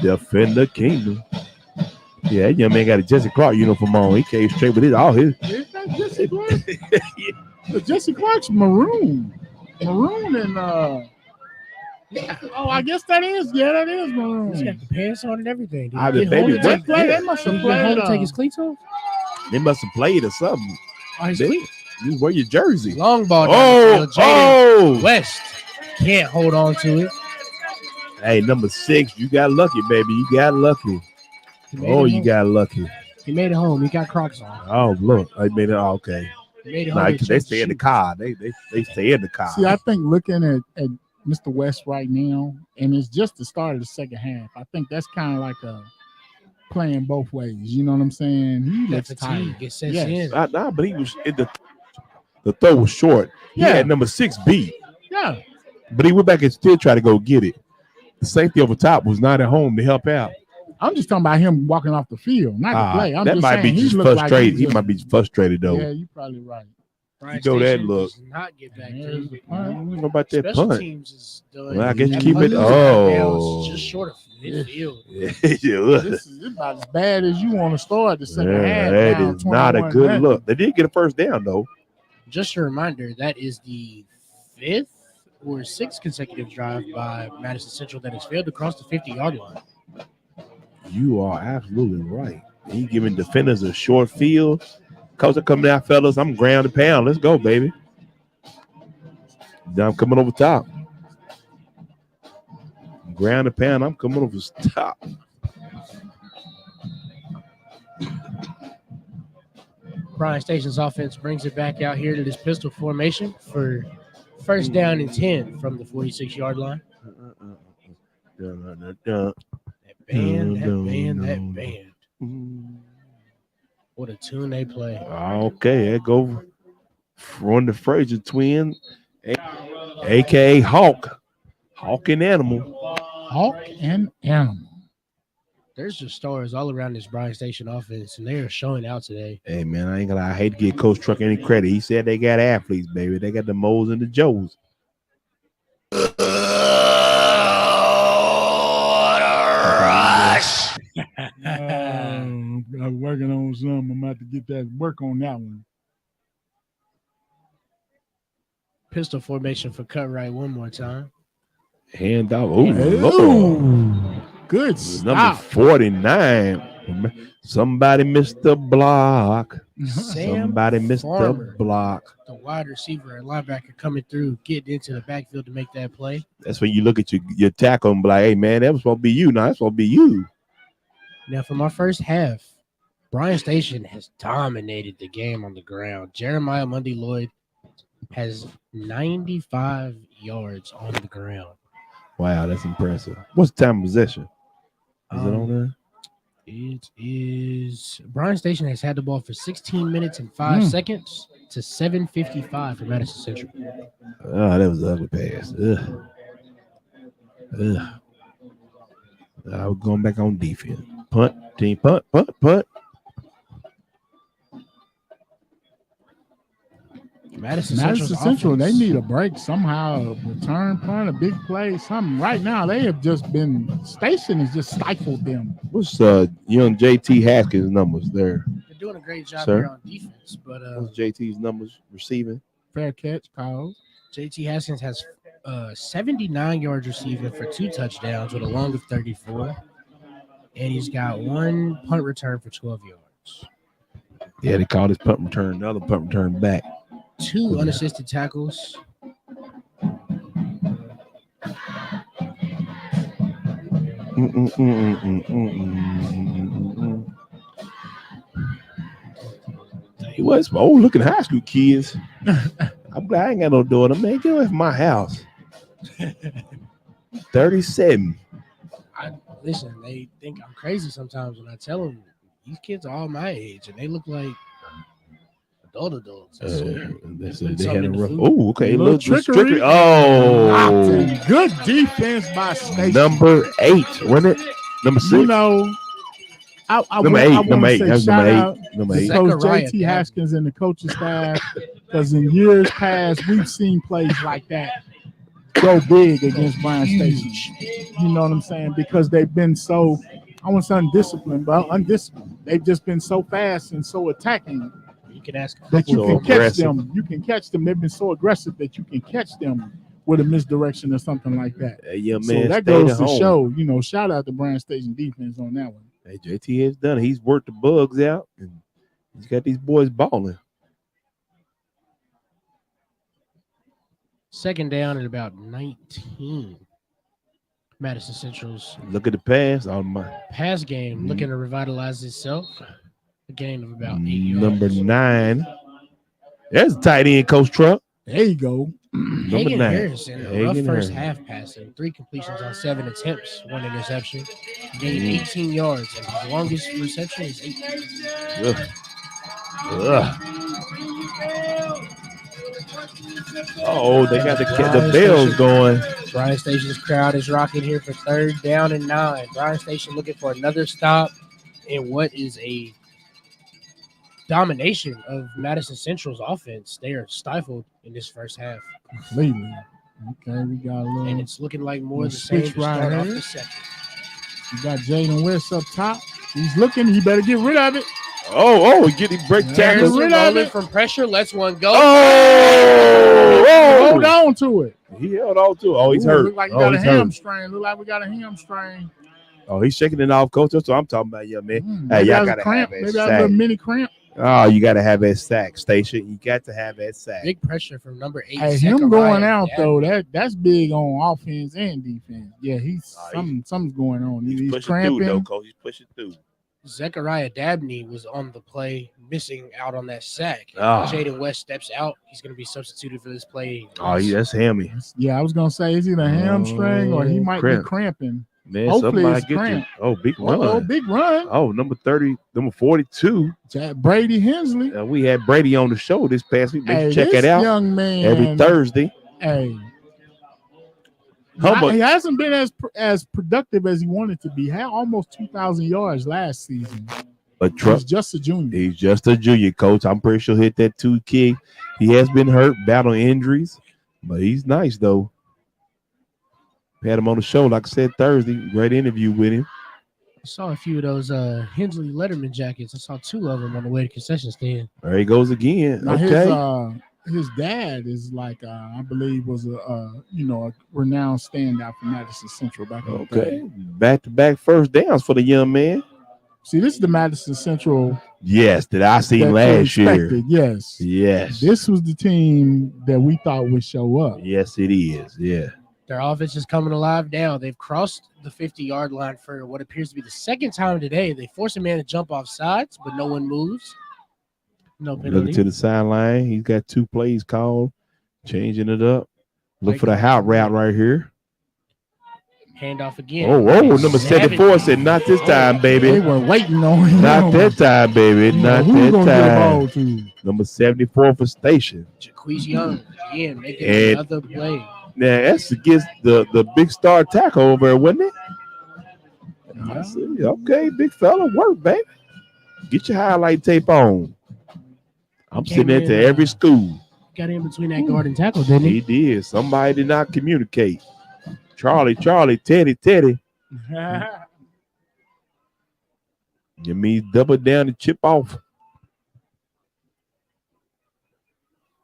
A: Defend the kingdom. Yeah, that young man got a Jesse Clark uniform on. He came straight with all his.
B: Is that Jesse Clark? But Jesse Clark's maroon. Maroon and oh, I guess that is. Yeah, that is maroon.
C: He's got the pants on and everything. Did
A: Ah,
C: he
A: the
C: get
A: baby
C: home to
A: wet.
C: take-
B: They must
C: did
B: have
C: he get home
B: played.
C: to take his cleats off?
A: They must have played or something.
C: Oh, his
A: They-
C: cleats.
A: You wear your jersey.
C: Long ball down
A: Oh,
C: the field. Jaden
A: oh.
C: West can't hold on to it.
A: Hey, number 6, you got lucky, baby. You got lucky.
C: He made
A: Oh,
C: it
A: you
C: home.
A: got lucky.
C: He made it home. He got Crocs on.
A: Oh, look. I made it. Okay.
C: He made it
A: Nah,
C: home.
A: they stay in the car. They stay in the car.
B: See, I think looking at Mr. West right now, and it's just the start of the second half. I think that's kind of like a playing both ways. You know what I'm saying? He
C: That
B: looks
C: fatigue
B: tired.
C: gets sets
B: Yes.
C: in.
A: Nah, but he was the throw was short. He
B: Yeah.
A: had number 6 beat,
B: Yeah.
A: but he went back and still tried to go get it. The safety over top was not at home to help out.
B: I'm just talking about him walking off the field, not the play. I'm
A: That
B: just
A: might
B: saying,
A: be
B: he
A: just
B: looked like
A: frustrated. He
B: just-
A: might be frustrated though.
B: Yeah, you're probably right.
C: Bryan
A: You know that
C: Station
A: look.
C: does not get back
B: There's
C: there.
B: the
A: I
B: punt.
A: don't know about that
C: Special
A: punt.
C: teams is done.
A: Well, I guess
B: you
C: That
B: keep
C: punt
B: it-
C: is out of bounds,
A: oh.
C: just short of midfield.
A: Yeah,
B: This is about as bad as you want to start the second half.
A: that
B: down
A: is not a
B: 21-0.
A: good look. They did get a first down though.
C: Just a reminder, that is the 5th or 6th consecutive drive by Madison Central that has failed to cross the 50-yard line.
A: You are absolutely right. He giving defenders a short field. Coach, come down, fellas. I'm ground and pound. Let's go, baby. Now I'm coming over top. Ground and pound. I'm coming over top.
C: Bryan Station's offense brings it back out here to this pistol formation for first down and 10 from the 46-yard line. That band. What a tune they play.
A: Okay, there go from the Fraser twin, a.k.a. Hawk and Animal.
B: Hawk and Animal.
C: There's just stars all around this Bryan Station offense, and they are showing out today.
A: Hey, man, I ain't gonna lie. I hate to give Coach Truck any credit. He said they got athletes, baby. They got the Moles and the Joes.
B: I'm working on something. I'm about to get that work on that one.
C: Pistol formation for cut right one more time.
A: Hand off. Oh,
B: good
A: number
B: stop.
A: 49. Somebody missed the block. Somebody missed
C: Farmer,
A: the block.
C: the wide receiver and linebacker coming through, getting into the backfield to make that play.
A: That's when you look at your tackle and be like, hey, man, that was supposed to be you. No, that's supposed to be you.
C: Now, for my first half, Bryan Station has dominated the game on the ground. Jeremiah Mundy Lloyd has 95 yards on the ground.
A: Wow, that's impressive. What's the time of possession? Is it on there?
C: It is. Bryan Station has had the ball for 16 minutes and 5 seconds to 7:55 for Madison Central.
A: Oh, that was an ugly pass. I was going back on defense. Punt, team punt.
C: Madison
B: Central, they need a break somehow. A return punt, a big play, something. Right now, they have just been. Station has just stifled them.
A: What's young JT Haskins' numbers there?
C: They're doing a great job
A: Sir?
C: here on defense, but
A: What's JT's numbers receiving?
B: Fair catch, Kyle.
C: JT Haskins has 79 yards receiving for 2 touchdowns with a long of 34, and he's got 1 punt return for 12 yards.
A: Yeah, they called his punt return, the other punt return back.
C: 2 unassisted tackles.
A: He was looking high school kids. I'm glad I ain't got no daughter, man. Get away from my house. 37.
C: Listen, they think I'm crazy sometimes when I tell them these kids are all my age and they look like adults.
A: They had a rough. Oh, okay.
B: Little trickery.
A: Oh,
B: good defense by Station.
A: Number 8, wasn't it? Number 6.
B: You know,
A: Number 8.
B: Number 8. That's
A: number 8.
B: Out
A: Number 8.
B: Coach JT Haskins and the coaching staff, because in years past we've seen plays like that go big against Bryan Station. You know what I'm saying? Because they've been so, I won't say undisciplined, but undisciplined. They've just been so fast and so attacking.
C: You can ask
B: that you can
A: aggressive.
B: catch them. You can catch them. They've been so aggressive that you can catch them with a misdirection or something like that.
A: Yeah, man,
B: so that goes to show, shout out to Bryan Station defense on that one.
A: Hey, JT has done it. He's worked the bugs out, and he's got these boys balling.
C: Second down at about 19. Madison Central's
A: Look at the pass. On my
C: pass game looking to revitalize itself. A gain of about 8 yards.
A: Number 9. There's a tight end, Coach Truck.
B: There you go.
A: Number
C: Hagan
A: 9.
C: Harrison, a rough first half passing, 3 completions on 7 attempts, 1 interception, gained 18 yards, and his longest reception is 8.
A: Oh, they got the bells going.
C: Bryan Station's crowd is rocking here for 3rd down and 9. Bryan Station looking for another stop in what is a domination of Madison Central's offense. They are stifled in this first half.
B: Completely. Okay, we got a little.
C: And it's looking like more of the same to start off the second.
B: We got Jaden West up top. He's looking. He better get rid of it.
A: Oh, getting break tackle.
C: Rolling from pressure. Lets one go.
A: Oh,
B: hold on to it.
A: He held on to it. Oh, he's hurt.
B: Look like he got a hamstring. Look like we got a hamstring.
A: Oh, he's shaking it off, coach. That's what I'm talking about, young man. Hey, y'all gotta have that
B: maybe
A: sack.
B: a little mini cramp.
A: Oh, you gotta have that sack, Station. You got to have that sack.
C: Big pressure from number 8.
B: Hey, him going out though, that's big on offense and defense. Yeah, something's going on.
A: He's pushing
B: cramping.
A: through, though, coach. He's pushing through.
C: Zechariah Dabney was on the play, missing out on that sack.
A: Ah.
C: Jaden West steps out. He's going to be substituted for this play.
A: Oh, yeah, that's hammy.
B: Yeah, I was gonna say it's either hamstring or he might
A: Cramp.
B: be cramping.
A: Man,
B: Hopefully
A: somebody
B: it's
A: get
B: cramp.
A: you. Oh, big run.
B: Oh, big run.
A: Oh, number 30, number 42.
B: Brady Hensley.
A: We had Brady on the show this past week. Make
B: Hey,
A: sure check
B: this
A: it out
B: young man
A: every Thursday.
B: Hey,
A: Humble.
B: he hasn't been as productive as he wanted to be. Had almost 2,000 yards last season.
A: But
B: He's just a junior.
A: He's just a junior, coach. I'm pretty sure he'll hit that 2 kick. He has been hurt, battling injuries, but he's nice though. We had him on the show, like I said, Thursday. Great interview with him.
C: I saw a few of those Hensley Letterman jackets. I saw 2 of them on the way to concession stand.
A: There he goes again.
B: Now
A: Okay.
B: his dad is like I believe was a renowned standout for Madison Central back in the day.
A: Okay. Back-to-back first downs for the young man.
B: See, this is the Madison Central
A: Yes, that I seen
B: that we
A: last year.
B: expected. Yes.
A: Yes.
B: This was the team that we thought would show up.
A: Yes, it is. Yeah.
C: Their offense is coming alive now. They've crossed the 50-yard line for what appears to be the second time today. They force a man to jump off sides, but no one moves. No
A: Looking
C: penalty.
A: to the sideline. He's got 2 plays called, changing it up. Look
C: Like-
A: for the out route right here.
C: Handoff again.
A: Oh, number 74 said, not this time,
B: They
A: baby.
B: were waiting on him.
A: Not that time, baby. Not
B: Who's
A: that
B: gonna get the
A: time.
B: ball to?
A: Number 74 for Station.
C: Jaquez Young again making
A: And-
C: another play.
A: Now, that's against the big star tackle over there, wasn't it? I see. Okay, big fella, work, baby. Get your highlight tape on. I'm
C: Came
A: sitting there
C: in,
A: to every school.
C: Got in between that guard and tackle, didn't he?
A: He did. Somebody did not communicate. Charlie, Teddy. You mean double down and chip off.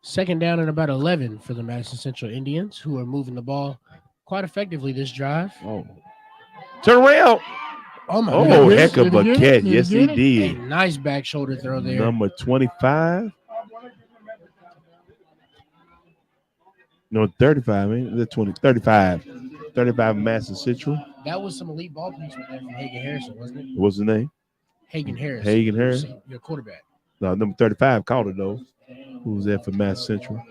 C: Second down and about 11 for the Madison Central Indians, who are moving the ball quite effectively this drive.
A: Oh. Turn around.
C: Oh, my
A: Oh,
C: goodness.
A: heck of a
B: Did he get it?
A: catch.
B: Did he
A: Yes, he
B: get it?
C: A
A: did.
C: nice back shoulder throw there.
A: Number 25. No, 35, man. The 20, 35. 35 Madison Central.
C: That was some elite ball placement there from Hagen Harrison, wasn't it?
A: What's his name?
C: Hagen Harris.
A: Hagen Harris?
C: Your quarterback.
A: No, number 35 called it, though. Who was that for Madison Central?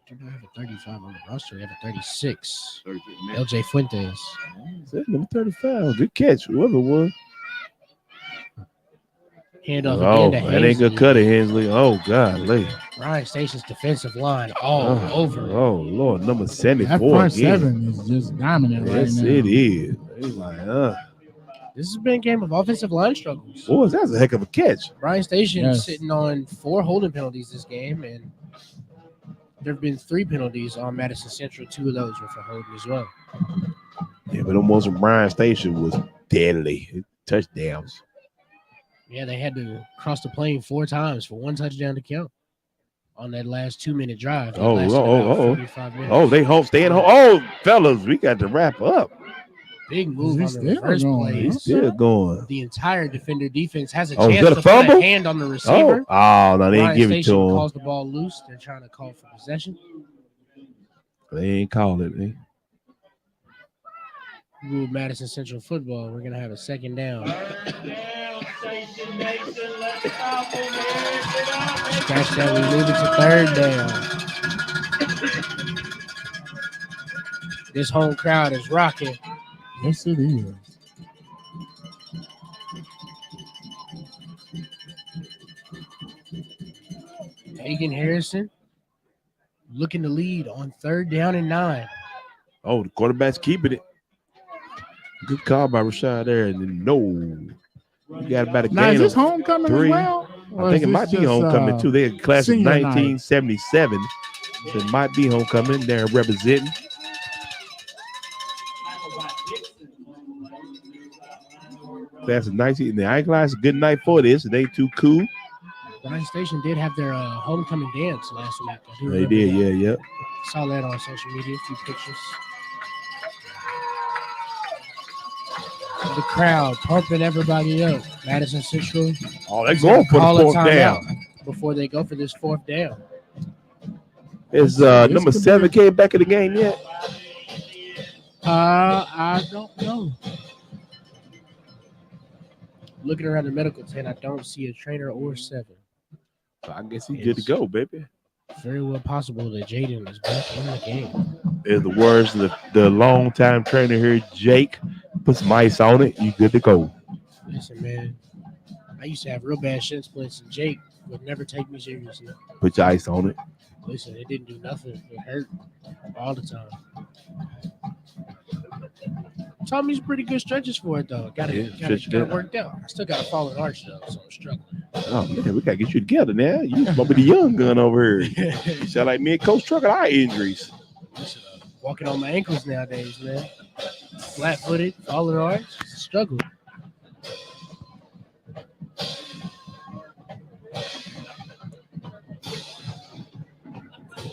C: Do not have a 35 on the roster. They have a 36. LJ Fuentes.
A: Is that number 35? Good catch, whoever it was.
C: Handoff
A: Oh,
C: again to
A: that ain't good
C: Hensley.
A: cut it, Hensley. Oh, golly.
C: Bryan Station's defensive line all over.
A: Oh, Lord. Number
B: That
A: 74
B: front
A: again.
B: 7 is just dominant
A: Yes,
B: right now.
A: it is. He's like,
C: This has been a game of offensive line struggles.
A: boy, that's a heck of a catch.
C: Bryan Station
B: Yes.
C: sitting on 4 holding penalties this game, and there have been 3 penalties on Madison Central. 2 of those were for holding as well.
A: Yeah, but almost Bryan Station was deadly. Touchdowns.
C: Yeah, they had to cross the plane 4 times for 1 touchdown to count on that last 2-minute drive. That lasted about 45 minutes.
A: Oh, they home, staying home. Oh, fellas, we got to wrap up.
C: Big move
B: Is
C: on
B: he
C: the
B: still
C: reverse
B: going?
C: play.
A: He's still going.
C: The entire defender defense has a
A: Oh, is
C: chance
A: that a
C: to put
A: fumble?
C: a hand on the receiver.
A: Oh, no, they ain't
C: Bryan
A: give it to
C: Station
A: him.
C: calls the ball loose. They're trying to call for possession.
A: They ain't called it. Man.
C: Move Madison Central football. We're going to have a second down.
D: Third down, Station Nation. Let's stop them here. Get out.
C: Scratch that. We move it to third down. This home crowd is rocking.
B: Yes, it is.
C: Hagen Harrison looking to lead on 3rd down and 9.
A: Oh, the quarterback's keeping it. Good call by Rashad there. And then no. You got about a
B: Now, is
A: game
B: this
A: of
B: homecoming
A: 3.
B: as well?
A: I think it might be homecoming too. They're a class of
B: senior night?
A: 1977. So it might be homecoming. They're representing. Class of 19. The I class, good night for this. It ain't too cool.
C: Bryan Station did have their homecoming dance last week. I do
A: They
C: remember
A: did,
C: that.
A: yeah.
C: Saw that on social media, a few pictures. The crowd pumping everybody up. Madison Central
A: Oh, they're going for the
C: call a
A: 4th down.
C: timeout before they go for this 4th down.
A: Is
B: This
A: number
B: could be
A: 7 came back in the game yet?
B: I don't know.
C: Looking around the medical tent, I don't see a trainer or 7.
A: So I guess he's good to go, baby.
C: Very well possible that Jaden is back in the game.
A: There's the words of the long-time trainer here, Jake. Put some ice on it. You good to go.
C: Listen, man, I used to have real bad shin splints, and Jake would never take me seriously.
A: Put your ice on it.
C: Listen, it didn't do nothing. It hurt all the time. Taught me some pretty good stretches for it, though. Got it worked out. I still got a fallen arch, though, so I'm struggling.
A: Oh, man, we got to get you together now. You supposed to be the young gun over here. You sound like me and Coach Truck got our injuries.
C: Listen, walking on my ankles nowadays, man. Flat-footed, fallen arch, struggle.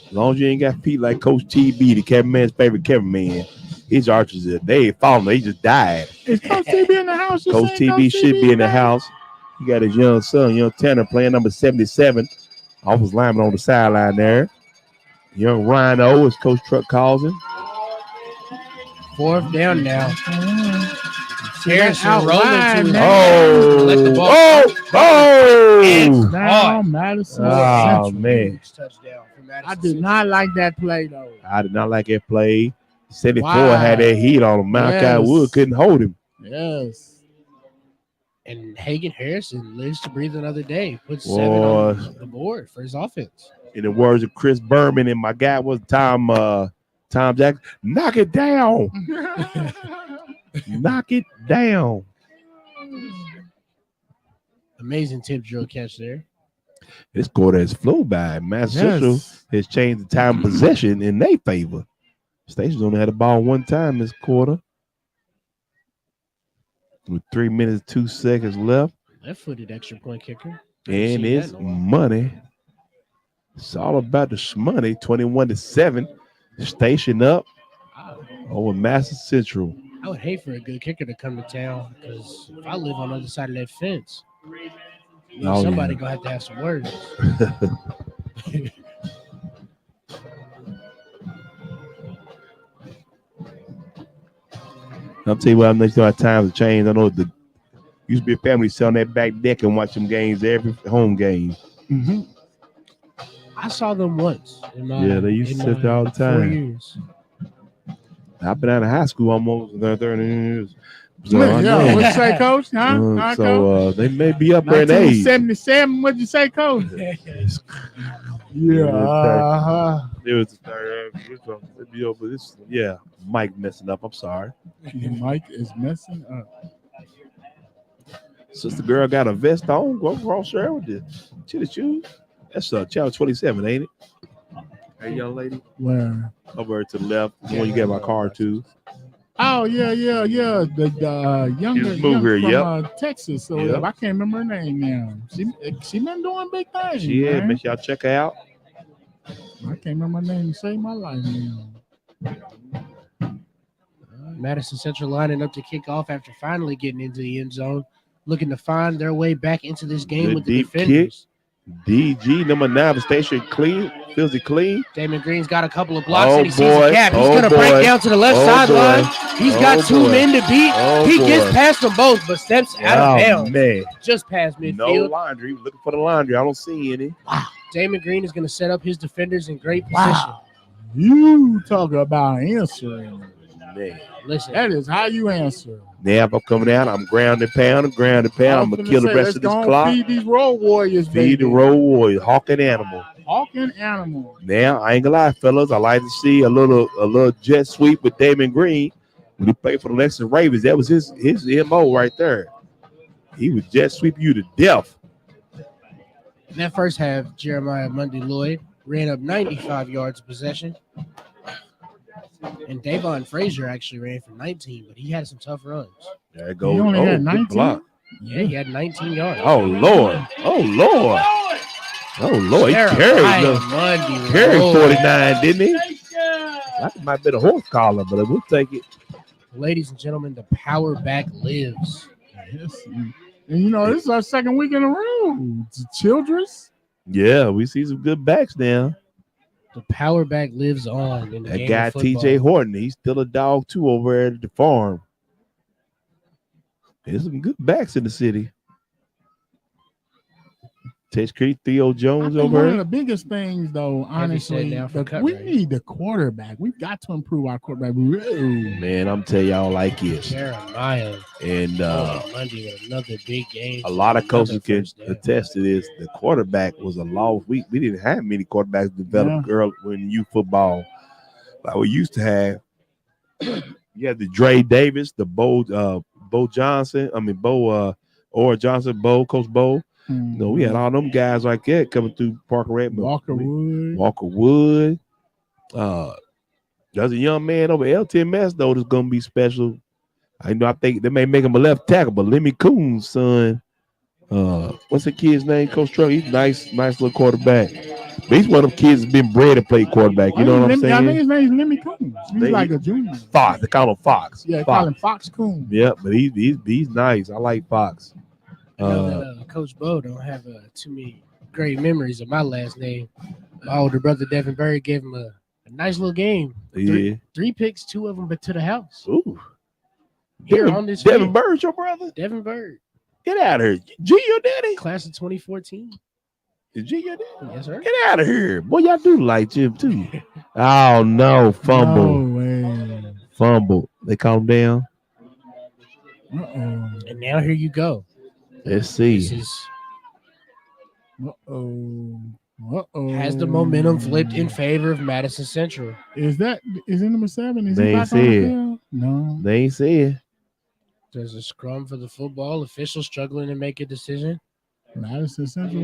A: As long as you ain't got feet like Coach TB, the Kevin Man's favorite Kevin Man, his arches, they ain't falling. They just died.
B: Is Coach TB in the house?
A: Coach TB should be in the house. He got his young son, young Tanner, playing number 77. Offensive lineman on the sideline there. Young Rhino, as Coach Truck calls him.
C: 4th down now. Harrison rolling to
A: let the ball.
B: Now Madison Central.
A: Man.
C: Touchdown for Madison
B: I did not like that play, though.
A: I did not like that play. 74
B: Wow.
A: had that heat on him. Malachi Wood couldn't hold him.
B: Yes.
C: And Hagan Harrison lives to breathe another day. Puts 7 on the board for his offense.
A: In the words of Chris Berman and my guy was Tom Jackson, knock it down. Knock it down.
C: Amazing tip drill catch there.
A: This quarter has flown by. Madison Central has changed the time of possession in their favor. Station's only had the ball one time this quarter. With 3 minutes, 2 seconds left.
C: Left-footed extra point kicker.
A: And it's money. It's all about the money. 21-7. Station up over Madison Central.
C: I would hate for a good kicker to come to town because if I live on the other side of that fence, somebody gonna have some words.
A: I'll tell you what, I'm not sure how times have changed. I know used to be a family sit on that back deck and watch them games every home game.
B: Mm-hmm.
C: I saw them once.
A: They used to sit there all the time.
C: 4 years.
A: I've been out of high school almost 30 years. So
B: What you say, Coach? Coach?
A: They may be up there in age.
B: 1977. What'd you say, Coach?
A: It was Mike messing up. I'm sorry.
B: Mike is messing up.
A: Sister girl got a vest on. Go across there with the chitty shoes. That's channel 27, ain't it? Hey, young lady.
B: Where?
A: Over to the left. The one you get my car to.
B: Oh, yeah. The younger
A: move here,
B: from Texas. So I can't remember her name now. She been doing big things.
A: Yeah, make sure y'all check her out.
B: I can't remember her name to save my life now.
C: Madison Central lining up to kick off after finally getting into the end zone, looking to find their way back into this game with the defenders.
A: DG number 9 Station clean. Feels it clean.
C: Damon Green's got a couple of blocks and he sees a gap. He's going to break down to the left sideline. He's got 2 men to beat. He gets past them both, but steps out of bounds. Man. Just past midfield.
A: No laundry. Looking for the laundry. I don't see any.
C: Wow. Damon Green is going to set up his defenders in great position.
B: Wow. You talk about answering.
A: Man.
C: Listen.
B: That is how you answer.
A: Now I'm coming out. I'm ground and pound. I'm going to kill the rest of this clock.
B: Feed these road warriors,
A: Feed the road warriors. Hawk and animal. Now, I ain't gonna lie, fellas. I like to see a little jet sweep with Damon Green when he played for the Lexington Ravens. That was his MO right there. He would jet sweep you to death.
C: In that first half, Jeremiah Mundy Lloyd ran up 95 yards of possession. And Davon Frazier actually ran for 19, but he had some tough runs.
A: There it goes.
B: He only had 19?
C: Yeah, he had 19 yards.
A: Oh, Lord. He carried 49, didn't he? That might have been a horse collar, but we'll take it.
C: Ladies and gentlemen, the power back lives.
B: Yes. And this is our second week in a row. Childress.
A: Yeah, we see some good backs now.
C: The power back lives on in the
A: that
C: game
A: guy
C: of football.
A: TJ Horton, he's still a dog too over at the farm. There's some good backs in the city. Tex Creek, Theo
B: I
A: Jones
B: think
A: over
B: one of
A: there.
B: the biggest things, though,
C: Heavy set
B: honestly,
C: down for cut
B: we
C: rate.
B: need the quarterback. We've got to improve our quarterback. Whoa.
A: Man, I'm telling y'all like this.
C: Jeremiah
A: And
C: on Monday with another big game.
A: a lot of
C: Another
A: coaches can
C: first down.
A: attest to this. The quarterback was a loss. We didn't have many quarterbacks develop early in youth football like we used to have. You had the Dre Davis, the Bo Johnson. I mean Orr Johnson, Coach Bo. No, we had all them guys like that coming through Parker Redmond. Walker Wood. There's a young man over LTMS though that's gonna be special. I think they may make him a left tackle, but Lemmy Coon's son. What's the kid's name? Coach Truck. He's nice little quarterback. But he's one of them kids that's been bred to play quarterback. You know what I'm saying?
B: I think his name's Lemmy Coons. He's like a junior.
A: Fox. They call him Fox.
B: Yeah, they call him Fox Coons.
A: Yeah, but he's nice. I like Fox.
C: I know that Coach Bo don't have too many great memories of my last name. My older brother Devin Bird gave him a nice little game. Three picks, 2 of them, but to the house.
A: Ooh.
C: Here on this
A: Devin Bird, your brother?
C: Devin Bird.
A: Get out of here. G your daddy?
C: Class of 2014.
A: Is G your daddy?
C: Yes, sir.
A: Get out of here. Boy, y'all do like Jim too. Oh no, fumble.
B: No way.
A: Fumble. They calm down.
C: And now here you go.
A: Let's see.
C: This is
B: Has
C: the momentum flipped in favor of Madison Central.
B: Is it number 7? Is
A: They
B: he
A: ain't
B: back on the
A: said.
B: field? No.
A: They ain't said.
C: There's a scrum for the football. Official struggling to make a decision.
B: Madison Central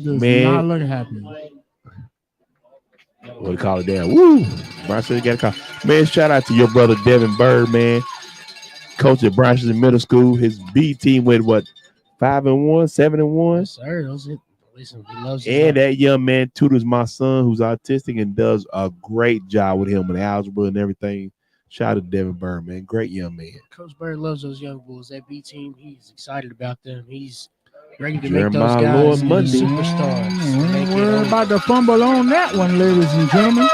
B: does
A: Man.
B: not look happy.
A: What do you call it down? Woo! Bryan Station got a call. Man, shout out to your brother Devin Bird, man. Coach at Bryan Station Middle School. His B team went 5-1, 7-1.
C: Yes, sir. Listen, he loves his
A: And that young man tutors my son who's autistic and does a great job with him in algebra and everything. Shout out to Devin Bird, man. Great young man.
C: Coach Bird loves those young bulls. That B team, he's excited about them. He's ready to
A: Jeremiah
C: make those
A: Lord
C: guys
A: Monday.
C: superstars.
B: Ain't worried about the fumble on that one, ladies and gentlemen.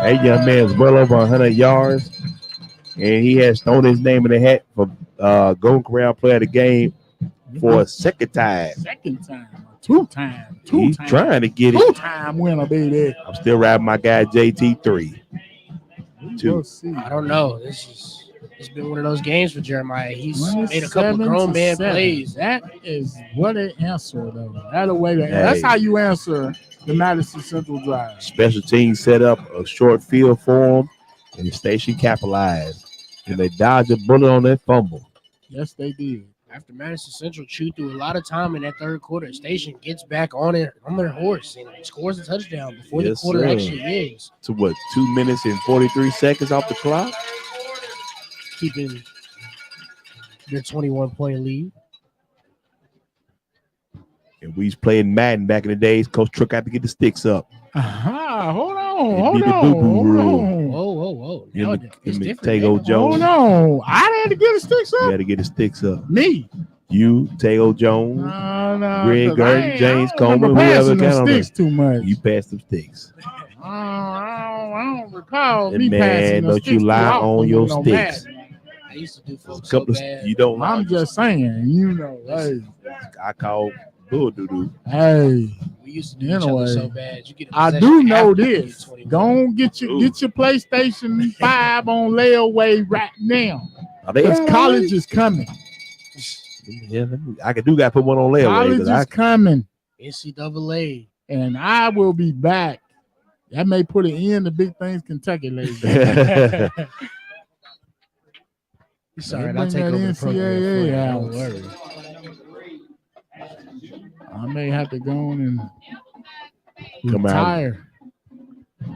A: That young man is well over 100 yards, and he has thrown his name in the hat for Golden Corral Player of the Game for a second time.
B: Two times.
A: He's trying to get it.
B: 2-time winner, baby.
A: I'm still riding my guy JT3.
B: We'll see.
C: I don't know. It's been one of those games for Jeremiah. He's
B: 27
C: made a couple grown man
B: 7.
C: plays.
B: That is what they answer, though. That's how you answer the Madison Central drive.
A: Special teams set up a short field for him, and the station capitalized. And they dodged a bullet on that fumble.
B: Yes, they did.
C: After Madison Central chewed through a lot of time in that third quarter, Station gets back on their horse and scores a touchdown before the quarter actually ends.
A: To 2 minutes and 43 seconds off the clock?
C: Keeping their 21-point lead.
A: And we was playing Madden back in the days. Coach Truck had to get the sticks up.
B: Hold
A: It'd be the boo-boo rule.
C: Whoa. Now it's different.
A: Tego Jones.
B: Hold on. I had to get the sticks
A: You
B: up.
A: had to get the sticks up.
B: Me.
A: You, Tego Jones,
B: No,
A: Greg
B: 'cause
A: Gurton,
B: I
A: James
B: don't
A: Coleman,
B: remember
A: whoever
B: passing
A: got
B: them
A: on
B: sticks
A: there.
B: too much.
A: You passed them sticks.
B: I don't recall
A: And
B: me
A: man,
B: passing them
A: don't you
B: sticks
A: lie
B: too often
A: on your
B: no
A: sticks.
B: matter.
C: I used to do folks
A: A
C: so
A: couple
C: bad.
A: you don't lie.
B: I'm just saying, hey,
A: I call bull doo doo.
B: hey.
C: We used to do each other so bad. You get a
B: I
C: possession
B: do know
C: after you get
B: this.
C: 21.
B: Go on, get your PlayStation 5 on layaway right now. Because college is coming.
A: Yeah, I do got to put one on layaway.
B: College is coming.
C: NCAA.
B: And I will be back. That may put an end to Big Things Kentucky, ladies.
C: It's all right. I'll take over the program.
B: NCAA
C: Don't
B: out.
C: worry.
B: I may have to go on and
A: Come out.
B: retire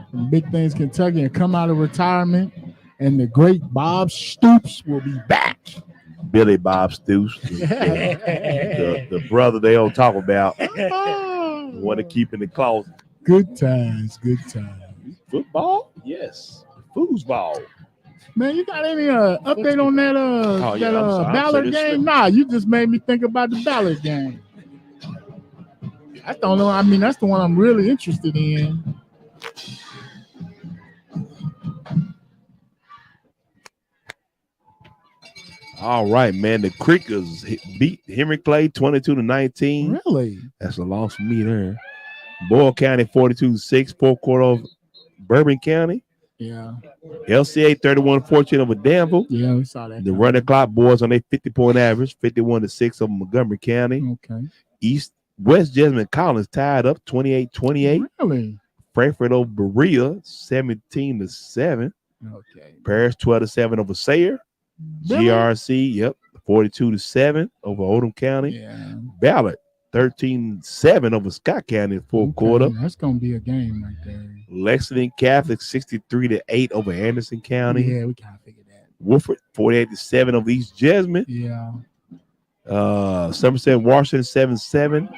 B: from Big Things Kentucky and come out of retirement, and the great Bob Stoops will be back.
A: Billy Bob Stoops, the brother they don't talk about, want to keep in the closet.
B: Good times.
A: Football? Yes. Foosball.
B: Man, you got any update on that
A: I'm sorry,
B: Ballard
A: this
B: game? Nah, you just made me think about the Ballard game. I don't know. I mean, that's the one I'm really interested in.
A: All right, man. The Creekers beat Henry Clay 22-19.
B: Really?
A: That's a loss for me there. Boyle County 42-6, fourth quarter of Bourbon County.
B: Yeah.
A: LCA 31-14 over Danville.
B: Yeah, we saw that.
A: The running clock boys on their 50-point average, 51-6 over Montgomery County.
B: Okay.
A: West Jessamine Collins tied up 28-28.
B: Really?
A: Frankfurt over Berea 17-7.
B: Okay.
A: Paris 12-7 over Sayre.
B: Really?
A: GRC, yep, 42-7 over Oldham County.
B: Yeah.
A: Ballard 13-7 over Scott County in the fourth quarter.
B: That's gonna be a game right there.
A: Lexington Catholic 63-8 over Anderson County.
B: Yeah, we kind of figured that.
A: Woodford 48-7 over East Jessamine.
B: Yeah.
A: Somerset Washington 7-7,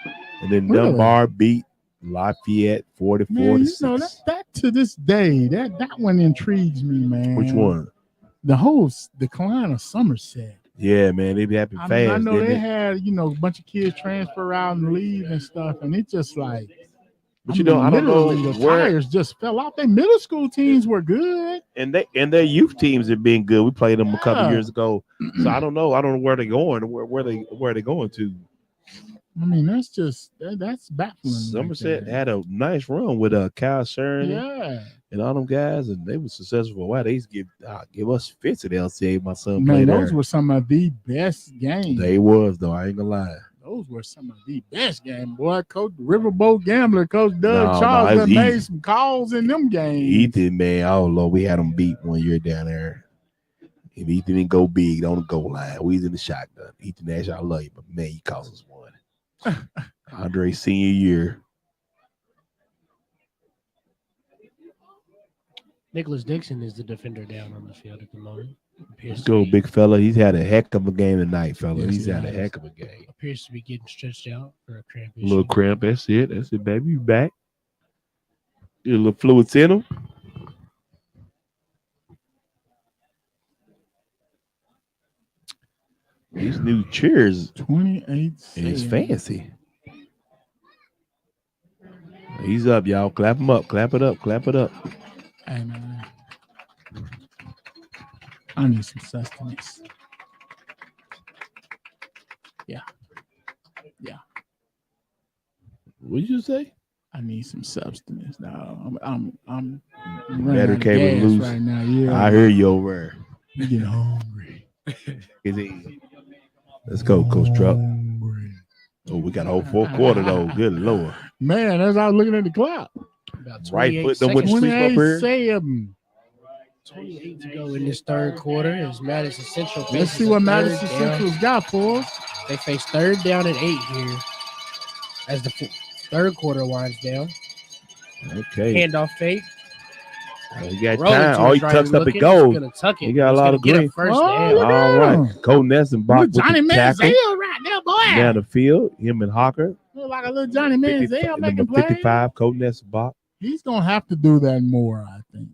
A: and then
B: Really?
A: Dunbar beat Lafayette 44-6.
B: Man, you know that to this day, that one intrigues me, man.
A: Which one?
B: The whole decline of Somerset.
A: Yeah, man, they be happening
B: I
A: fast.
B: mean, I know
A: didn't
B: they
A: it?
B: had, a bunch of kids transfer out and leave and stuff, and it's just like,
A: But I don't know
B: literally the
A: where.
B: tires just fell off. Their middle school teams were good.
A: And their youth teams have been good. We played them a couple
B: Yeah.
A: years ago, so I don't know where they're going. Where they going to?
B: I mean, that's baffling.
A: Somerset
B: right there.
A: had a nice run with Kyle Shern
B: Yeah.
A: and all them guys, and they were successful for a while. They used to give us fits at LCA. My son
B: Man,
A: played
B: those
A: there.
B: were some of the best games.
A: They was though. I ain't gonna lie.
B: Those were some of the best games, boy. Coach Riverboat Gambler, Coach Doug
A: No,
B: Charles
A: it's
B: done made
A: easy.
B: some calls in them games.
A: Ethan, man, oh Lord, we had them beat one year down there. If Ethan didn't go big on the goal line, we was in the shotgun. Ethan Nash, I love you, but man, you cost us one. Andre senior year.
C: Nicholas Dixon is the defender down on the field at the moment.
A: Let's go, big fella. He's had a heck of a game tonight, fella.
B: Yes,
A: He's
B: he
A: had a
B: has.
A: heck of a game.
C: Appears to be getting stretched out for a cramp
A: A
C: issue.
A: little cramp. That's it. That's it, baby. You back. Get a little fluids in him. These new chairs
B: 28
A: is
B: saves.
A: fancy. He's up, y'all. Clap him up. Clap it up. Clap it up.
B: Hey, man. I need some sustenance.
A: What'd you say?
B: I need some substance. No, I'm
A: Better
B: running out of
A: cable
B: gas
A: loose.
B: right now. Yeah,
A: I hear you over there.
B: I'm getting hungry.
A: Is it- Let's go, Coach Truck.
B: Hungry.
A: Oh, we got a whole fourth quarter, though. Good Lord.
B: Man, as I was looking at the clock,
C: About
A: Right
C: 28
A: foot done went to
C: seconds.
A: sleep up
B: 28
A: here.
B: 7.
C: 28 to go in this third quarter as Madison Central
B: Let's
C: faces
B: see
C: a
B: what
C: third
B: Madison
C: down.
B: Central's got for us.
C: They face third down and 8 here as the third quarter winds down.
A: Okay.
C: Handoff fake.
A: You got
C: Rolling
A: time.
C: to
A: Oh,
C: his
A: he
C: right
A: tucks
C: and
A: up and
C: looking.
A: goes.
C: He's gonna tuck it.
A: He got a
C: He's
A: lot
C: gonna
A: of
C: get
A: green.
C: a first
B: Oh,
C: down.
B: look at
A: All
B: him.
A: right. Cole Nessenbach with
B: Johnny
A: the tackle
B: Manziel right there, boy.
A: down the field. Him and Hawker.
B: Look like a little Johnny Manziel making
A: Number
B: plays.
A: 55, Cole Nessenbach.
B: He's gonna have to do that more, I think.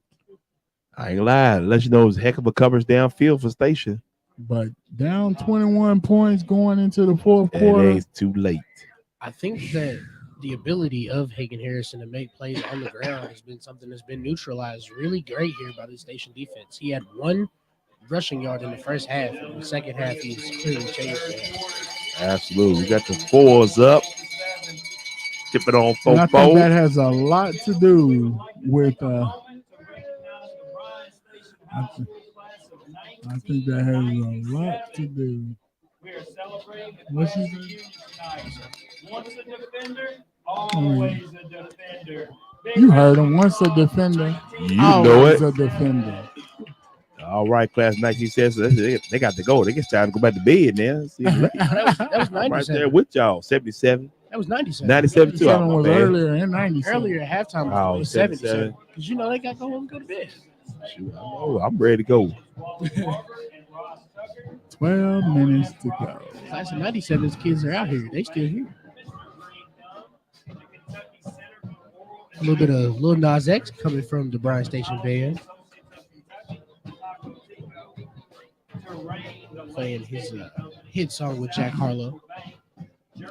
A: I ain't gonna lie. Let you know it's heck of a coverage downfield for Station.
B: But down 21 points going into the fourth
A: And
B: quarter.
A: it's too late.
C: I think that the ability of Hagen Harrison to make plays on the ground has been something that's been neutralized really great here by the Station defense. He had 1 rushing yard in the first half. In the second half, he's clearly changed that.
A: Absolutely. We got the fours up. Tip it on
B: And I
A: 4-4.
B: think that has a lot to do with I think that has a lot to do.
D: We are celebrating the
B: What's his
D: players'
B: name?
D: youth tonight. Once a defender, always a defender. Big
B: You heard
D: round
B: him.
D: of
B: Once a
D: applause.
B: defender,
A: You know
B: always
A: it.
B: a defender.
A: All right, class 19 says they got to go. They get time to go back to bed now. See you later.
C: That was
A: I'm right
C: 97.
A: there with y'all. 77.
C: That was 97.
A: 97 too.
B: 7
A: Oh,
B: was
A: man.
B: earlier in 97.
C: Earlier at halftime,
A: Oh,
C: it was
A: 77.
C: 77. Because you know they got to go home and go to bed.
A: Shoot, I'm ready to go.
B: 12 minutes to go.
C: Class of 97's kids are out here. They still here. A little bit of Lil Nas X coming from the Bryan Station band. Playing his hit song with Jack Harlow. A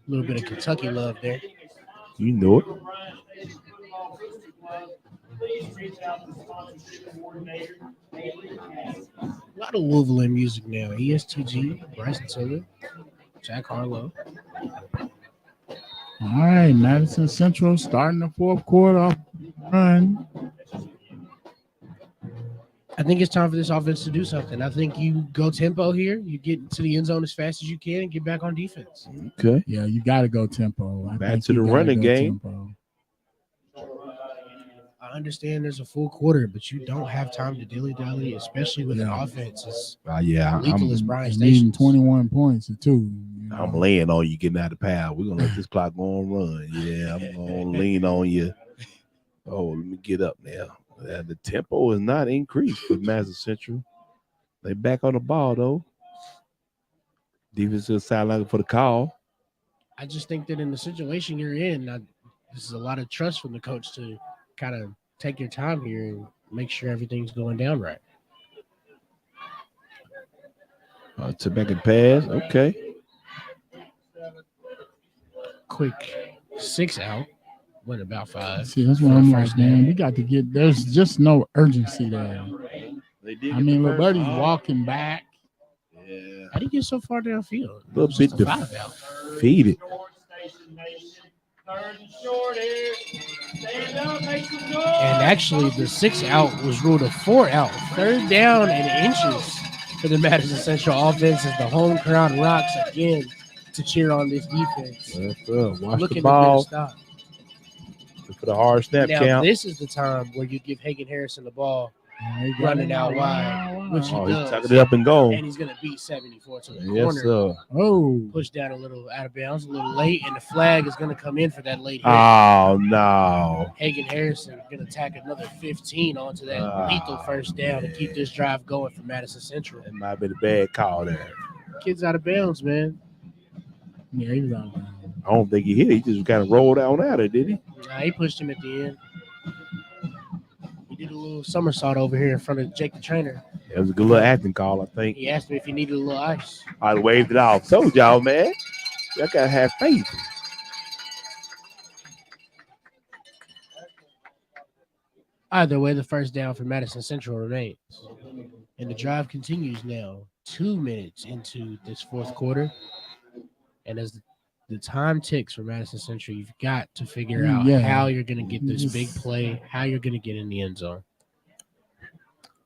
C: little bit of Kentucky love there.
A: You know it.
D: reach out to sponsorship coordinator, Haley Cassidy.
C: A lot of Wolverine music now. ESTG, Bryson Tiller, Jack Harlow.
B: All right, Madison Central starting the fourth quarter run.
C: I think it's time for this offense to do something. I think you go tempo here. You get to the end zone as fast as you can and get back on defense.
A: Okay.
B: Yeah, you got to go tempo. I
A: Back
B: think
A: to
B: you
A: the
B: gotta
A: running
B: go
A: game.
B: tempo.
C: I understand there's a full quarter, but you don't have time to dilly-dally, especially with an offense as
A: Yeah,
C: lethal as Bryan
B: And needing
C: Station.
B: 21 points or two.
A: I'm laying on you getting out of power. We're gonna let this clock go and run. Yeah, I'm gonna lean on you. Oh, let me get up now. The tempo is not increased for Madison Central. They back on the ball though. Defensive sideline for the call.
C: I just think that in the situation you're in, this is a lot of trust from the coach to kind of take your time here and make sure everything's going down right.
A: To back and pass. Okay.
C: Quick 6 out, went about 5.
B: See, that's what I'm like, man. We got to get. There's just no urgency there.
A: They did.
B: I mean, Liberty's walking back.
A: Yeah.
C: How do you get so far downfield?
A: A little bit
C: Just a 5 out.
A: defeated.
D: Third and short here. Stand up, make some noise.
C: And actually, the 6 out was ruled a 4 out. 3rd down and inches for the Madison Central offense as the home crowd rocks again to cheer on this defense.
A: Watch
C: Looking
A: the ball.
C: to get a stop.
A: For the hard snap
C: Now,
A: count.
C: this is the time where you give Hagan Harrison the ball running out wide, which he
A: Oh, he's
C: does.
A: tucking it up and go.
C: And he's going to beat 74 to the
A: Yes,
C: corner.
A: sir.
B: Oh,
C: Push down a little out of bounds, a little late, and the flag is going to come in for that late hit.
A: Oh, no.
C: Hagan Harrison going to tack another 15 onto that lethal first down and keep this drive going for Madison Central.
A: That might have been a bad call there.
C: Kid's out of bounds, man.
B: yeah, he was out there.
A: I don't think he hit it. He just kind of rolled out of it, did he?
C: Nah, he pushed him at the end. He did a little somersault over here in front of Jake the trainer.
A: It was a good little acting call, I think.
C: He asked me if he needed a little ice.
A: I waved it off. Told y'all, man. Y'all got to have faith.
C: Either way, the first down for Madison Central remains. And the drive continues now, 2 minutes into this fourth quarter. And as the time ticks for Madison Central, you've got to figure out how you're going to get this big play, how you're going to get in the end zone.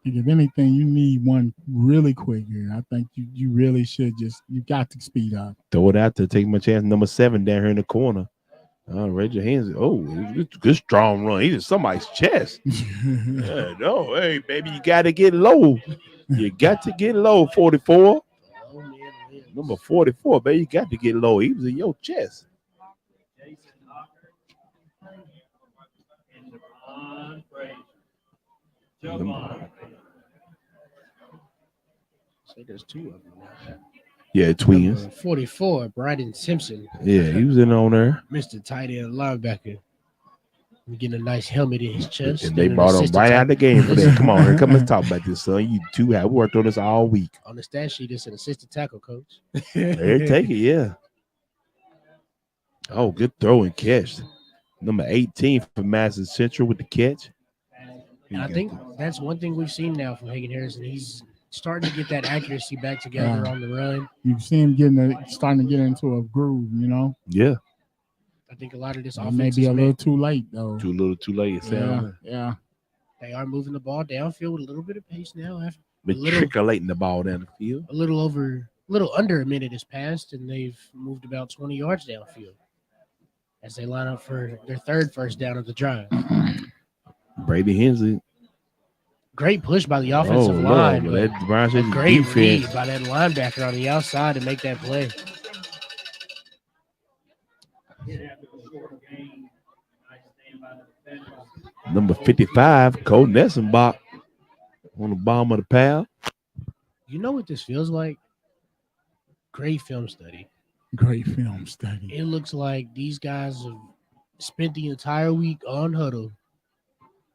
B: If anything, you need one really quick here. I think you really should you got to speed up.
A: Throw it out there. Take my chance. Number 7 down here in the corner. Raise your hands. Oh, good strong run. He's in somebody's chest. Yeah, no, hey, baby, you got to get low. You got to get low, 44. Number 44, baby, you got to get low. He was in your chest.
C: So there's 2 of them now.
A: Yeah, twins.
C: Number 44, Bryden Simpson.
A: Yeah, he was in on there.
C: Mr. Tight End linebacker. Getting a nice helmet in his chest.
A: And they brought him right out of the game for that. Come on, here, come let's talk about this, son. You two have worked on this all week.
C: On the stat sheet, it's an assistant tackle coach.
A: There, take it, yeah. Oh, good throw and catch. Number 18 for Madison Central with the catch.
C: And I think that's one thing we've seen now from Hagan Harrison. He's starting to get that accuracy back together on the run.
B: You see him starting to get into a groove, you know?
A: Yeah.
C: I think a lot of this
B: It
C: offense
B: may be
C: is
B: a little too late, though.
A: Too little, too late.
B: Yeah.
C: They are moving the ball downfield with a little bit of pace now. After
A: Matriculating the ball down the field.
C: a little under a minute has passed, and they've moved about 20 yards downfield as they line up for their third first down of the drive.
A: Brady Hensley.
C: Great push by the offensive line.
A: Lord, that Bryan Station
C: Great
A: defense.
C: read by that linebacker on the outside to make that play.
A: Number 55, Cole Nessenbach on the bottom of the pile.
C: You know what this feels like? Great film study.
B: Great film study.
C: It looks like these guys have spent the entire week on huddle,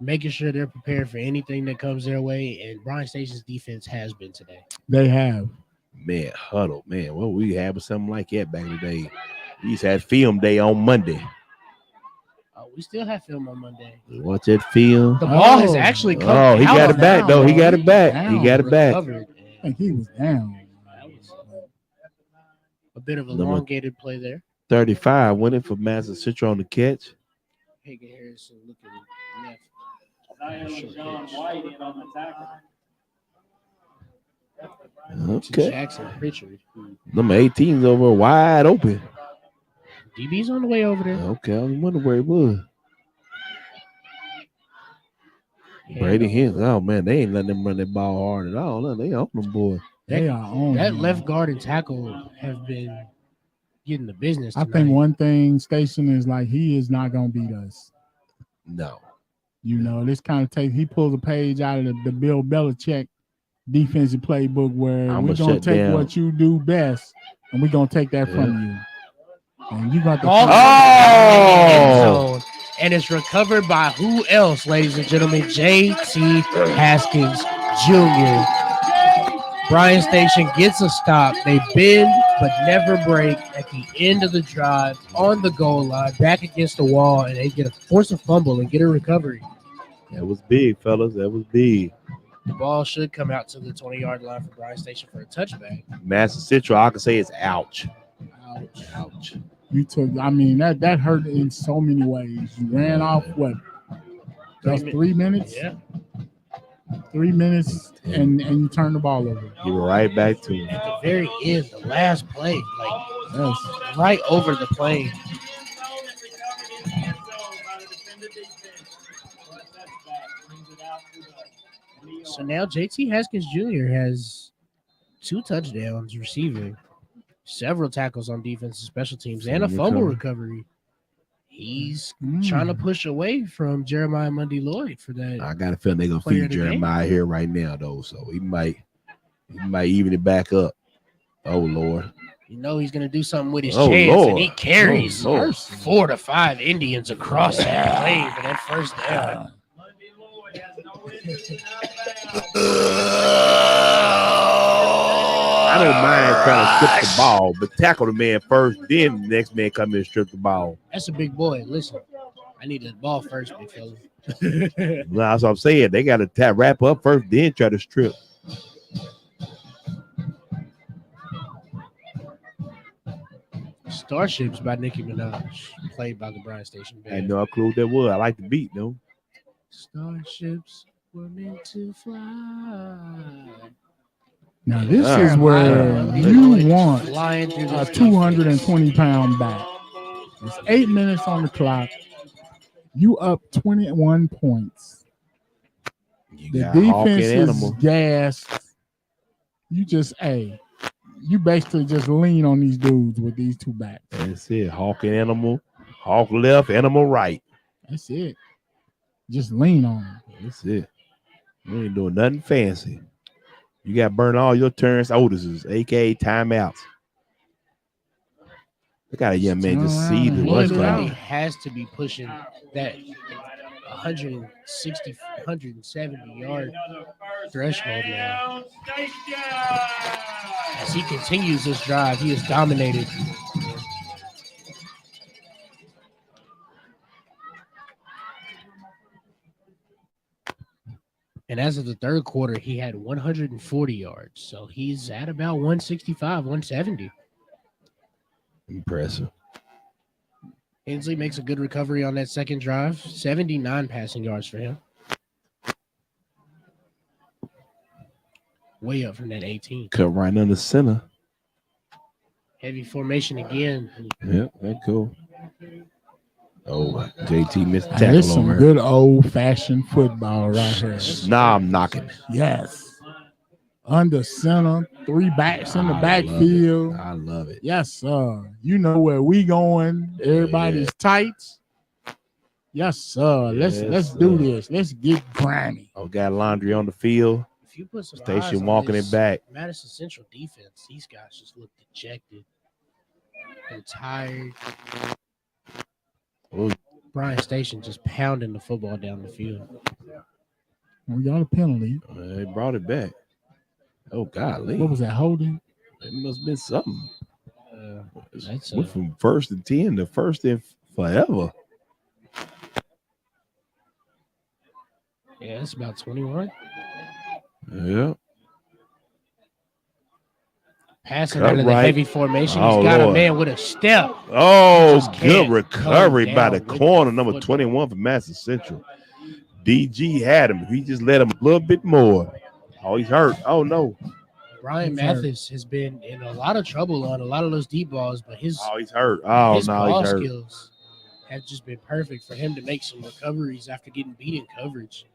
C: making sure they're prepared for anything that comes their way, and Bryan Station's defense has been today.
B: They have.
A: Man, huddle, man. Well, we had something like that back in the day. We used to have film day on Monday.
C: we still have film on Monday.
A: Watch that film.
C: The ball has
B: Oh.
C: actually come
A: Oh, he
C: out
A: got
C: on
A: it back,
C: that.
A: though. He got it back.
B: Down.
A: He got it back.
C: Recovered.
B: I think he was down.
C: That was a bit of a
A: Number-
C: elongated play there.
A: 35 winning for Madison Central on the catch.
C: Hagan Harrison looking left.
D: Zion John White in on the tackle.
C: To
A: Okay.
C: Jackson Pritchard. Who
A: Number 18's over wide open.
C: DB's on the way over there.
A: Okay, I wonder where he was. Brady Hens. Oh, man, they ain't letting them run that ball hard at all. No, they on them, boy.
B: They are on.
C: That
B: him.
C: left guard and tackle have been getting the business
B: I
C: tonight.
B: think one thing Station is like he is not gonna beat us.
A: No.
B: You know, this kind of he pulls a page out of the Bill Belichick defensive playbook where
A: I'ma
B: we're gonna
A: shut
B: take
A: down.
B: what you do best and we're gonna take that from you. And you got to
C: Ball
A: Oh!
C: end zone, and it's recovered by who else, ladies and gentlemen? J.T. Haskins Jr. Bryan Station gets a stop. They bend but never break at the end of the drive on the goal line, back against the wall, and they force a fumble and get a recovery.
A: That was big, fellas. That was big.
C: The ball should come out to the 20-yard line for Bryan Station for a touchback.
A: Madison Central, I can say it's ouch.
C: Ouch.
A: Ouch.
B: you took. I mean that hurt in so many ways. You ran off what? Just 3 minutes.
C: Yeah.
B: 3 minutes, and you turn the ball over.
A: Give it right back to him.
C: At the very end, the last play, like
B: Yes.
C: right over the plane. So now JT Haskins Jr. has 2 touchdowns receiving, several tackles on defense and special teams, and a fumble recovery. He's trying to push away from Jeremiah Mundy Lloyd for that.
A: I got a feeling they're gonna
C: Player
A: feed
C: of the game.
A: Jeremiah here right now, though. So he might even it back up. Oh Lord.
C: You know he's going to do something with his
A: Oh,
C: chance,
A: Lord.
C: and he carries
A: Oh, Lord.
C: 4 to 5 Indians across that plane for that first down.
A: I don't mind trying to strip the ball, but tackle the man first, then the next man come in and strip the ball.
C: That's a big boy. Listen, I need the ball first, big fella.
A: That's what I'm saying. They got to wrap up first, then try to strip.
C: Starships by Nicki Minaj, played by the Bryan Station
A: I had
C: Band.
A: no clue what that was. I like the beat, though.
C: Starships were meant to fly.
B: Now this
A: Ah.
B: is where you want
C: Flying through
B: a
C: the
B: 220-pound back. It's 8 minutes on the clock. You up 21 points.
A: You
B: The
A: got Hawk and
B: defense is
A: Animal.
B: gassed. You basically just lean on these dudes with these 2 backs.
A: That's it. Hawk and Animal. Hawk left, Animal right.
B: That's it. Just lean on them.
A: That's it. You ain't doing nothing fancy. You got to burn all your turns, Otis's, a.k.a. timeouts. Look at a young man just see the
C: Lloyd
A: what's
C: really
A: going.
C: has to be pushing that 160, 170 yard threshold now. As he continues this drive, he is dominated. And as of the third quarter, he had 140 yards. So he's at about 165, 170.
A: Impressive.
C: Hensley makes a good recovery on that second drive. 79 passing yards for him. Way up from that 18.
A: Cut right under center.
C: Heavy formation again.
A: Yep, that cool. Oh, JT missed the
B: Hey, this
A: tackle
B: some
A: over.
B: good old-fashioned football right here.
A: Nah, I'm knocking.
B: Yes. Under center, 3 backs in the
A: I
B: backfield.
A: I love it.
B: Yes, sir. You know where we going. Everybody's tight. Yes, sir.
A: Yes,
B: Let's do
A: sir.
B: this. Let's get grimy.
A: Oh, got laundry on the field.
C: If you put some eyes
A: Station
C: on
A: walking
C: this
A: it back.
C: Madison Central defense, these guys just look dejected. They're tired.
A: Ooh.
C: Bryan Station just pounding the football down the field.
B: We got a penalty.
A: They brought it back. Oh, golly.
B: What was that, holding?
A: It must have been something.
C: That's
A: Went from 1st and 10 to 1st and forever.
C: Yeah, it's about 21.
A: Yeah.
C: Passing
A: Cut
C: out of the
A: right.
C: heavy formation.
A: Oh,
C: He's got
A: Lord.
C: a man with a step.
A: Oh,
C: Just
A: good
C: can't
A: recovery
C: come
A: by the
C: down with
A: corner,
C: the
A: number
C: football.
A: 21 for Madison Central. DG had him. He just let him a little bit more. Oh, he's hurt. Oh, no.
C: Brian
B: He's hurt.
C: Mathis has been in a lot of trouble on a lot of those deep balls, but his
A: Oh, he's hurt. Oh,
C: his
A: no,
C: ball
A: he's hurt.
C: skills have just been perfect for him to make some recoveries after getting beat in coverage.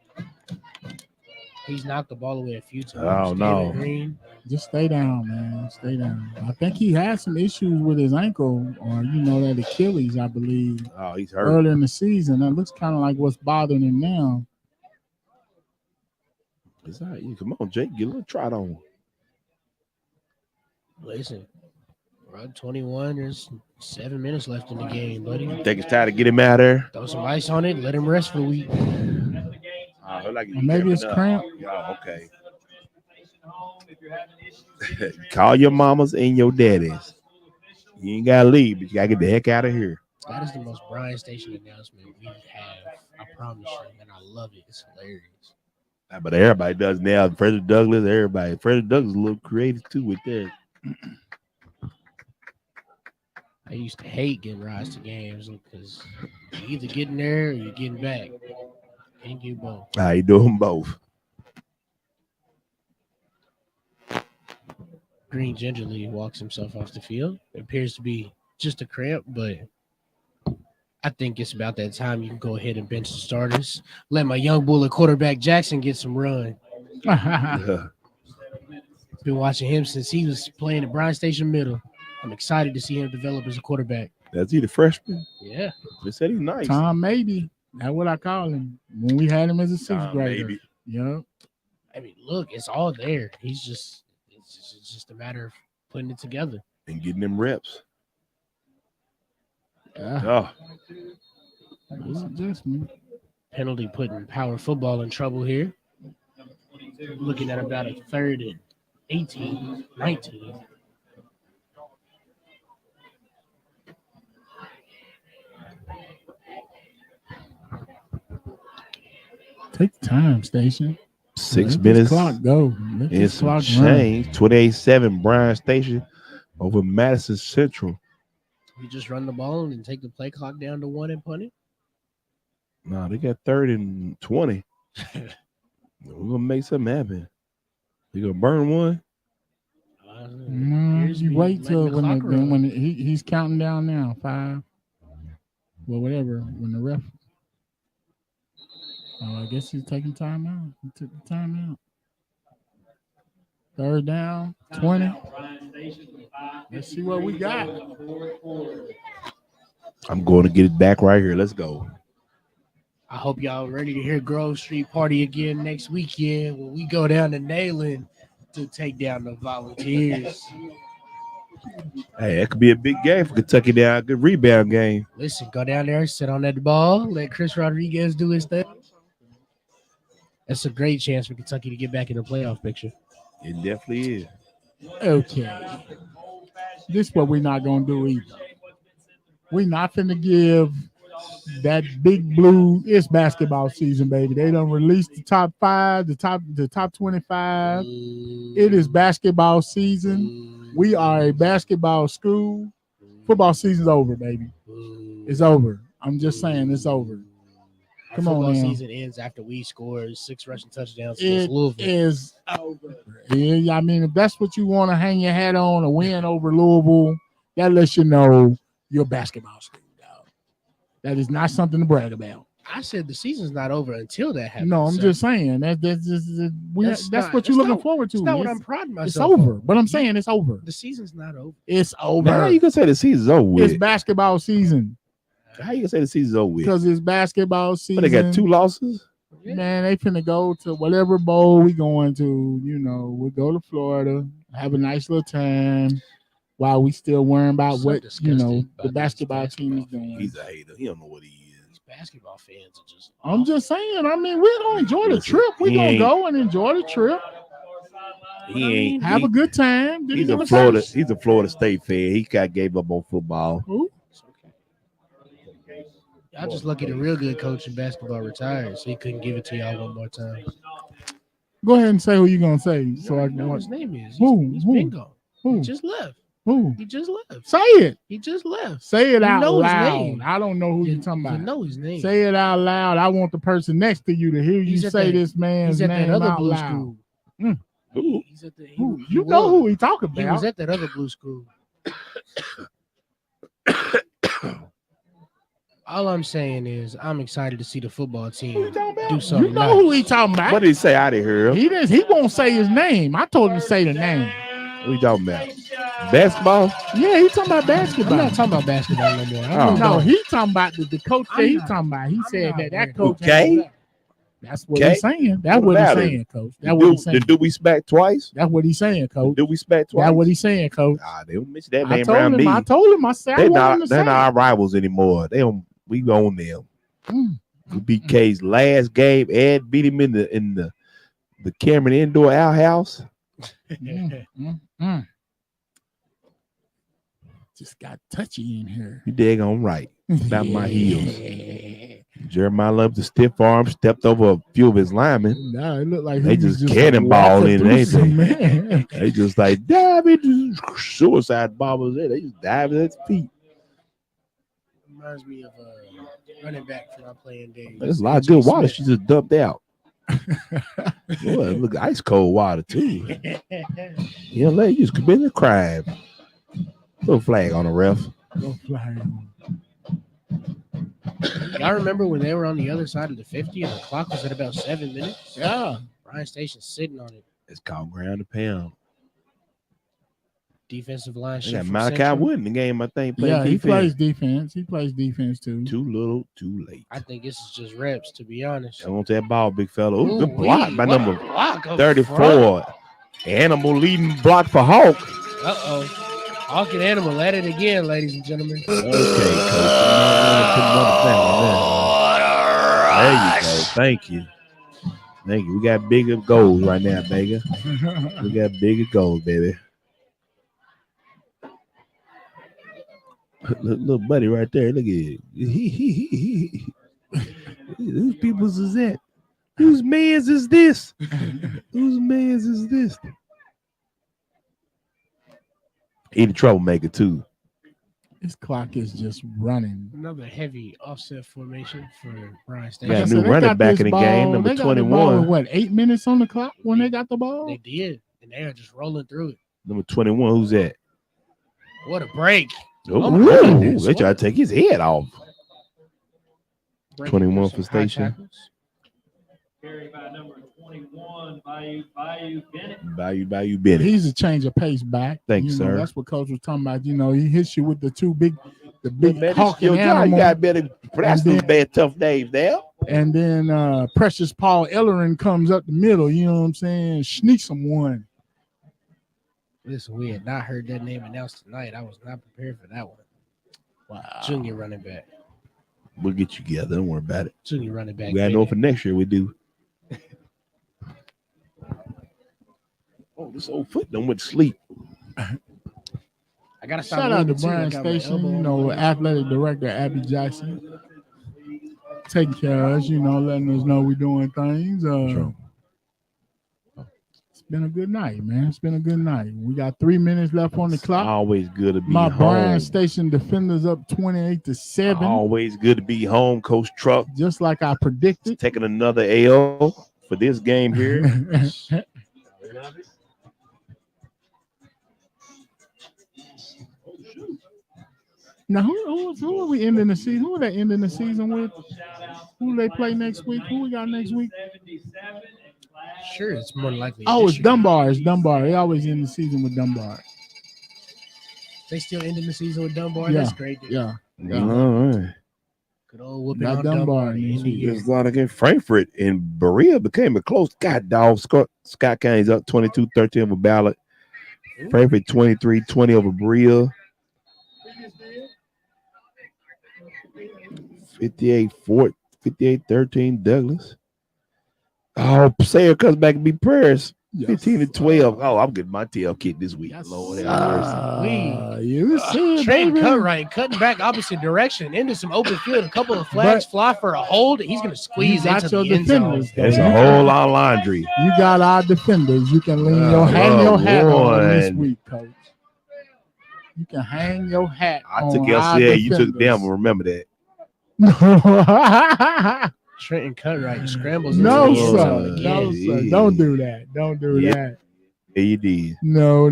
C: He's knocked the ball away a few times.
A: Oh, no.
C: David Green.
B: Just stay down, man. Stay down. I think he had some issues with his ankle or, that Achilles, I believe,
A: Oh, he's hurt.
B: earlier in the season. That looks kind of like what's bothering him now.
A: It's all right. Come on, Jake. Get a little trot on.
C: Listen, we're at 21. There's 7 minutes left in the game, buddy.
A: Think it's time to get him out of there?
C: Throw some ice on it. Let him rest for the week.
B: Maybe it's cramp.
A: Oh, okay. Call your mamas and your daddies. You ain't gotta leave, but you gotta get the heck out of here.
C: That is the most Bryan Station announcement we have. I promise you, and I love it. It's hilarious.
A: But everybody does now. Frederick Douglass, everybody. Frederick Douglass is a little creative too with that.
C: I used to hate getting rides to games because you either getting there or you're getting back. Can't do both.
A: I do them both.
C: Green gingerly walks himself off the field. It appears to be just a cramp, but I think it's about that time you can go ahead and bench the starters. Let my young bullet quarterback Jackson get some run. Been watching him since he was playing at Bryan Station Middle. I'm excited to see him develop as a quarterback.
A: That's he the freshman?
C: Yeah.
A: They said he's nice.
B: Tom Maybe. That's what I call him when we had him as a sixth
A: Tom
B: grader.
A: Maybe.
B: Yeah.
C: I mean, look, it's all there. It's just a matter of putting it together.
A: And getting them reps.
B: Yeah.
A: Oh.
B: It's adjustment.
C: Penalty putting power football in trouble here. Looking at about a 3rd and 18, 19.
B: Take the time, Station.
A: 6
B: Let
A: minutes.
B: this clock go. Let
A: And
B: this
A: some
B: clock run.
A: change. 28-7 Bryan Station over Madison Central.
C: You just run the ball and take the play clock down to 1 and punt it.
A: No, they got 3rd and 20. We're gonna make something happen. You gonna burn one?
B: You wait till when he's counting down now. 5. Well, whatever. When the ref. Oh, I guess he's taking time out. He took the time out. 3rd down, 20. Let's see what we got.
A: I'm going to get it back right here. Let's go.
C: I hope y'all ready to hear Grove Street Party again next weekend when we go down to Nayland to take down the Volunteers.
A: Hey, that could be a big game for Kentucky now. A good rebound game.
C: Listen, go down there, sit on that ball, let Chris Rodriguez do his thing. That's a great chance for Kentucky to get back in the playoff picture.
A: It definitely is.
B: Okay. This is what we're not going to do either. We're not going to give that big blue. It's basketball season, baby. They done released the top 5, the top 25. It is basketball season. We are a basketball school. Football season's over, baby. It's over. I'm just saying it's over.
C: Come on, football season ends after we score 6 rushing touchdowns against Louisville.
B: It is over. Yeah, I mean, if that's what you want to hang your hat on, a win over Louisville, that lets you know you're a basketball school, dog. That is not something to brag about.
C: I said the season's not over until that happens.
B: No, I'm just saying that's what you're looking forward to.
C: That's not what I'm proud of
B: It's
C: myself.
B: over, but I'm saying it's over.
C: The season's not over.
B: It's over.
A: Now, how you gonna say the season's over with?
B: It's basketball season.
A: How you gonna say the season's over with?
B: Because it's basketball season.
A: But they got 2 losses.
B: Man, they finna go to whatever bowl we going to. We'll go to Florida, have a nice little time while we still worrying about what the basketball team is doing.
A: He's a hater. He don't know what he is.
C: Basketball fans are just.
B: I'm just saying. I mean, we're gonna enjoy the trip. We're gonna go and enjoy the trip. Have a good time.
A: He's a Florida State fan. He gave up on football.
B: Who?
C: I just lucky the real good coach in basketball retired, so he couldn't give it to y'all one more time.
B: Go ahead and say who you gonna say, so I
C: I
B: can
C: know
B: watch.
C: his name is.
B: Who?
C: He's
B: Who?
C: been gone. He
B: Who?
C: just left.
B: Who?
C: He just left.
B: Say it.
C: He just left.
B: Say it
C: You
B: out
C: know his
B: loud.
C: name.
B: I don't know who you're talking
C: You
B: about.
C: know his name.
B: Say it out loud. I want the person next to you to hear you
C: He's at
B: say
C: that-
B: this man's
C: He's at
B: name
C: that other
B: out
C: blue
B: loud.
C: school.
A: Who?
C: He's at the.
B: Who?
C: He
B: You know
C: was.
B: who he talking
C: He was
B: about.
C: at that other blue school. All I'm saying is I'm excited to see the football
B: Who
C: team
B: you talking about?
C: do something
B: You know who he
C: nice.
B: talking about.
A: What did he say out of here?
B: He didn't. He won't say his name. I told him to say the name.
A: What you talking about? Basketball?
B: Yeah, he talking about
C: I'm
B: basketball.
C: not talking about basketball no more.
A: Oh.
B: No, he talking about the coach that
C: I'm
B: he
C: not-
B: talking about. He
C: I'm
B: said
C: not
B: that
C: worried.
B: coach.
A: Okay.
B: ain't left. That's what
A: Okay.
B: he's saying. That's
A: What
B: what he's
A: about him?
B: saying, coach. That's what he's saying.
A: Do we smack twice?
B: That's what he's saying, coach.
A: Do we smack twice?
B: That's what he's saying, coach.
A: Nah, they don't mention that
B: I
A: name
B: told
A: around
B: him.
A: me.
B: I told him. I said I
A: They're
B: want him
A: not.
B: to
A: They're
B: say.
A: not our rivals anymore. They don't. We own them.
B: Mm.
A: We beat K's last game. Ed beat him in the Cameron Indoor Outhouse.
B: Mm. Just got touchy in here.
A: You daggone right. About my heels. Jeremiah loved the stiff arm, stepped over a few of his linemen.
B: Nah, it looked like
A: They
B: he was
A: just cannonball
B: walking
A: in,
B: through
A: ain't
B: some
A: they?
B: man.
A: They just like dive into suicide bombers. They just dive at his feet.
C: Reminds me of running back from our playing days.
A: There's a lot of good water. She just dumped out. Boy, look, ice cold water too. Yeah, you just committed a crime. Little flag on the ref.
B: Go fly.
C: Y'all remember when they were on the other side of the 50 and the clock was at about 7 minutes?
B: Yeah.
C: Bryan Station sitting on it.
A: It's called ground and pound.
C: Defensive line
A: They
C: shift
A: got
C: from
A: Malachi
C: Central.
A: Wood in the game, I think.
B: Yeah, he
A: defense.
B: plays defense. He plays defense too.
A: Too little, too late.
C: I think this is just reps, to be honest.
A: Come on to that ball, big fella. Ooh, good
C: Ooh,
A: block by
C: what
A: number
C: a block up
A: 34.
C: front.
A: Animal leading block for Hawk.
C: Uh-oh. Hawk and Animal at it again, ladies and gentlemen.
A: Okay, coach. There you go. Thank you. Thank you. We got bigger goals right now, baby. We got bigger goals, baby. Little buddy right there. Look at it. Whose people's is that? Whose man's is this? Whose man's is this? He the troublemaker too.
B: This clock is just running.
C: Another heavy offset formation for Bryan
A: We got a
C: Station.
A: new
B: they
A: running
B: got
A: back
B: this
A: in the
B: ball-
A: game, number
B: they got the ball
A: 21.
B: with what, 8 minutes on the clock when they got the ball?
C: They did, and they are just rolling through it.
A: Number 21. Who's that?
C: What a break.
A: Oh,
C: my
A: whoa.
C: goodness.
A: They try to take his head off.
C: Break
A: 21
C: some
A: for
C: high
A: Station.
C: tackles.
D: Carried by number 21, Bayou Bennett.
A: Bayou Bennett.
B: He's a change of pace back.
A: Thank you,
B: know,
A: sir.
B: That's what coach was talking about. He hits you with the big
A: Man,
B: hawking
A: you
B: animal.
A: got better. That's
B: And
A: those
B: then-
A: bad tough names now.
B: And then Precious Paul Ellering comes up the middle, you know what I'm saying? Sneaks him one.
C: Listen, we had not heard that name announced tonight. I was not prepared for that one.
B: Wow.
C: Junior running back.
A: We'll get you together. Don't worry about it.
C: Junior running back.
A: We got to know
C: baby.
A: for next year we do. Oh, this old foot done went to sleep.
C: I gotta stop.
B: Shout out to
C: moving, too. I
B: Bryan
C: got my
B: Station,
C: elbow
B: you
C: on
B: know,
C: my-
B: athletic director Abby Jackson. Taking care of us, letting us know we're doing things.
A: True.
B: It's been a good night, man. It's been a good night. We got 3 minutes left on the clock.
A: Always good to be
B: My
A: home.
B: Bryan Station defenders up 28-7,
A: Always good to be home, Coach Truck.
B: just like I predicted.
A: Taking another L for this game here.
B: Now, who are we ending the season? Who are they ending the season with? Who they play next week? Who we got next week?
C: Sure, it's more likely.
B: Oh, it's
C: Michigan.
B: Dunbar. It's Dunbar. They always end the season with Dunbar.
C: They still ending the season with Dunbar.
B: Yeah.
C: That's great.
B: Yeah.
A: All right.
C: Good old whooping
B: Got
C: on
B: Dunbar
C: Dunbar.
B: in
C: to
B: this
C: end the
B: week.
C: year.
A: There's a lot against Frankfurt and Berea became a close. God dog. Scott County's up 22-13 over Ballard. Frankfurt 23-20 over Berea. 58-13 Douglas. Oh, Sayer comes back and beat Paris.
B: Yes.
A: 15-12. Oh, I'm getting my tail kicked this week.
B: Yes,
A: Lord have mercy.
B: you see it,
C: Trenton
B: baby.
C: Cutright cutting back opposite direction into some open field. A couple of flags fly for a hold. He's going to squeeze
B: You got
C: into
B: your
C: the end zone.
B: defenders, though.
A: That's a whole lot of laundry.
B: You got our defenders. You can lean hang your hat on this week, Coach. You can hang your hat
A: I
B: on
A: took
B: our
A: LCA. You took
B: defenders.
A: them. Remember that.
C: Trenton Cutright scrambles.
B: No,
C: into the end
B: sir.
C: zone
B: No,
C: again.
B: sir. Don't do that. Don't do
A: Yeah.
B: that.
A: Yeah, you did.
B: No.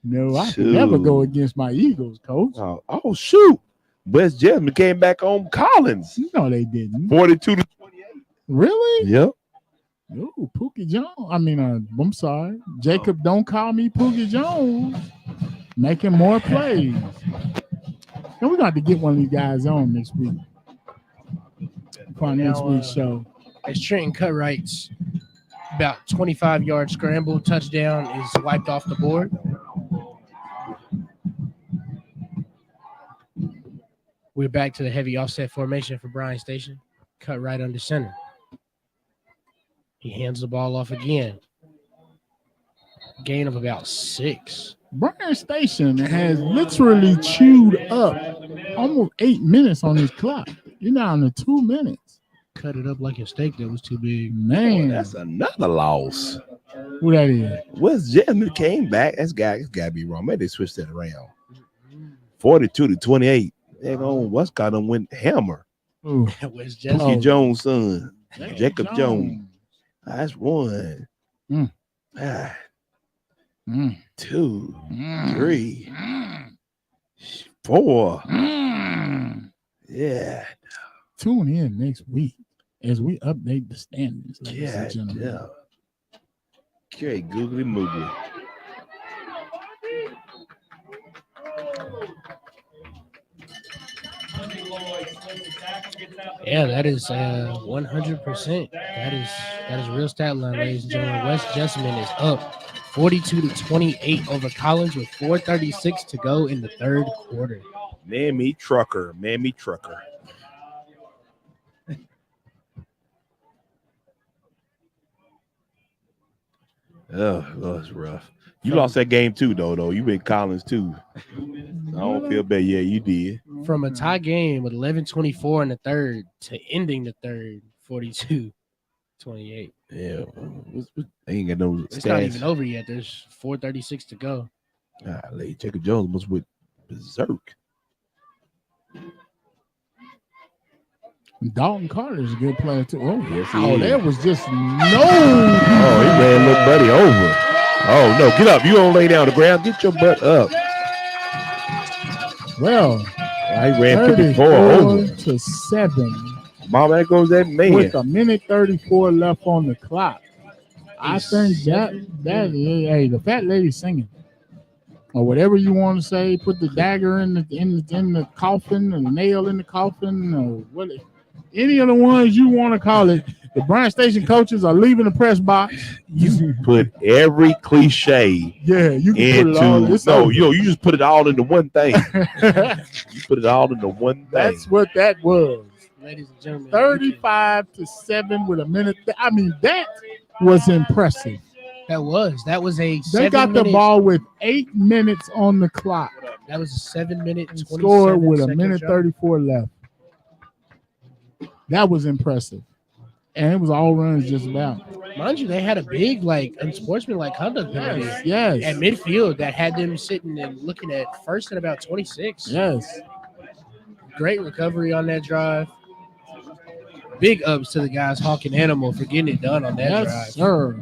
B: No, I can never go against my Eagles, Coach.
A: Oh shoot. West Jasmine came back on Collins.
B: No, they didn't.
A: 42-28.
B: Really?
A: Yep.
B: Oh, Pookie Jones. I'm sorry. Jacob, don't call me Pookie Jones. Making more plays. And we're going to get one of these guys on next week. On next week's show.
C: As Trenton Cutright's about 25-yard scramble touchdown is wiped off the board. We're back to the heavy offset formation for Bryan Station. Cut right under center. He hands the ball off again. Gain of about 6.
B: Bryan Station has literally chewed up almost 8 minutes on his clock. You're down to 2 minutes.
C: Cut it up like a steak that was too big.
B: Man.
A: That's another loss.
B: Who that is?
A: West Jasmine came back. It's got to be wrong. Maybe they switched that around. 42-28. What's got them went hammer.
C: West Jasmine.
A: Pookie Jones' son. Jacob Jones. That's 1. 2, 3, 4. Yeah.
B: Tune in next week as we update the standings, ladies and gentlemen.
A: Yeah. Okay, googly moogly.
C: Yeah, that is 100%. That is real stat line, ladies and gentlemen. West Jessamine is up 42-28 over Collins with 4:36 to go in the third quarter.
A: Man, me trucker. Oh, that's rough. You lost that game too, though. You been Collins too. I don't feel bad. Yeah, you did.
C: From a tie game with 11:24 in the third to ending the third 42-28.
A: Yeah, they ain't got no stats.
C: It's not even over yet. There's 4:36 to go.
A: Golly, Jacob Jones was with berserk.
B: Dalton Carter is a good player too. Oh,
A: yes,
B: there was just no.
A: Oh, he ran little buddy over. Oh no, get up! You don't lay down on the ground. Get your butt up.
B: Well,
A: I ran 54 over
B: to 7.
A: Mama, there goes that man.
B: With a minute 34 left on the clock. I think that hey, the fat lady singing. Or whatever you want to say, put the dagger in the coffin, and the nail in the coffin, or what? Any of the ones you want to call it. The Bryan Station coaches are leaving the press box.
A: You put every cliche.
B: Yeah, you can put it all.
A: You just put it all into one thing. You put it all into one thing.
B: That's what that was.
C: Ladies and gentlemen,
B: 35-7 with a minute. I mean, that was impressive.
C: That was a.
B: They got the ball with 8 minutes on the clock.
C: That was a 7-minute and
B: scored with a minute
C: drive.
B: 34 left. That was impressive, and it was all runs just about.
C: Mind you, they had a big unsportsmanlike conduct penalty
B: Yes.
C: at midfield that had them sitting and looking at first and about 26.
B: Yes.
C: Great recovery on that drive. Big ups to the guys Hawking Animal for getting it done on that drive.
B: Yes, sir.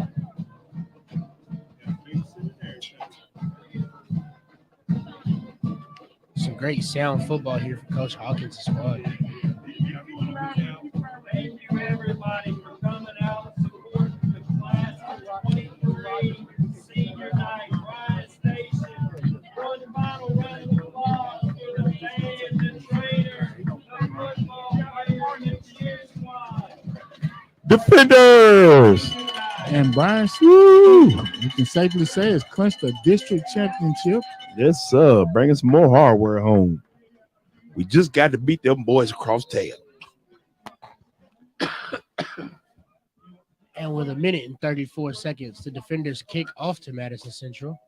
C: Some great sound football here for Coach Hawkins' squad.
D: Thank you, everybody, for coming out and supporting the class of 23 senior night. Bryan Station, one final round of applause for the fans and trainers, the football players and cheer squad.
A: Defenders!
B: And Bryan, you can safely say, has clinched a district championship.
A: Yes, sir. Bringing some more hardware home. We just got to beat them boys across town.
C: And with a minute and 34 seconds, the defenders kick off to Madison Central.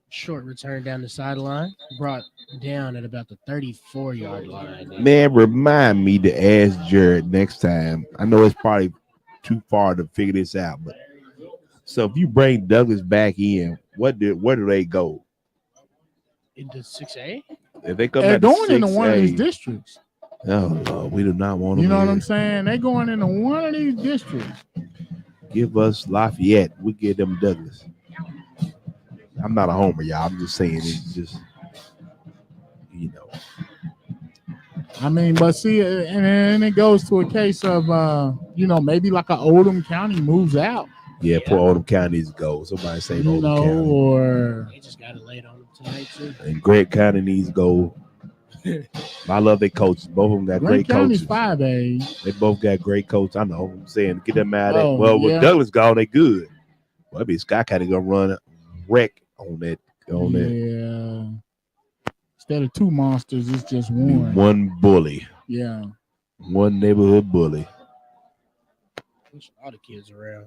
C: Short return down the sideline, brought down at about the 34-yard line.
A: Man, remind me to ask Jared next time. I know it's probably too far to figure this out, but so if you bring Douglas back in, where do they go?
C: Into 6A?
A: If they come
B: They're
A: back to
B: going into one of these
A: 6A,
B: districts.
A: oh Lord, we do not want them.
B: You know what
A: here.
B: I'm saying? They're going into one of these districts.
A: Give us Lafayette. We give them Douglas. I'm not a homer, y'all. I'm just saying it's just, you know.
B: I mean, but see, and then it goes to a case of, maybe like a Oldham County moves out,
A: Yeah, poor Oldham County needs to go. Somebody say
B: you
A: Oldham
B: know,
A: County.
B: or
C: They just got it laid on them tonight, too.
A: And Grant County needs to go. I love their coaches. Both of them got
B: Grant
A: great
B: County's
A: coaches.
B: 5A.
A: They both got great coaches. I know. I'm saying get them out of
B: Oh,
A: that. Well,
B: yeah.
A: with Douglas gone, they good. Well, I mean, Scott County gonna run wreck on that.
B: Yeah. Instead of two monsters, it's just one.
A: One bully.
B: Yeah.
A: One neighborhood bully.
C: Push all the kids around.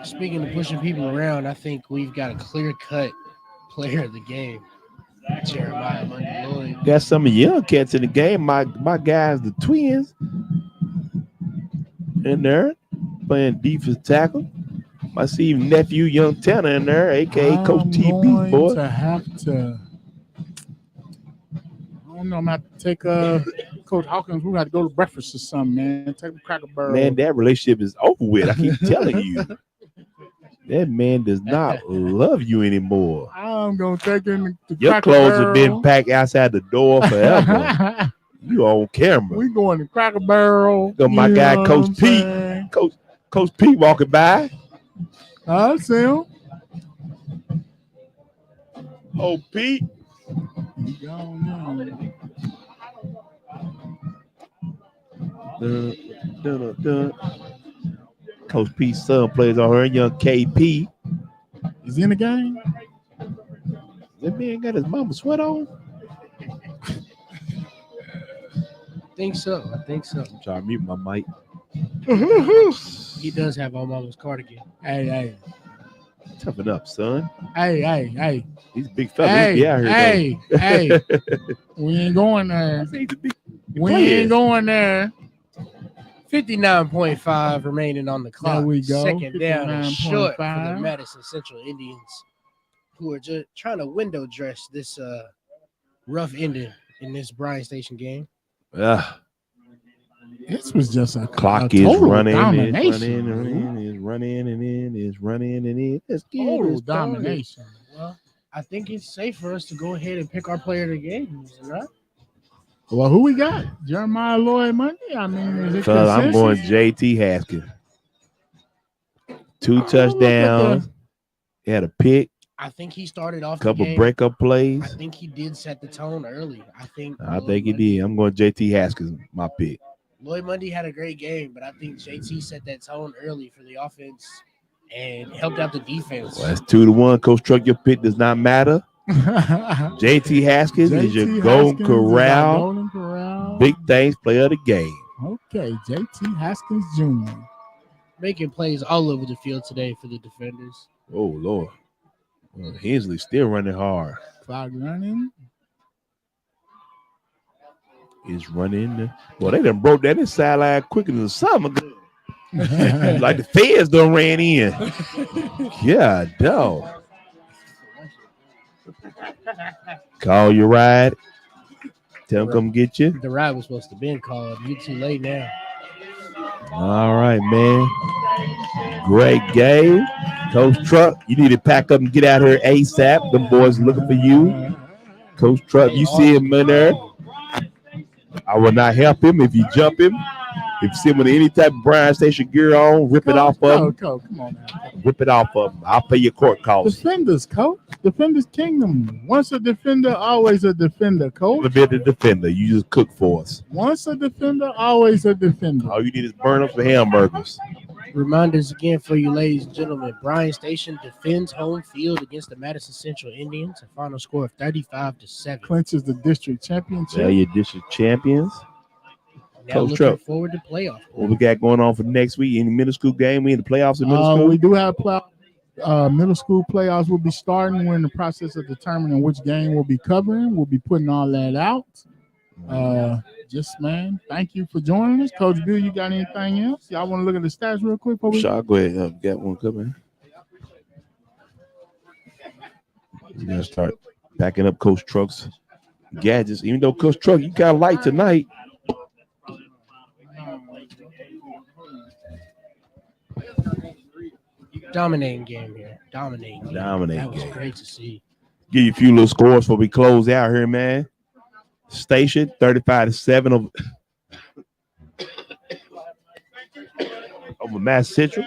C: Speaking of pushing people around, I think we've got a clear-cut player of the game, Jeremiah Monday Lloyd.
A: Got some young cats in the game. My guys, the twins, in there playing defensive tackle. My Steve nephew, young Tanner, in there, aka Coach TB boy.
B: To have to. I don't know. I'm gonna have to take Coach Hawkins. We got to go to breakfast or something, man. Take a Cracker Barrel.
A: Man, that relationship is over with. I keep telling you. That man does not love you anymore.
B: I'm gonna take in the
A: Your
B: Cracker
A: clothes
B: Barrel.
A: have been packed outside the door forever. You on camera.
B: We going to Cracker Barrel.
A: Got my
B: you
A: guy
B: know
A: Coach
B: what I'm
A: Pete.
B: saying?
A: Coach Pete walking by.
B: I see him.
A: Oh, Pete.
B: He gone now.
A: Coach Pete's son plays on her, young KP.
B: Is he in the game?
A: That man got his mama sweat on.
C: I think so.
A: I'm trying to mute my mic.
C: He does have on mama's cardigan.
B: Hey.
A: Toughen up, son.
B: Hey.
A: He's a big fella. He be out here,
B: Hey. We ain't going there. We ain't going there.
C: 59.5 remaining on the clock.
B: There we go.
C: Second down and short for the
B: 59.5.
C: Madison Central Indians, who are just trying to window dress this rough ending in this Bryan Station game.
B: This was just a
A: Clock
B: a
A: is
B: total
A: running.
B: domination.
A: It's running and in. Let's get
B: Total
A: it started.
B: domination.
C: Well, I think it's safe for us to go ahead and pick our player of the game, is it not?
B: Well, who we got? Jeremiah Lloyd Monday? I mean, is it
A: Fella, I'm going
B: consensus?
A: JT Haskins. 2 touchdowns. He had a pick,
C: I think he started off the
A: couple
C: game.
A: breakup
C: I
A: plays.
C: think he did set the tone early. I think
A: he did. I'm going JT Haskins, my pick.
C: Lloyd Monday had a great game, but I think JT set that tone early for the offense and helped out the defense.
A: Well, that's 2-1. Coach Truck, your pick does not matter. JT Haskins is your Golden Corral. Big things player of the game.
B: Okay, JT Haskins Jr.
C: Making plays all over the field today for the defenders.
A: Oh, Lord. Well, Hensley still running hard.
B: Clock running.
A: He's running. Well, they done broke that inside line quicker than the summer. Like the feds done ran in. Yeah, dog. Call your ride. Tell them come get you.
C: The ride was supposed to be called. You too late now.
A: All right, man. Great game. Coach Truck, you need to pack up and get out here ASAP. Them boys looking for you. Coach Truck, you see him in there. I will not help him if you jump him. If you see him with any type of Bryan Station gear on, rip it off of him.
B: Coach, come on now.
A: Rip it off of him. I'll pay your court costs.
B: Defenders, coach. Defenders Kingdom. Once a defender, always a defender, coach.
A: A bit of defender. You just cook for us.
B: Once a defender, always a defender.
A: All you need is burn up the hamburgers.
C: Reminders again for you, ladies and gentlemen. Bryan Station defends home field against the Madison Central Indians. A final score of 35-7.
B: Clinches the district championship.
A: Tell your district champions.
C: Now
A: Coach
C: looking
A: Truck,
C: forward to playoff.
A: what we got going on for next week? Any middle school game? We in the playoffs in middle school?
B: We do have middle school playoffs will be starting. We're in the process of determining which game we'll be covering. We'll be putting all that out. Man, thank you for joining us. Coach Bill, you got anything else? Y'all want to look at the stats real quick?
A: Sure, go ahead. Got one coming. We're going to start backing up Coach Truck's gadgets. Even though Coach Truck, you got light tonight.
C: Dominating game here. Dominating game. That was great to see.
A: Give you a few little scores before we close out here, man. Station 35-7 over Madison Central.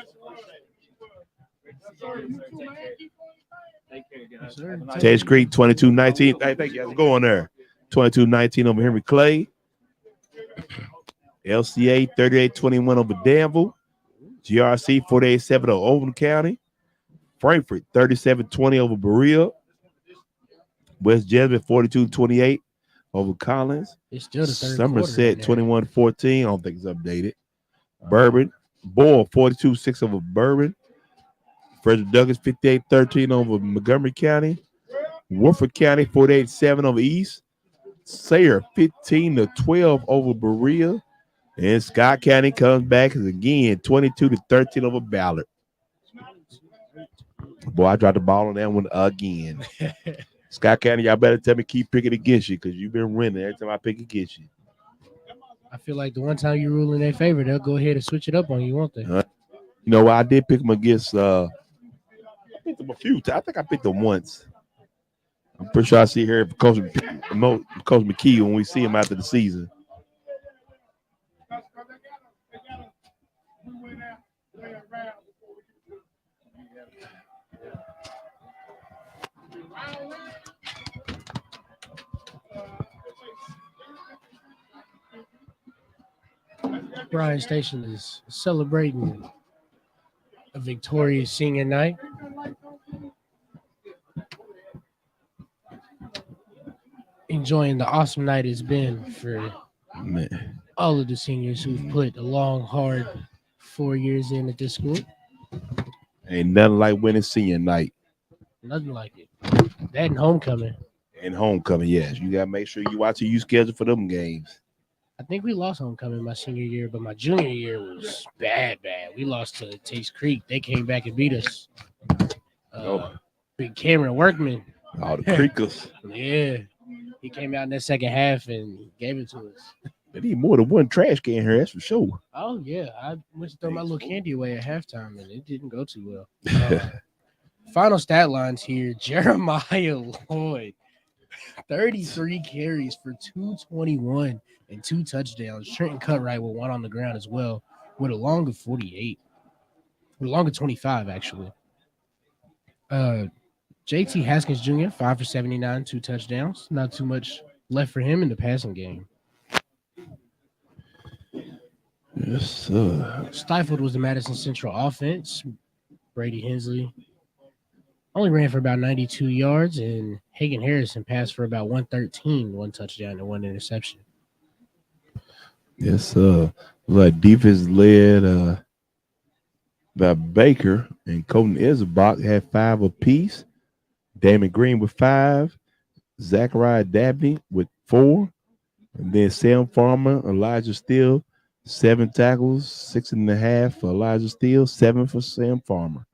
A: Tedge Creek 22-19. Hey, thank you. How's it going there? 22-19 over Henry Clay. LCA 38-21 over Danville. GRC 48-7 over Overland County. Frankfurt 37-20 over Berea. West Jesuit 42-28 over Collins.
C: It's still the third
A: Somerset 21-14. I don't think it's updated. Bourbon. Boyle 42-6 over Bourbon. Frederick Douglass 58-13 over Montgomery County. Woodford County 48-7 over East. Sayre 15-12 over Berea. And Scott County comes back again 22-13 over Ballard. Boy, I dropped the ball on that one again. Scott County, y'all better tell me keep picking against you because you've been winning every time I pick against you.
C: I feel like the one time you rule in their favor, they'll go ahead and switch it up on you, won't they?
A: You know what? I did pick them against. I picked them a few times. I think I picked them once. I'm pretty sure I see here Coach McKee when we see him after the season.
C: Bryan Station is celebrating a victorious senior night. Enjoying the awesome night it's been for all of the seniors who've put a long, hard 4 years in at this school.
A: Ain't nothing like winning senior night.
C: Nothing like it. That and homecoming.
A: And homecoming, yes. You got to make sure you watch your schedule for them games.
C: I think we lost homecoming my senior year, but my junior year was bad. We lost to Taste Creek. They came back and beat us. Big Cameron Workman.
A: All the Creekers.
C: Yeah. He came out in that second half and gave it to us.
A: They need more than one trash can here, that's for sure.
C: Oh, yeah. I went to throw my little candy away at halftime, and it didn't go too well. Final stat lines here. Jeremiah Lloyd, 33 carries for 221 and 2 touchdowns. Trenton Cutright with 1 on the ground as well, with a long of 48. With a long of 25, actually. JT Haskins Jr., 5 for 79, 2 touchdowns. Not too much left for him in the passing game.
A: Yes, sir.
C: Stifled was the Madison Central offense. Brady Hensley only ran for about 92 yards, and Hagan Harrison passed for about 113, 1 touchdown and 1 interception.
A: Yes, sir. Like defense led by Baker and Colton Isabach had 5 apiece. Damon Green with 5. Zachariah Dabney with 4. And then Sam Farmer, Elijah Steele, 7 tackles, 6.5 for Elijah Steele, 7 for Sam Farmer.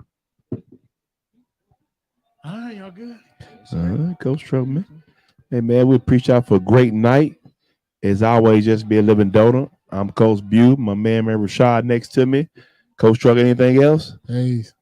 B: All right, y'all good?
A: Coach Truckman. Hey, man, we appreciate y'all for a great night. As always, just be a living donor. I'm Coach Bew, my man Rashad next to me. Coach Truck, anything else?
B: Peace.